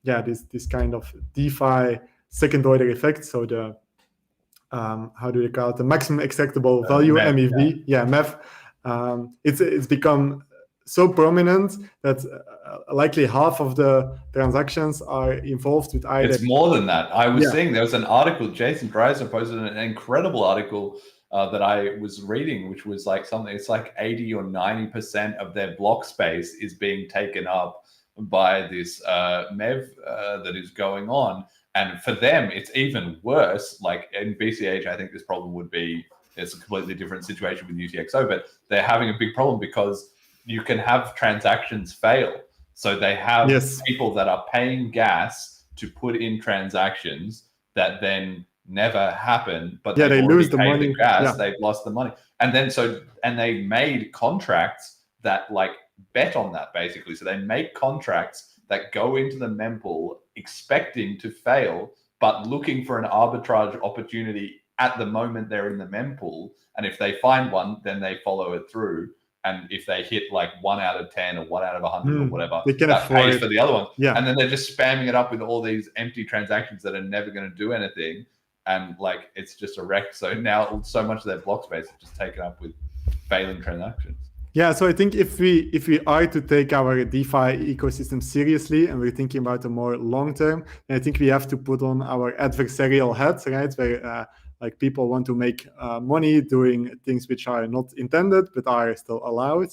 this kind of DeFi second order effect. So the how do they call it? The maximum extractable value, MEV, MEV. It's become so prominent that likely half of the transactions are involved with either. It's more than that. I was seeing there was an article, Jason Bryson posted an incredible article that I was reading, which was like something, it's like 80 or 90% of their block space is being taken up by this MEV that is going on. And for them, it's even worse. Like in BCH, I think this problem would be, it's a completely different situation with UTXO, but they're having a big problem because you can have transactions fail. So they have people that are paying gas to put in transactions that then never happen, but they lose the money. The gas, they've lost the money. And then they made contracts that like bet on that basically. So they make contracts that go into the mempool expecting to fail, but looking for an arbitrage opportunity at the moment they're in the mempool. And if they find one, then they follow it through. And if they hit like 1 out of 10 or 1 out of 100 or whatever, that pays for the other one. Yeah. And then they're just spamming it up with all these empty transactions that are never going to do anything. And like, it's just a wreck. So now so much of their block space is just taken up with failing transactions. Yeah, so I think if we are to take our DeFi ecosystem seriously and we're thinking about a more long term, then I think we have to put on our adversarial hat, right? Where like people want to make money doing things which are not intended but are still allowed.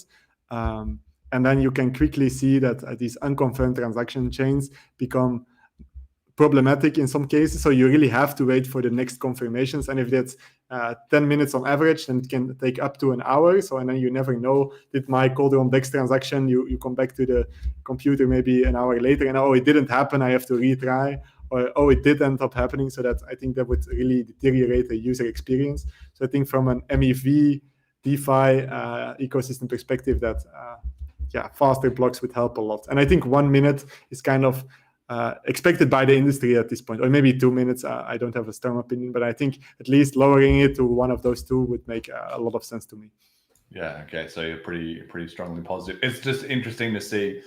And then you can quickly see that these unconfirmed transaction chains become problematic in some cases. So you really have to wait for the next confirmations. And if that's 10 minutes on average, then it can take up to an hour. So, and then you never know, did my Calderon DEX transaction, you come back to the computer maybe an hour later and, oh, it didn't happen, I have to retry. Or, oh, it did end up happening. So that I think that would really deteriorate the user experience. So I think from an MEV DeFi ecosystem perspective, that faster blocks would help a lot. And I think 1 minute is kind of expected by the industry at this point, or maybe 2 minutes. I don't have a strong opinion, but I think at least lowering it to one of those two would make a lot of sense to me. Yeah. Okay. So you're pretty strongly positive. It's just interesting to see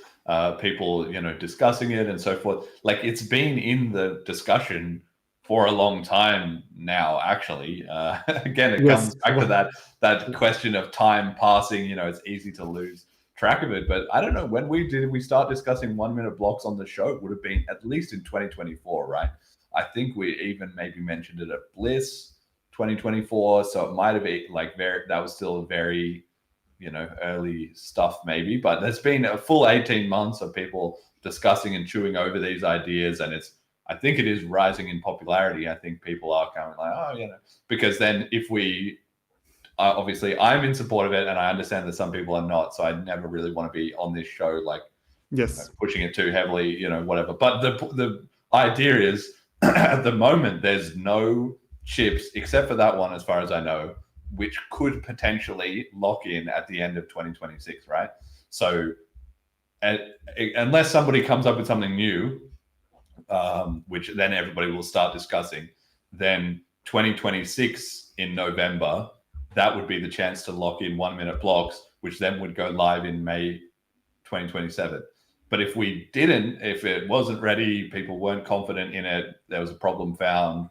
people, discussing it and so forth. Like, it's been in the discussion for a long time now. Actually, again, it comes back to that question of time passing. It's easy to lose track of it. But I don't know, when we start discussing 1 minute blocks on the show? It would have been at least in 2024, right? I think we even maybe mentioned it at Bliss 2024. So it might have been that was still very, early stuff maybe, but there's been a full 18 months of people discussing and chewing over these ideas. And I think it is rising in popularity. I think people are kind of like, because then if we, obviously I'm in support of it, and I understand that some people are not. So I never really want to be on this show, pushing it too heavily, whatever. But the idea is at the moment, there's no chips except for that one, as far as I know, which could potentially lock in at the end of 2026, right? So unless somebody comes up with something new, which then everybody will start discussing, then 2026 in November, that would be the chance to lock in 1 minute blocks, which then would go live in May 2027. But if it wasn't ready, people weren't confident in it, there was a problem found,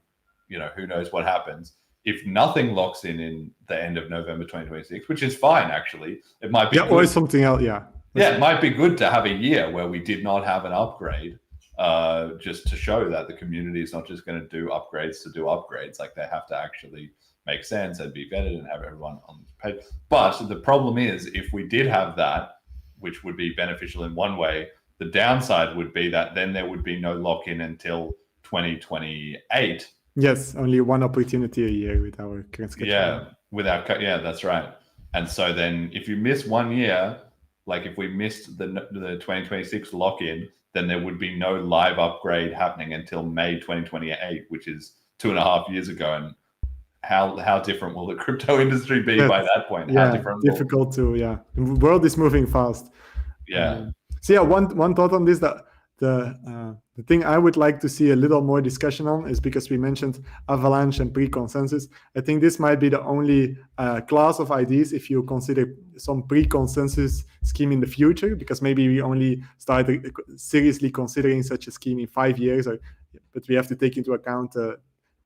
who knows what happens. If nothing locks in the end of November 2026, which is fine, actually, it might be or something else. It might be good to have a year where we did not have an upgrade, just to show that the community is not just going to do upgrades to do upgrades. Like, they have to actually make sense and be vetted and have everyone on the page. But the problem is, if we did have that, which would be beneficial in one way, the downside would be that then there would be no lock-in until 2028. Yes, only one opportunity a year with our current schedule. That's right. And so then if you miss 1 year, like if we missed the 2026 lock-in, then there would be no live upgrade happening until May 2028, which is 2.5 years ago. And how different will the crypto industry be by that point? How different? Difficult to, The world is moving fast. One thought on this, that the thing I would like to see a little more discussion on is, because we mentioned avalanche and pre-consensus. I think this might be the only class of ideas if you consider some pre-consensus scheme in the future, because maybe we only started seriously considering such a scheme in 5 years, but we have to take into account the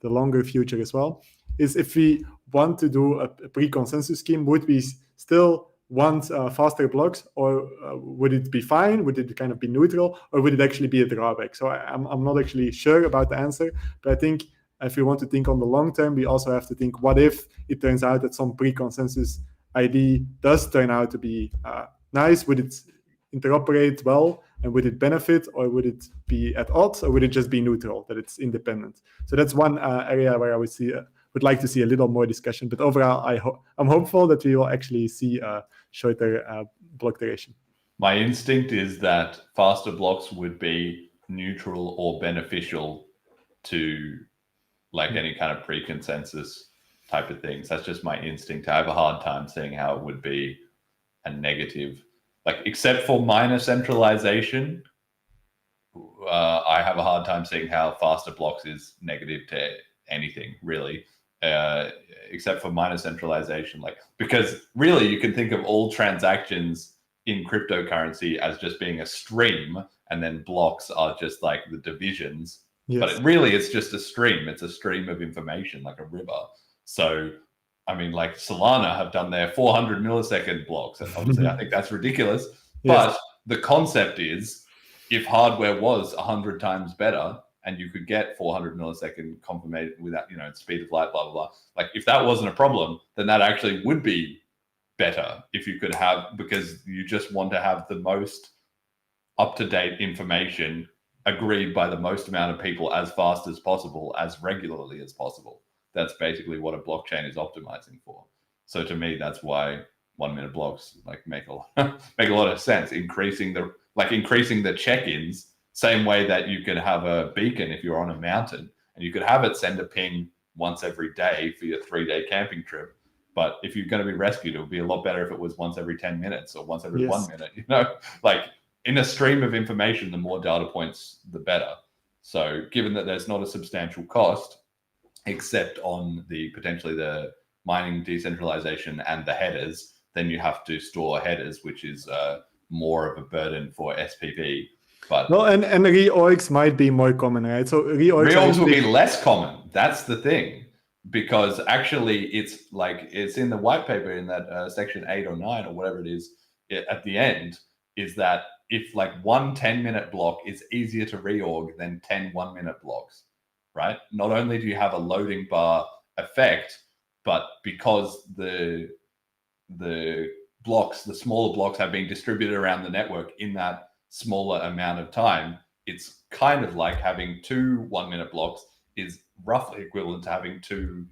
longer future as well. Is if we want to do a pre-consensus scheme, would we still want faster blocks, or would it be fine? Would it kind of be neutral, or would it actually be a drawback? So I'm not actually sure about the answer, but I think if we want to think on the long term, we also have to think, what if it turns out that some pre-consensus ID does turn out to be nice? Would it interoperate well, and would it benefit, or would it be at odds, or would it just be neutral, that it's independent? So that's one area where I would like to see a little more discussion. But overall, I'm hopeful that we will actually see a shorter block duration. My instinct is that faster blocks would be neutral or beneficial to any kind of pre-consensus type of things. That's just my instinct. I have a hard time seeing how it would be a negative, except for minor centralization. I have a hard time seeing how faster blocks is negative to anything, really. Except for minor centralization, because really you can think of all transactions in cryptocurrency as just being a stream, and then blocks are just the divisions. But it's just a stream. It's a stream of information, like a river. So I mean, Solana have done their 400 millisecond blocks, and obviously I think that's ridiculous. But the concept is, if hardware was 100 times better, and you could get 400 millisecond confirmation without, speed of light, blah, blah, blah. If that wasn't a problem, then that actually would be better if you could have, because you just want to have the most up-to-date information agreed by the most amount of people as fast as possible, as regularly as possible. That's basically what a blockchain is optimizing for. So to me, that's why 1 minute blocks make a lot of sense. Increasing the check-ins, same way that you could have a beacon if you're on a mountain, and you could have it send a ping once every day for your 3-day camping trip. But if you're going to be rescued, it would be a lot better if it was once every 10 minutes or once every Yes. 1 minute. You know, like in a stream of information, the more data points, the better. So given that there's not a substantial cost, except on the potentially the mining decentralization and the headers, then you have to store headers, which is more of a burden for SPV. But Well, and reorgs might be more common, right? So reorgs will be less common. That's the thing, because actually it's like it's in the white paper in that section 8 or 9 or whatever it is at the end, is that if like one 10-minute block is easier to reorg than 10 1-minute blocks, right? Not only do you have a loading bar effect, but because the blocks, the smaller blocks have been distributed around the network in that smaller amount of time, it's kind of like having 2 1-minute blocks is roughly equivalent to having 2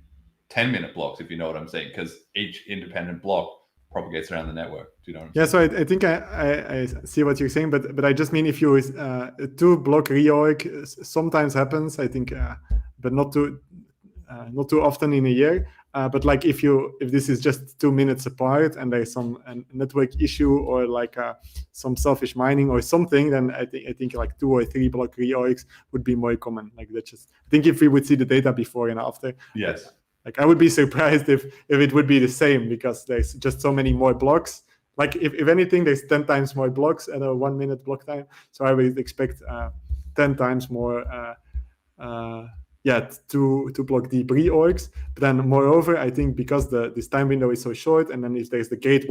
10-minute blocks, if you know what I'm saying, because each independent block propagates around the network. Do you know what I'm saying? So I think I see what you're saying, but I just mean if you 2-block reorg sometimes happens, I think, but not too often in a year. But like if this is just 2 minutes apart and there's some network issue or like some selfish mining or something, then I think like 2 or 3-block reorgs would be more common. Like that's just, I think if we would see the data before and after. Yes. Like I would be surprised if it would be the same, because there's just so many more blocks. Like if anything, there's 10 times more blocks at a 1-minute block time. So I would expect 10 times more to block deep reorgs. But then moreover, I think because this time window is so short, and then if there's the Great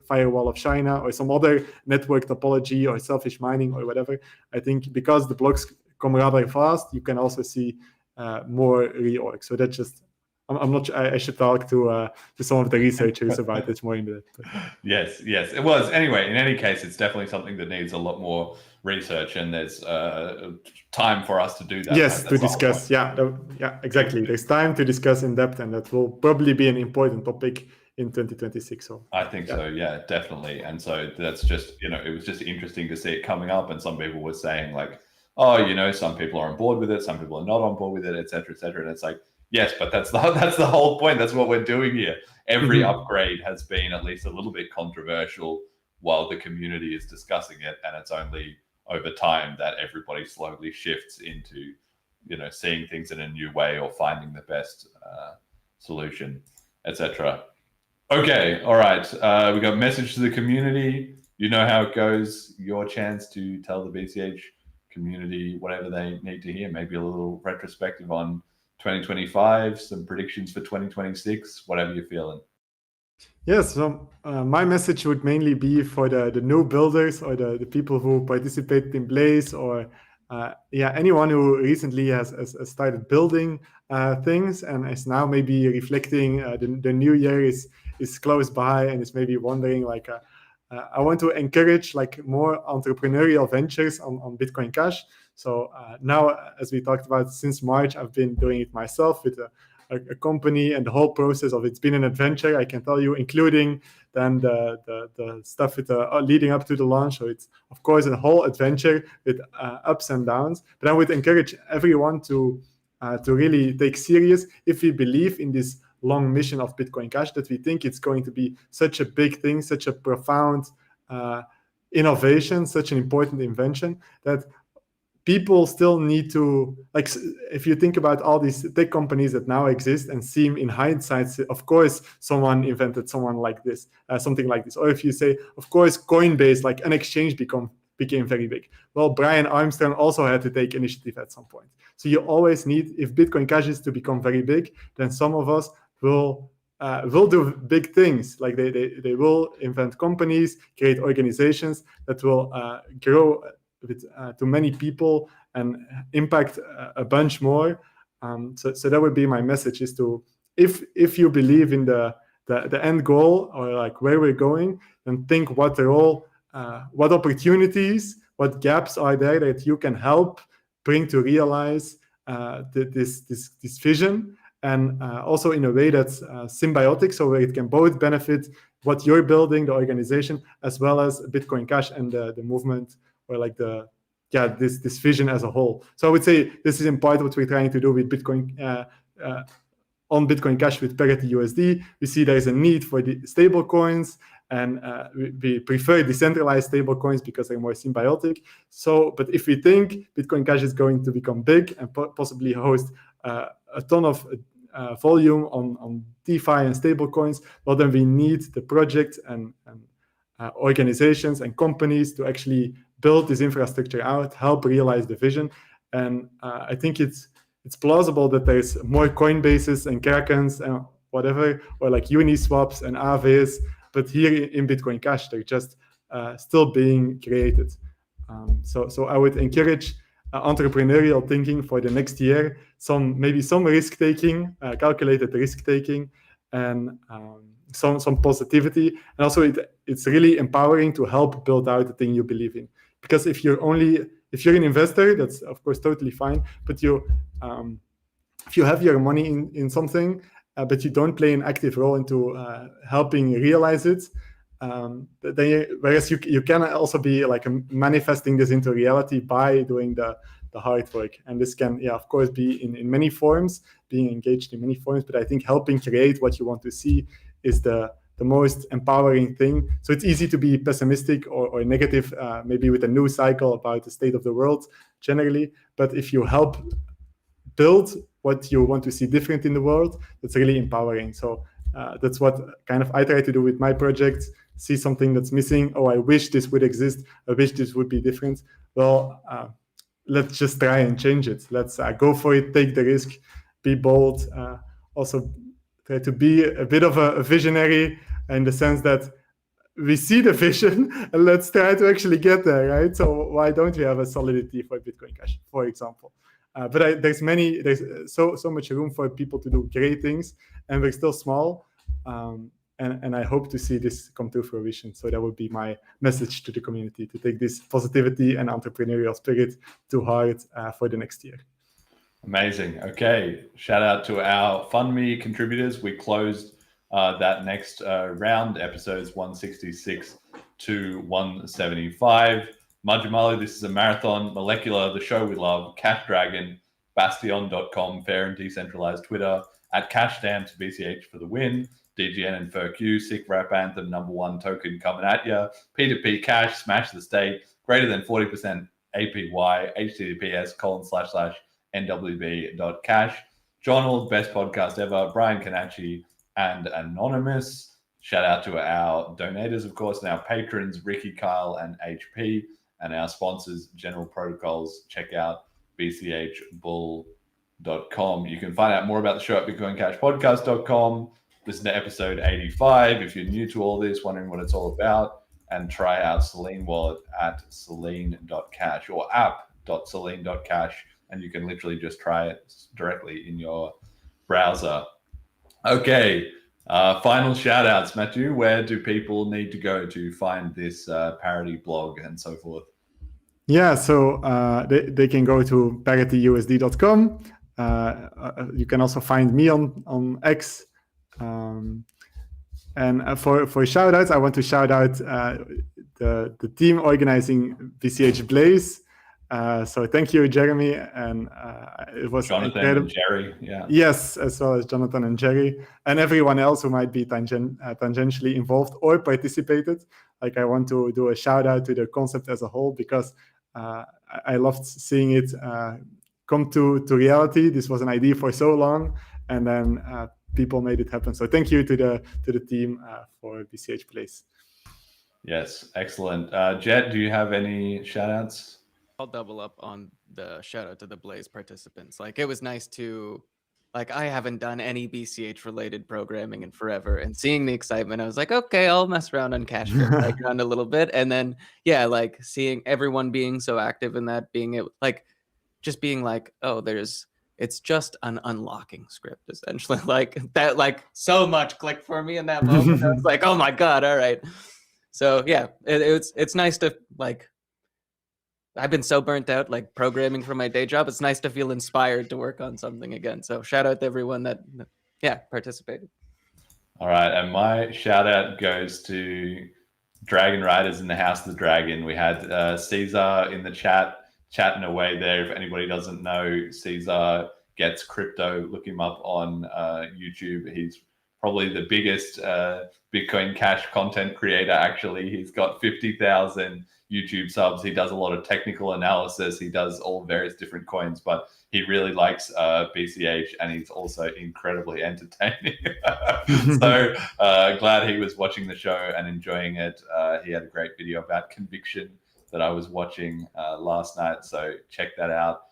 Firewall of China or some other network topology or selfish mining or whatever, I think because the blocks come rather fast, you can also see more reorgs. So that's just, I'm not sure, I should talk to some of the researchers about this more in depth. Yes, it was. Anyway, in any case, it's definitely something that needs a lot more research, and there's time for us to do that. Yes, to discuss. Yeah, exactly. There's time to discuss in depth, and that will probably be an important topic in 2026. So I think so. Yeah, definitely. And so that's just, it was just interesting to see it coming up, and some people were saying like, oh, some people are on board with it, some people are not on board with it, et cetera, et cetera. And it's like, yes, but that's the whole point. That's what we're doing here. Every upgrade has been at least a little bit controversial while the community is discussing it, and it's only over time that everybody slowly shifts into, seeing things in a new way or finding the best solution, etc. Okay, all right. We got a message to the community. You know how it goes. Your chance to tell the BCH community whatever they need to hear. Maybe a little retrospective on 2025, some predictions for 2026, whatever you're feeling. Yes, so my message would mainly be for the new builders or the people who participated in Blaze, or anyone who recently has started building things and is now maybe reflecting the new year is close by and is maybe wondering like, I want to encourage like more entrepreneurial ventures on Bitcoin Cash. So now, as we talked about, since March, I've been doing it myself with a company, and the whole process of it's been an adventure, I can tell you, including then the stuff with leading up to the launch. So it's of course a whole adventure with ups and downs. But I would encourage everyone to really take serious, if we believe in this long mission of Bitcoin Cash, that we think it's going to be such a big thing, such a profound innovation, such an important invention, that people still need to, like, if you think about all these tech companies that now exist and seem in hindsight, of course, someone invented something like this. Or if you say, of course, Coinbase, like an exchange became very big. Well, Brian Armstrong also had to take initiative at some point. So you always need, if Bitcoin Cash is to become very big, then some of us will do big things. Like they will invent companies, create organizations that will grow to many people and impact a bunch more. So that would be my message, is to, if you believe in the end goal, or like where we're going, then think what opportunities, what gaps are there that you can help bring to realize this vision, and also in a way that's symbiotic, so where it can both benefit what you're building, the organization, as well as Bitcoin Cash and the movement, or like this vision as a whole. So I would say this is in part what we're trying to do with Bitcoin, on Bitcoin Cash with ParityUSD, we see there is a need for the stable coins, and we prefer decentralized stable coins because they're more symbiotic. So, but if we think Bitcoin Cash is going to become big and possibly host a ton of volume on DeFi and stable coins, well, then we need the project and organizations and companies to actually build this infrastructure out, help realize the vision. And I think it's plausible that there's more Coinbases and Geukens and whatever, or like Uniswaps and Aves, but here in Bitcoin Cash, they're just still being created. So I would encourage entrepreneurial thinking for the next year, maybe some risk taking, calculated risk taking, and some positivity. And also it's really empowering to help build out the thing you believe in. Because if you're an investor, that's of course totally fine. But if you have your money in something, but you don't play an active role into helping realize it, whereas you can also be like manifesting this into reality by doing the hard work. And this can, of course, be in many forms, being engaged in many forms. But I think helping create what you want to see is the most empowering thing. So it's easy to be pessimistic or negative, maybe with a news cycle about the state of the world generally. But if you help build what you want to see different in the world, that's really empowering. So that's what kind of I try to do with my projects. See something that's missing. Oh, I wish this would exist. I wish this would be different. Well, let's just try and change it. Let's go for it, take the risk, be bold. Also try to be a bit of a visionary in the sense that we see the vision and let's try to actually get there, right? So why don't we have a solidity for Bitcoin Cash, for example? But there's so much room for people to do great things, and we're still small. And I hope to see this come to fruition. So that would be my message to the community, to take this positivity and entrepreneurial spirit to heart for the next year. Amazing. Okay. Shout out to our FundMe contributors. We closed that next round, episodes 166 to 175. Majumali, this is a marathon. Molecular, the show we love. Cash Dragon, Bastion.com, fair and decentralized Twitter, at CashStamps, BCH for the win. DGN and FurQ, sick rap anthem, #1 token coming at ya. P2P Cash, smash the state, greater than 40% APY, https://nwb.cash. Jonald, best podcast ever. Brian Kanachi and Anonymous. Shout out to our donators, of course, and our patrons, Ricky, Kyle, and HP, and our sponsors, General Protocols. Check out bchbull.com. You can find out more about the show at bitcoincashpodcast.com. Listen to episode 85 if you're new to all this, wondering what it's all about, and try out Selene Wallet at selene.cash or app.selene.cash, and you can literally just try it directly in your browser. Okay, final shout outs. Mathieu, where do people need to go to find this Parity blog and so forth? Yeah, so they can go to ParityUSD.com. You can also find me on X. And for shout outs, I want to shout out the team organizing BCH Blaze. So thank you, Jeremy, and it was Jonathan and Jerry. Yeah. Yes, as well as Jonathan and Jerry, and everyone else who might be tangentially involved or participated. Like, I want to do a shout out to the concept as a whole, because I loved seeing it come to reality. This was an idea for so long, and then people made it happen. So thank you to the team for BCH Blaze. Yes, excellent. Jet, do you have any shout outs? I'll double up on the shout out to the Blaze participants. Like, it was nice to, like, I haven't done any BCH related programming in forever, and seeing the excitement, I was like, okay, I'll mess around on Cash Playground a little bit. And then, yeah, like seeing everyone being so active in that, being it, like, just being like, oh, it's just an unlocking script, essentially. Like that, like, so much clicked for me in that moment. I was like, oh my God, all right. So yeah, it's nice to, like, I've been so burnt out, like, programming for my day job. It's nice to feel inspired to work on something again. So shout out to everyone that participated. All right, and my shout out goes to Dragon Riders in the House of the Dragon. We had Caesar in the chatting away there. If anybody doesn't know, Caesar gets crypto. Look him up on YouTube. He's probably the biggest Bitcoin Cash content creator, actually. He's got 50,000 YouTube subs. He does a lot of technical analysis. He does all various different coins, but he really likes BCH, and he's also incredibly entertaining. So glad he was watching the show and enjoying it. He had a great video about conviction that I was watching last night, so check that out.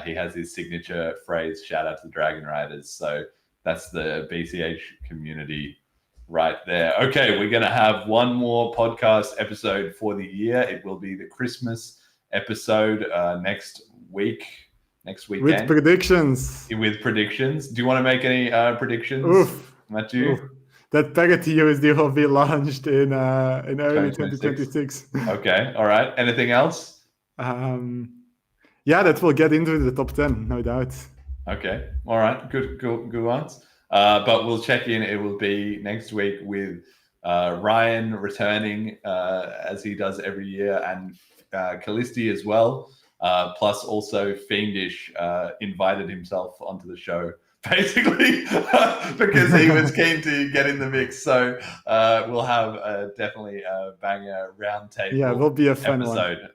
He has his signature phrase, shout out to the Dragon Riders. So that's the BCH community right there. Okay, we're going to have one more podcast episode for the year. It will be the Christmas episode next weekend. With predictions. With predictions. Do you want to make any predictions, Mathieu? Oof. That ParityUSD will be launched in early 2026. Okay, all right. Anything else? Yeah, that will get into the top 10, no doubt. Okay, all right, good ones. But we'll check in. It will be next week with Ryan returning as he does every year, and Callisti as well. Plus, also Fiendish invited himself onto the show, basically, because he was keen to get in the mix. So we'll have definitely a banger roundtable. Yeah, it will be a fun episode.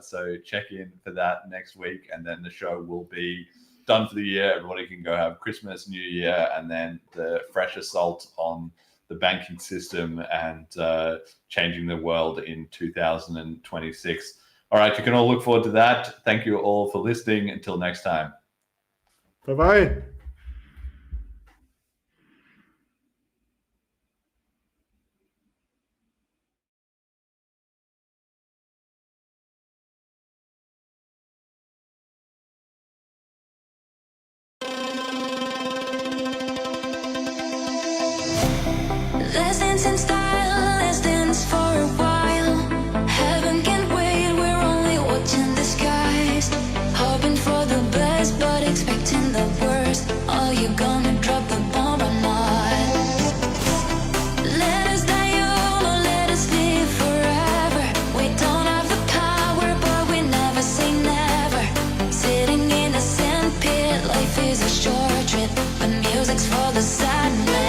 So check in for that next week, and then the show will be done for the year. Everybody can go have Christmas, New Year, and then the fresh assault on the banking system and changing the world in 2026. All right, you can all look forward to that. Thank you all for listening. Until next time. Bye-bye. Let's dance in style, let's dance for a while. Heaven can't wait, we're only watching the skies. Hoping for the best, but expecting the worst. Are you gonna drop the bomb or not? Let us die young or let us live forever. We don't have the power, but we never say never. Sitting in a sandpit, life is a short trip, but music's for the sad man.